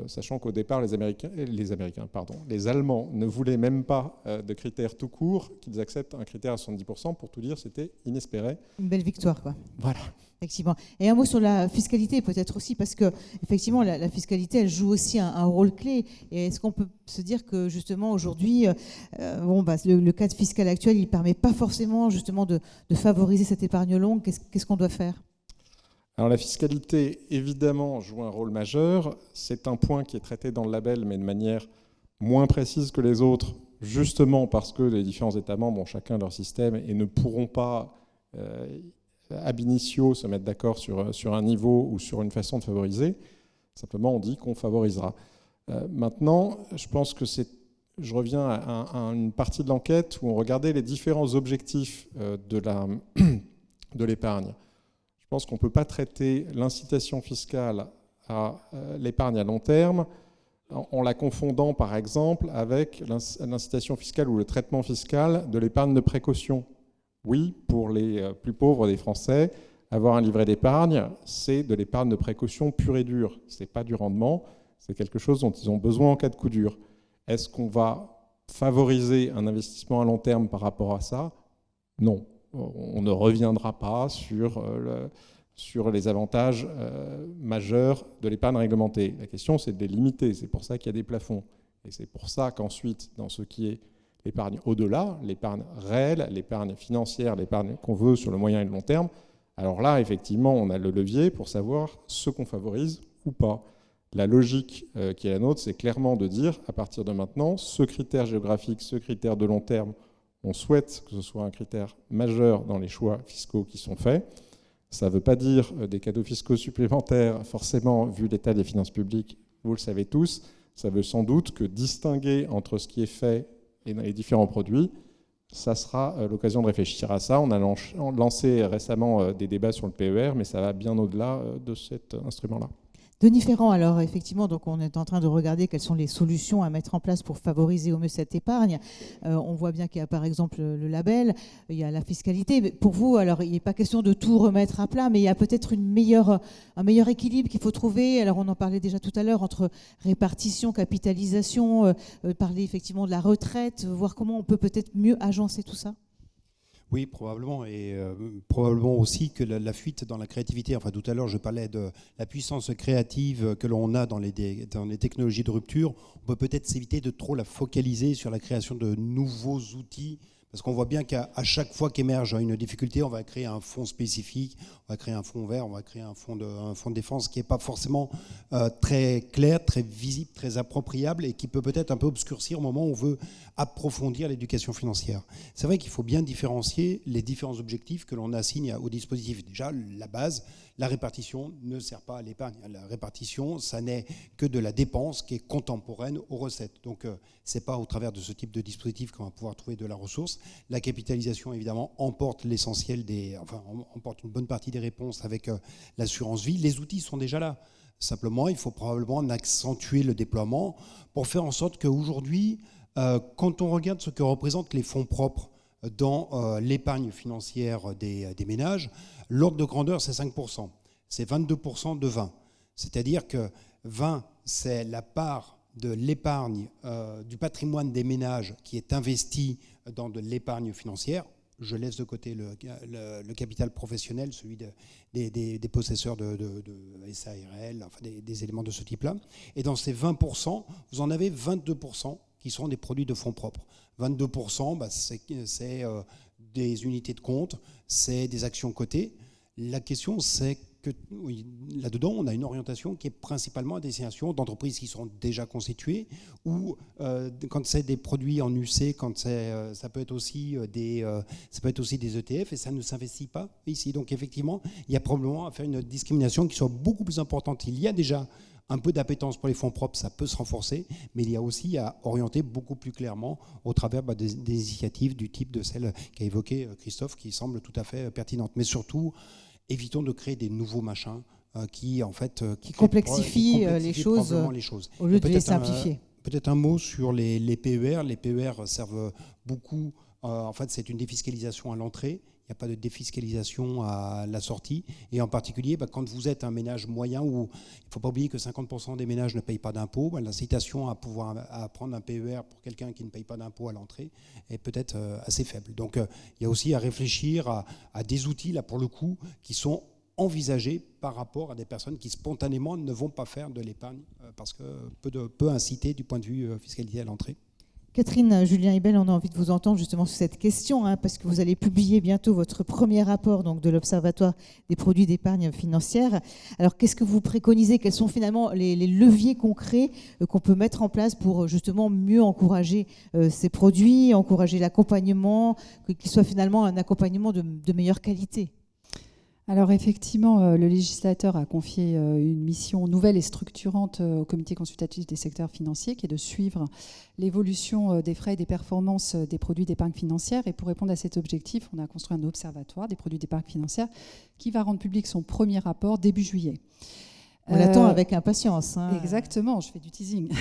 sachant qu'au départ, les Allemands ne voulaient même pas de critères tout court, qu'ils acceptent un critère à 70%. Pour tout dire, c'était inespéré. Une belle victoire, quoi. Voilà. Effectivement. Et un mot sur la fiscalité, peut-être aussi, parce que effectivement, la fiscalité, elle joue aussi un rôle clé. Et est-ce qu'on peut se dire que justement aujourd'hui, le cadre fiscal actuel, il ne permet pas forcément justement de favoriser cette épargne longue. Qu'est-ce qu'on doit faire ? Alors la fiscalité, évidemment, joue un rôle majeur. C'est un point qui est traité dans le label, mais de manière moins précise que les autres, justement parce que les différents États membres ont chacun leur système et ne pourront pas, ab initio, se mettre d'accord sur un niveau ou sur une façon de favoriser. Simplement, on dit qu'on favorisera. Maintenant, je pense que je reviens à une partie de l'enquête où on regardait les différents objectifs de l'épargne. Je pense qu'on ne peut pas traiter l'incitation fiscale à l'épargne à long terme en la confondant, par exemple, avec l'incitation fiscale ou le traitement fiscal de l'épargne de précaution. Oui, pour les plus pauvres des Français, avoir un livret d'épargne, c'est de l'épargne de précaution pure et dure. Ce n'est pas du rendement, c'est quelque chose dont ils ont besoin en cas de coup dur. Est-ce qu'on va favoriser un investissement à long terme par rapport à ça ? Non. On ne reviendra pas sur les avantages majeurs de l'épargne réglementée. La question, c'est de les limiter. C'est pour ça qu'il y a des plafonds. Et c'est pour ça qu'ensuite, dans ce qui est l'épargne au-delà, l'épargne réelle, l'épargne financière, l'épargne qu'on veut sur le moyen et le long terme, alors là, effectivement, on a le levier pour savoir ce qu'on favorise ou pas. La logique qui est la nôtre, c'est clairement de dire, à partir de maintenant, ce critère géographique, ce critère de long terme, on souhaite que ce soit un critère majeur dans les choix fiscaux qui sont faits. Ça ne veut pas dire des cadeaux fiscaux supplémentaires, forcément, vu l'état des finances publiques, vous le savez tous. Ça veut sans doute que distinguer entre ce qui est fait et les différents produits, ça sera l'occasion de réfléchir à ça. On a lancé récemment des débats sur le PER, mais ça va bien au-delà de cet instrument-là. Denis Ferrand, alors effectivement, donc on est en train de regarder quelles sont les solutions à mettre en place pour favoriser au mieux cette épargne. On voit bien qu'il y a par exemple le label, il y a la fiscalité. Mais pour vous, alors il n'est pas question de tout remettre à plat, mais il y a peut-être un meilleur équilibre qu'il faut trouver. Alors on en parlait déjà tout à l'heure entre répartition, capitalisation, parler effectivement de la retraite, voir comment on peut peut-être mieux agencer tout ça. Oui, probablement, et probablement aussi que la fuite dans la créativité. Enfin, tout à l'heure, je parlais de la puissance créative que l'on a dans les technologies de rupture. On peut peut-être s'éviter de trop la focaliser sur la création de nouveaux outils, parce qu'on voit bien qu'à chaque fois qu'émerge une difficulté, on va créer un fonds spécifique, on va créer un fonds vert, on va créer un fonds de défense qui n'est pas forcément très clair, très visible, très appropriable et qui peut peut-être un peu obscurcir au moment où on veut approfondir l'éducation financière. C'est vrai qu'il faut bien différencier les différents objectifs que l'on assigne au dispositif. Déjà, la base, la répartition ne sert pas à l'épargne. La répartition, ça n'est que de la dépense qui est contemporaine aux recettes. Donc, ce n'est pas au travers de ce type de dispositif qu'on va pouvoir trouver de la ressource. La capitalisation, évidemment, emporte l'essentiel emporte une bonne partie des réponses avec l'assurance vie. Les outils sont déjà là. Simplement, il faut probablement accentuer le déploiement pour faire en sorte qu'aujourd'hui, quand on regarde ce que représentent les fonds propres dans l'épargne financière des ménages, l'ordre de grandeur, c'est 5%. C'est 22% de 20. C'est-à-dire que 20, c'est la part de l'épargne, du patrimoine des ménages qui est investi dans de l'épargne financière. Je laisse de côté le capital professionnel, celui des possesseurs de SARL, enfin des éléments de ce type-là. Et dans ces 20%, vous en avez 22% qui sont des produits de fonds propres. 22%, c'est des unités de compte, c'est des actions cotées. La question, c'est que là-dedans, on a une orientation qui est principalement à destination d'entreprises qui sont déjà constituées, ou quand c'est des produits en UC, ça peut être aussi des ETF, et ça ne s'investit pas ici. Donc effectivement, il y a probablement à faire une discrimination qui soit beaucoup plus importante. Il y a déjà un peu d'appétence pour les fonds propres, ça peut se renforcer, mais il y a aussi à orienter beaucoup plus clairement au travers des initiatives du type de celle qu'a évoqué Christophe, qui semble tout à fait pertinente. Mais surtout, évitons de créer des nouveaux machins qui complexifient les choses au lieu de les simplifier. Peut-être un mot sur les PER. Les PER servent beaucoup, en fait c'est une défiscalisation à l'entrée. Il n'y a pas de défiscalisation à la sortie. Et en particulier, quand vous êtes un ménage moyen, où il ne faut pas oublier que 50% des ménages ne payent pas d'impôts, l'incitation à prendre un PER pour quelqu'un qui ne paye pas d'impôts à l'entrée est peut-être assez faible. Donc il y a aussi à réfléchir à des outils, là pour le coup, qui sont envisagés par rapport à des personnes qui spontanément ne vont pas faire de l'épargne, parce que peut inciter du point de vue fiscalité à l'entrée. Catherine, Julien Ibel, on a envie de vous entendre justement sur cette question, parce que vous allez publier bientôt votre premier rapport donc, de l'Observatoire des produits d'épargne financière. Alors, qu'est-ce que vous préconisez? Quels sont finalement les leviers concrets qu'on peut mettre en place pour justement mieux encourager ces produits, encourager l'accompagnement, qu'il soit finalement un accompagnement de meilleure qualité? Alors effectivement, le législateur a confié une mission nouvelle et structurante au comité consultatif des secteurs financiers, qui est de suivre l'évolution des frais et des performances des produits d'épargne financière. Et pour répondre à cet objectif, on a construit un observatoire des produits d'épargne financière qui va rendre public son premier rapport début juillet. On l'attend avec impatience. Exactement, je fais du teasing.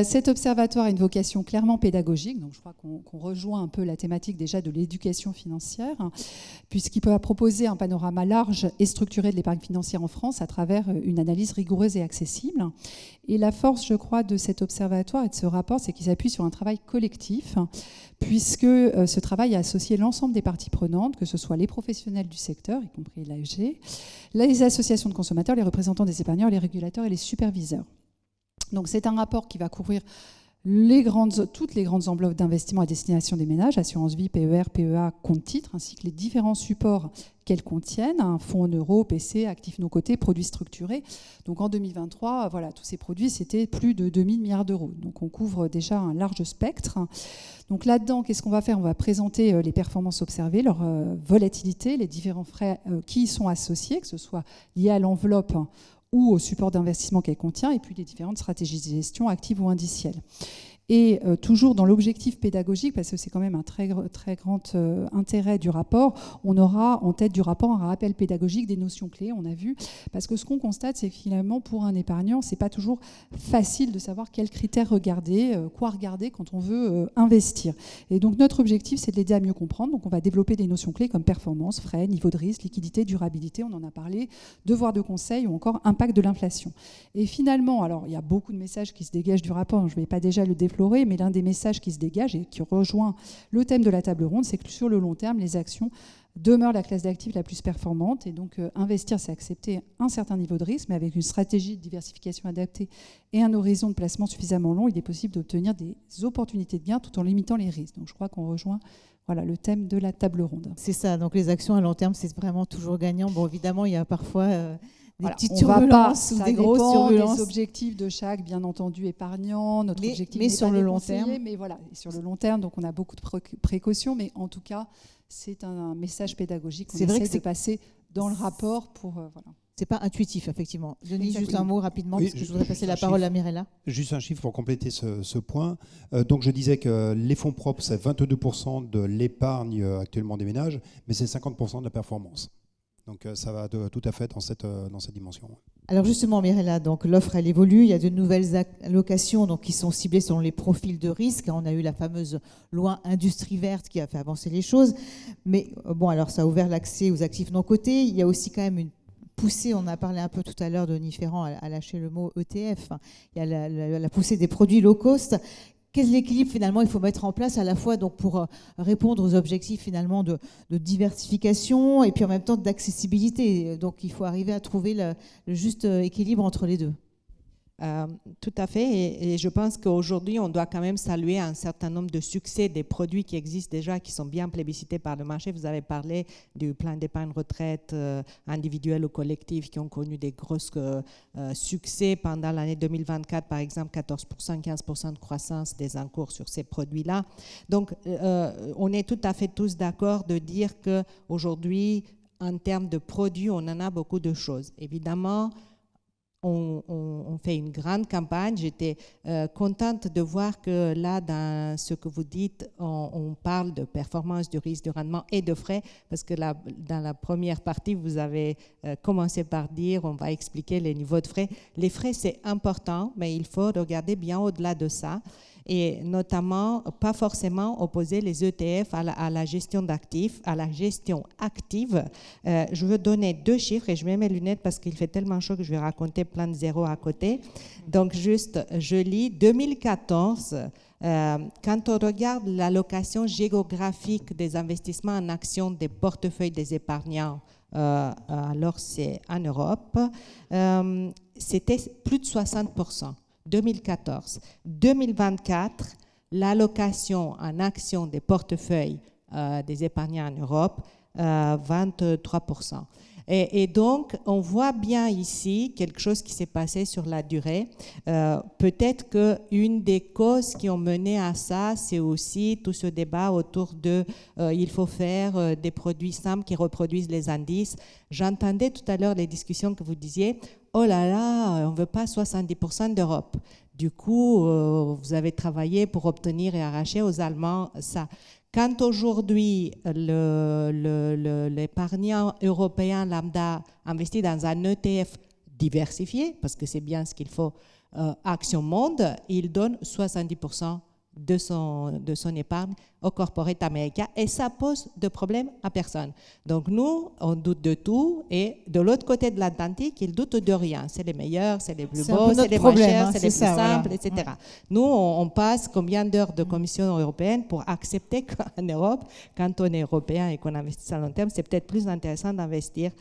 Cet observatoire a une vocation clairement pédagogique, donc je crois qu'on rejoint un peu la thématique déjà de l'éducation financière, puisqu'il peut proposer un panorama large et structuré de l'épargne financière en France à travers une analyse rigoureuse et accessible. Et la force, je crois, de cet observatoire et de ce rapport, c'est qu'il s'appuie sur un travail collectif, puisque ce travail a associé l'ensemble des parties prenantes, que ce soit les professionnels du secteur, y compris l'AFG, les associations de consommateurs, les représentants des épargnants, les régulateurs et les superviseurs. Donc c'est un rapport qui va couvrir toutes les grandes enveloppes d'investissement à destination des ménages, assurance vie, PER, PEA, compte titre, ainsi que les différents supports qu'elles contiennent, un fonds en euros, PC, actifs non cotés, produits structurés. Donc en 2023, voilà, tous ces produits, c'était plus de 2000 milliards d'euros. Donc on couvre déjà un large spectre. Donc là-dedans, qu'est-ce qu'on va faire? On va présenter les performances observées, leur volatilité, les différents frais qui y sont associés, que ce soit lié à l'enveloppe ou au support d'investissement qu'elle contient, et puis les différentes stratégies de gestion actives ou indicielles. Et toujours dans l'objectif pédagogique, parce que c'est quand même un très grand intérêt du rapport, on aura en tête du rapport un rappel pédagogique des notions clés, on a vu, parce que ce qu'on constate, c'est que finalement, pour un épargnant, c'est pas toujours facile de savoir quels critères regarder, quoi regarder quand on veut investir. Et donc notre objectif, c'est de l'aider à mieux comprendre. Donc on va développer des notions clés comme performance, frais, niveau de risque, liquidité, durabilité, on en a parlé, devoir de conseil ou encore impact de l'inflation. Et finalement, alors il y a beaucoup de messages qui se dégagent du rapport, je ne vais pas déjà le développer, mais l'un des messages qui se dégage et qui rejoint le thème de la table ronde, c'est que sur le long terme, les actions demeurent la classe d'actifs la plus performante. Et donc, investir, c'est accepter un certain niveau de risque, mais avec une stratégie de diversification adaptée et un horizon de placement suffisamment long, il est possible d'obtenir des opportunités de gain tout en limitant les risques. Donc, je crois qu'on rejoint le thème de la table ronde. C'est ça. Donc, les actions à long terme, c'est vraiment toujours gagnant. Bon, évidemment, il y a parfois des petites turbulences ou des grosses turbulences. Les objectifs de chaque, bien entendu, épargnant. Notre objectif mais sur le long terme. Mais voilà, sur le long terme, donc on a beaucoup de précautions, mais en tout cas, c'est un message pédagogique qu'on essaie de passer dans le rapport pour... voilà. C'est pas intuitif, effectivement. Denis, juste un mot rapidement, parce que je voudrais passer la parole à Mirella. Juste un chiffre pour compléter ce point. Donc je disais que les fonds propres, c'est 22% de l'épargne actuellement des ménages, mais c'est 50% de la performance. Donc ça va tout à fait dans cette dimension. Alors justement, Mirella, donc l'offre elle évolue, il y a de nouvelles allocations donc, qui sont ciblées selon les profils de risque. On a eu la fameuse loi industrie verte qui a fait avancer les choses. Mais bon, alors ça a ouvert l'accès aux actifs non cotés. Il y a aussi quand même une poussée, on a parlé un peu tout à l'heure de Ferrand à lâcher le mot ETF. Il y a la poussée des produits low cost. Quel équilibre finalement il faut mettre en place à la fois donc, pour répondre aux objectifs finalement de diversification et puis en même temps d'accessibilité. Donc il faut arriver à trouver le juste équilibre entre les deux. Tout à fait, et je pense qu'aujourd'hui, on doit quand même saluer un certain nombre de succès des produits qui existent déjà, qui sont bien plébiscités par le marché. Vous avez parlé du plan d'épargne retraite individuel ou collectif qui ont connu des gros succès pendant l'année 2024, par exemple 14%, 15% de croissance des encours sur ces produits-là. Donc, on est tout à fait tous d'accord de dire qu'aujourd'hui, en termes de produits, on en a beaucoup de choses. Évidemment, on fait une grande campagne. J'étais contente de voir que là, dans ce que vous dites, on parle de performance, de risque, de rendement et de frais, parce que là, dans la première partie, vous avez commencé par dire, on va expliquer les niveaux de frais. Les frais, c'est important, mais il faut regarder bien au-delà de ça, et notamment pas forcément opposer les ETF à la gestion d'actifs, à la gestion active. Je veux donner 2 chiffres, et je mets mes lunettes parce qu'il fait tellement chaud que je vais raconter plein de zéros à côté. Donc juste, je lis 2014. Quand on regarde l'allocation géographique des investissements en actions des portefeuilles des épargnants, alors c'est en Europe, c'était plus de 60%. 2014. 2024, l'allocation en actions des portefeuilles des épargnants en Europe, 23%. Et donc, on voit bien ici quelque chose qui s'est passé sur la durée. Peut-être qu'une des causes qui ont mené à ça, c'est aussi tout ce débat autour de il faut faire des produits simples qui reproduisent les indices. J'entendais tout à l'heure les discussions que vous disiez, oh là là, on ne veut pas 70% d'Europe. Du coup, vous avez travaillé pour obtenir et arracher aux Allemands ça. Quand aujourd'hui, l'épargnant européen lambda investit dans un ETF diversifié, parce que c'est bien ce qu'il faut, Action Monde, il donne 70% de son épargne au corporate américain, et ça pose de problème à personne. Donc nous, on doute de tout, et de l'autre côté de l'Atlantique, ils doutent de rien. C'est les meilleurs, c'est les plus beaux, c'est les moins chers, c'est les plus simples, voilà. Etc. Nous, on passe combien d'heures de Commission européenne pour accepter qu'en Europe, quand on est européen et qu'on investit à long terme, c'est peut-être plus intéressant d'investir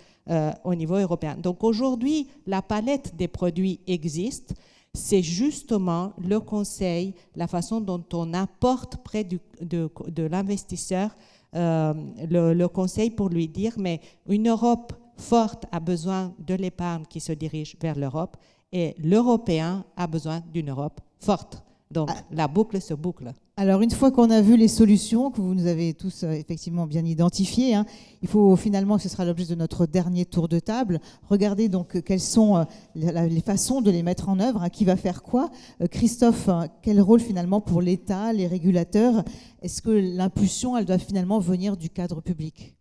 au niveau européen. Donc aujourd'hui, la palette des produits existe. C'est justement le conseil, la façon dont on apporte près de l'investisseur le conseil pour lui dire, mais une Europe forte a besoin de l'épargne qui se dirige vers l'Europe, et l'Européen a besoin d'une Europe forte. Donc la boucle se boucle. Alors, une fois qu'on a vu les solutions, que vous nous avez tous effectivement bien identifiées, hein, il faut finalement, ce sera l'objet de notre dernier tour de table, regarder donc quelles sont les façons de les mettre en œuvre, hein, qui va faire quoi. Christophe, quel rôle finalement pour l'État, les régulateurs? Est-ce que l'impulsion, elle doit finalement venir du cadre public?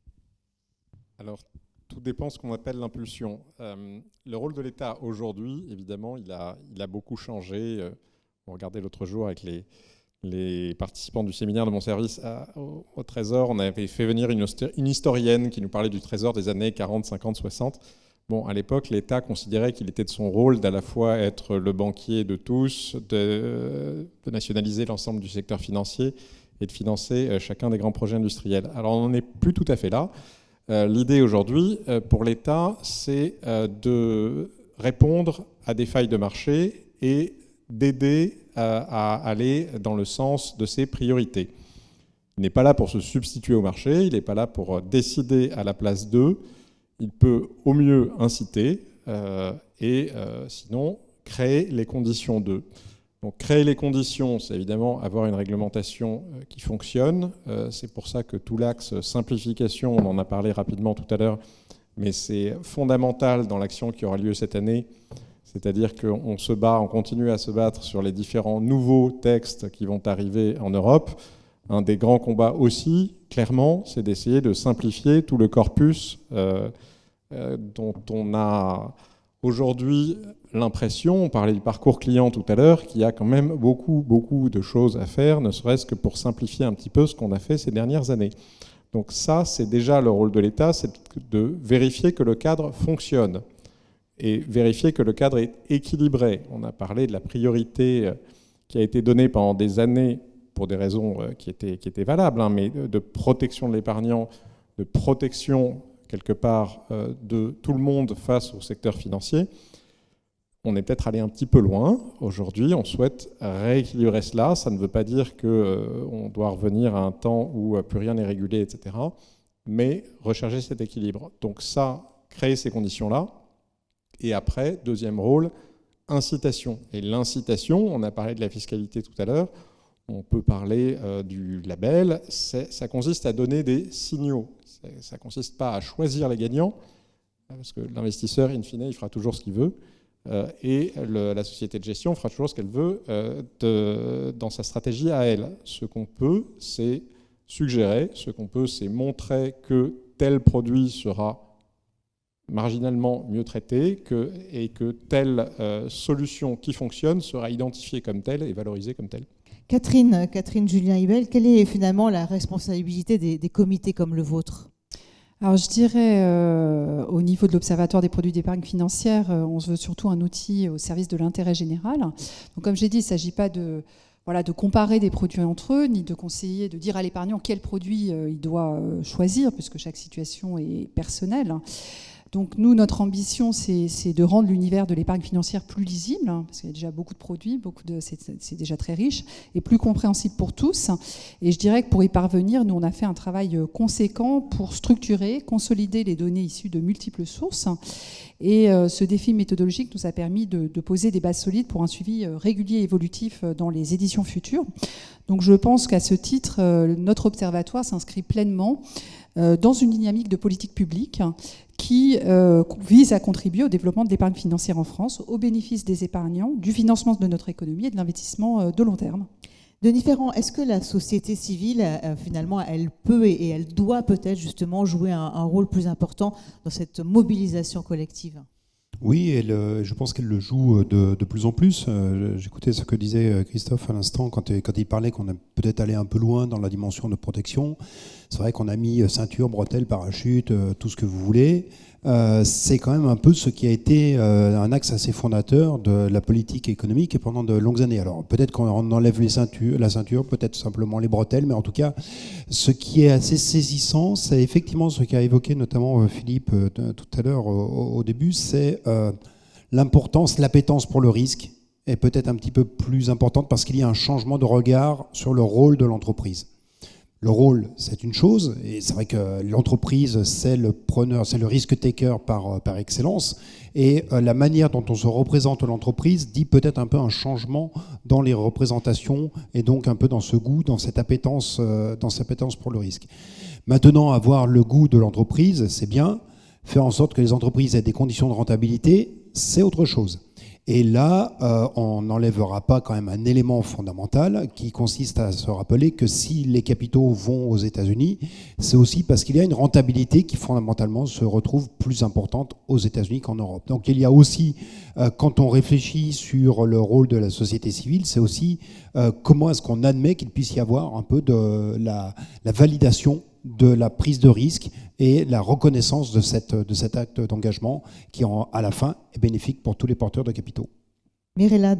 Alors, tout dépend de ce qu'on appelle l'impulsion. Le rôle de l'État aujourd'hui, évidemment, il a beaucoup changé. On regardait l'autre jour avec les participants du séminaire de mon service au Trésor, on avait fait venir une historienne qui nous parlait du Trésor des années 40, 50, 60. Bon, à l'époque, l'État considérait qu'il était de son rôle d'à la fois être le banquier de tous, de nationaliser l'ensemble du secteur financier et de financer chacun des grands projets industriels. Alors, on n'en est plus tout à fait là. L'idée aujourd'hui, pour l'État, c'est de répondre à des failles de marché et d'aider à aller dans le sens de ses priorités. Il n'est pas là pour se substituer au marché, il n'est pas là pour décider à la place d'eux. Il peut au mieux inciter et sinon créer les conditions d'eux. Donc créer les conditions, c'est évidemment avoir une réglementation qui fonctionne. C'est pour ça que tout l'axe simplification, on en a parlé rapidement tout à l'heure, mais c'est fondamental dans l'action qui aura lieu cette année. C'est-à-dire qu'on se bat, on continue à se battre sur les différents nouveaux textes qui vont arriver en Europe. Un des grands combats aussi, clairement, c'est d'essayer de simplifier tout le corpus dont on a aujourd'hui l'impression, on parlait du parcours client tout à l'heure, qu'il y a quand même beaucoup de choses à faire, ne serait-ce que pour simplifier un petit peu ce qu'on a fait ces dernières années. Donc ça, c'est déjà le rôle de l'État, c'est de vérifier que le cadre fonctionne et vérifier que le cadre est équilibré. On a parlé de la priorité qui a été donnée pendant des années pour des raisons qui étaient valables, hein, mais de protection de l'épargnant, de protection quelque part de tout le monde face au secteur financier. On est peut-être allé un petit peu loin. Aujourd'hui, on souhaite rééquilibrer cela. Ça ne veut pas dire qu'on doit revenir à un temps où plus rien n'est régulé, etc. Mais rechercher cet équilibre. Donc ça, créer ces conditions-là. Et après, deuxième rôle, incitation. Et l'incitation, on a parlé de la fiscalité tout à l'heure, on peut parler du label, ça consiste à donner des signaux. Ça ne consiste pas à choisir les gagnants, parce que l'investisseur, in fine, il fera toujours ce qu'il veut, Et la société de gestion fera toujours ce qu'elle veut dans sa stratégie à elle. Ce qu'on peut, c'est suggérer, ce qu'on peut, c'est montrer que tel produit sera marginalement mieux traité et que telle solution qui fonctionne sera identifiée comme telle et valorisée comme telle. Catherine Julien-Hibel, quelle est finalement la responsabilité des comités comme le vôtre ? Alors je dirais, au niveau de l'Observatoire des produits d'épargne financière, on se veut surtout un outil au service de l'intérêt général. Donc comme j'ai dit, il ne s'agit pas de comparer des produits entre eux, ni de conseiller, de dire à l'épargnant quel produit il doit choisir, puisque chaque situation est personnelle. Donc nous, notre ambition, c'est de rendre l'univers de l'épargne financière plus lisible, parce qu'il y a déjà beaucoup de produits, c'est déjà très riche, et plus compréhensible pour tous. Et je dirais que pour y parvenir, nous, on a fait un travail conséquent pour structurer, consolider les données issues de multiples sources. Et ce défi méthodologique nous a permis de poser des bases solides pour un suivi régulier et évolutif dans les éditions futures. Donc je pense qu'à ce titre, notre observatoire s'inscrit pleinement dans une dynamique de politique publique qui vise à contribuer au développement de l'épargne financière en France, au bénéfice des épargnants, du financement de notre économie et de l'investissement de long terme. Denis Ferrand, est-ce que la société civile, finalement, elle peut et elle doit peut-être justement jouer un rôle plus important dans cette mobilisation collective ? Oui, je pense qu'elle le joue de plus en plus. J'écoutais ce que disait Christophe à l'instant quand il parlait qu'on a peut-être allé un peu loin dans la dimension de protection. C'est vrai qu'on a mis ceinture, bretelles, parachute, tout ce que vous voulez. C'est quand même un peu ce qui a été un axe assez fondateur de la politique économique pendant de longues années. Alors peut-être qu'on enlève la ceinture, peut-être simplement les bretelles, mais en tout cas, ce qui est assez saisissant, c'est effectivement ce qu'a évoqué notamment Philippe tout à l'heure au début, c'est l'importance, l'appétence pour le risque est peut-être un petit peu plus importante parce qu'il y a un changement de regard sur le rôle de l'entreprise. Le rôle, c'est une chose, et c'est vrai que l'entreprise, c'est le preneur, c'est le risk-taker par excellence, et la manière dont on se représente l'entreprise dit peut-être un peu un changement dans les représentations, et donc un peu dans ce goût, dans cette appétence pour le risque. Maintenant, avoir le goût de l'entreprise, c'est bien. Faire en sorte que les entreprises aient des conditions de rentabilité, c'est autre chose. Et là, on n'enlèvera pas quand même un élément fondamental qui consiste à se rappeler que si les capitaux vont aux États-Unis, c'est aussi parce qu'il y a une rentabilité qui fondamentalement se retrouve plus importante aux États-Unis qu'en Europe. Donc il y a aussi, quand on réfléchit sur le rôle de la société civile, c'est aussi comment est-ce qu'on admet qu'il puisse y avoir un peu de la validation de la prise de risque et la reconnaissance de cet acte d'engagement qui, à la fin, est bénéfique pour tous les porteurs de capitaux. Mirella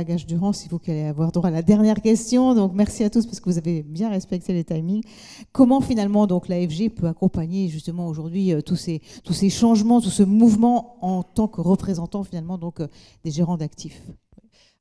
Gage-Durand, c'est vous qui allez avoir droit à la dernière question. Donc merci à tous parce que vous avez bien respecté les timings. Comment finalement donc l'AFG peut accompagner justement aujourd'hui tous ces changements, tout ce mouvement en tant que représentant finalement donc des gérants d'actifs ?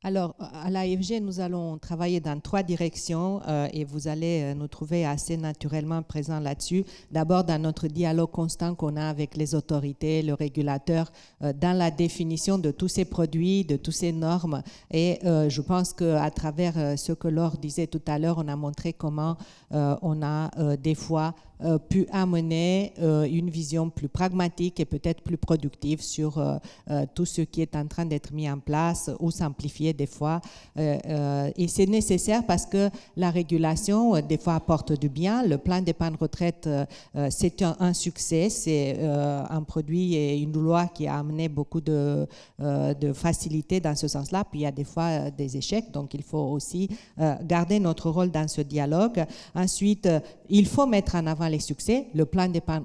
Alors, à l'AFG, nous allons travailler dans 3 directions et vous allez nous trouver assez naturellement présents là-dessus. D'abord, dans notre dialogue constant qu'on a avec les autorités, le régulateur, dans la définition de tous ces produits, de toutes ces normes. Et je pense qu'à travers ce que Laure disait tout à l'heure, on a montré comment on a des fois pu amener une vision plus pragmatique et peut-être plus productive sur tout ce qui est en train d'être mis en place ou simplifié des fois. Et c'est nécessaire parce que la régulation, des fois, apporte du bien. Le plan d'épargne retraite, c'est un succès. C'est un produit et une loi qui a amené beaucoup de facilité dans ce sens-là. Puis il y a des fois des échecs, donc il faut aussi garder notre rôle dans ce dialogue. Ensuite, il faut mettre en avant les succès. Le plan d'épargne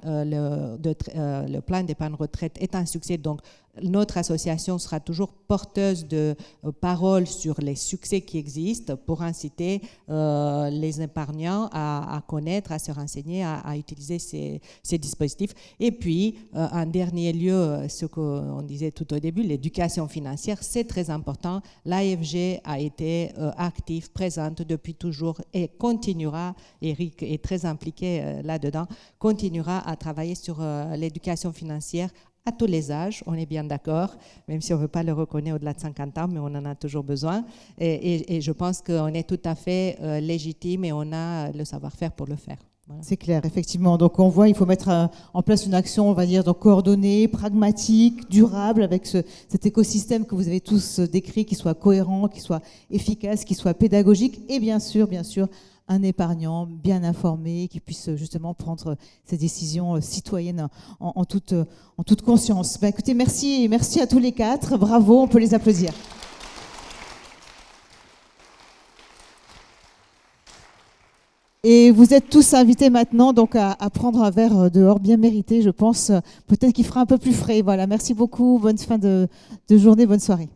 retraite est un succès, donc notre association sera toujours porteuse de paroles sur les succès qui existent pour inciter les épargnants à connaître, à se renseigner, à utiliser ces dispositifs. Et puis, en dernier lieu, ce qu'on disait tout au début, l'éducation financière, c'est très important. L'AFG a été active, présente depuis toujours et continuera, Eric est très impliqué là-dedans, continuera à travailler sur l'éducation financière à tous les âges, on est bien d'accord, même si on ne veut pas le reconnaître au-delà de 50 ans, mais on en a toujours besoin. Et je pense qu'on est tout à fait légitime et on a le savoir-faire pour le faire. Voilà. C'est clair, effectivement. Donc on voit, il faut mettre en place une action, on va dire, donc coordonnée, pragmatique, durable, avec cet écosystème que vous avez tous décrit, qui soit cohérent, qui soit efficace, qui soit pédagogique, et bien sûr, un épargnant bien informé, qui puisse justement prendre ses décisions citoyennes en toute conscience. Ben, écoutez, merci à tous les quatre. Bravo, on peut les applaudir. Et vous êtes tous invités maintenant donc à prendre un verre dehors, bien mérité, je pense. Peut-être qu'il fera un peu plus frais. Voilà, merci beaucoup. Bonne fin de journée, bonne soirée.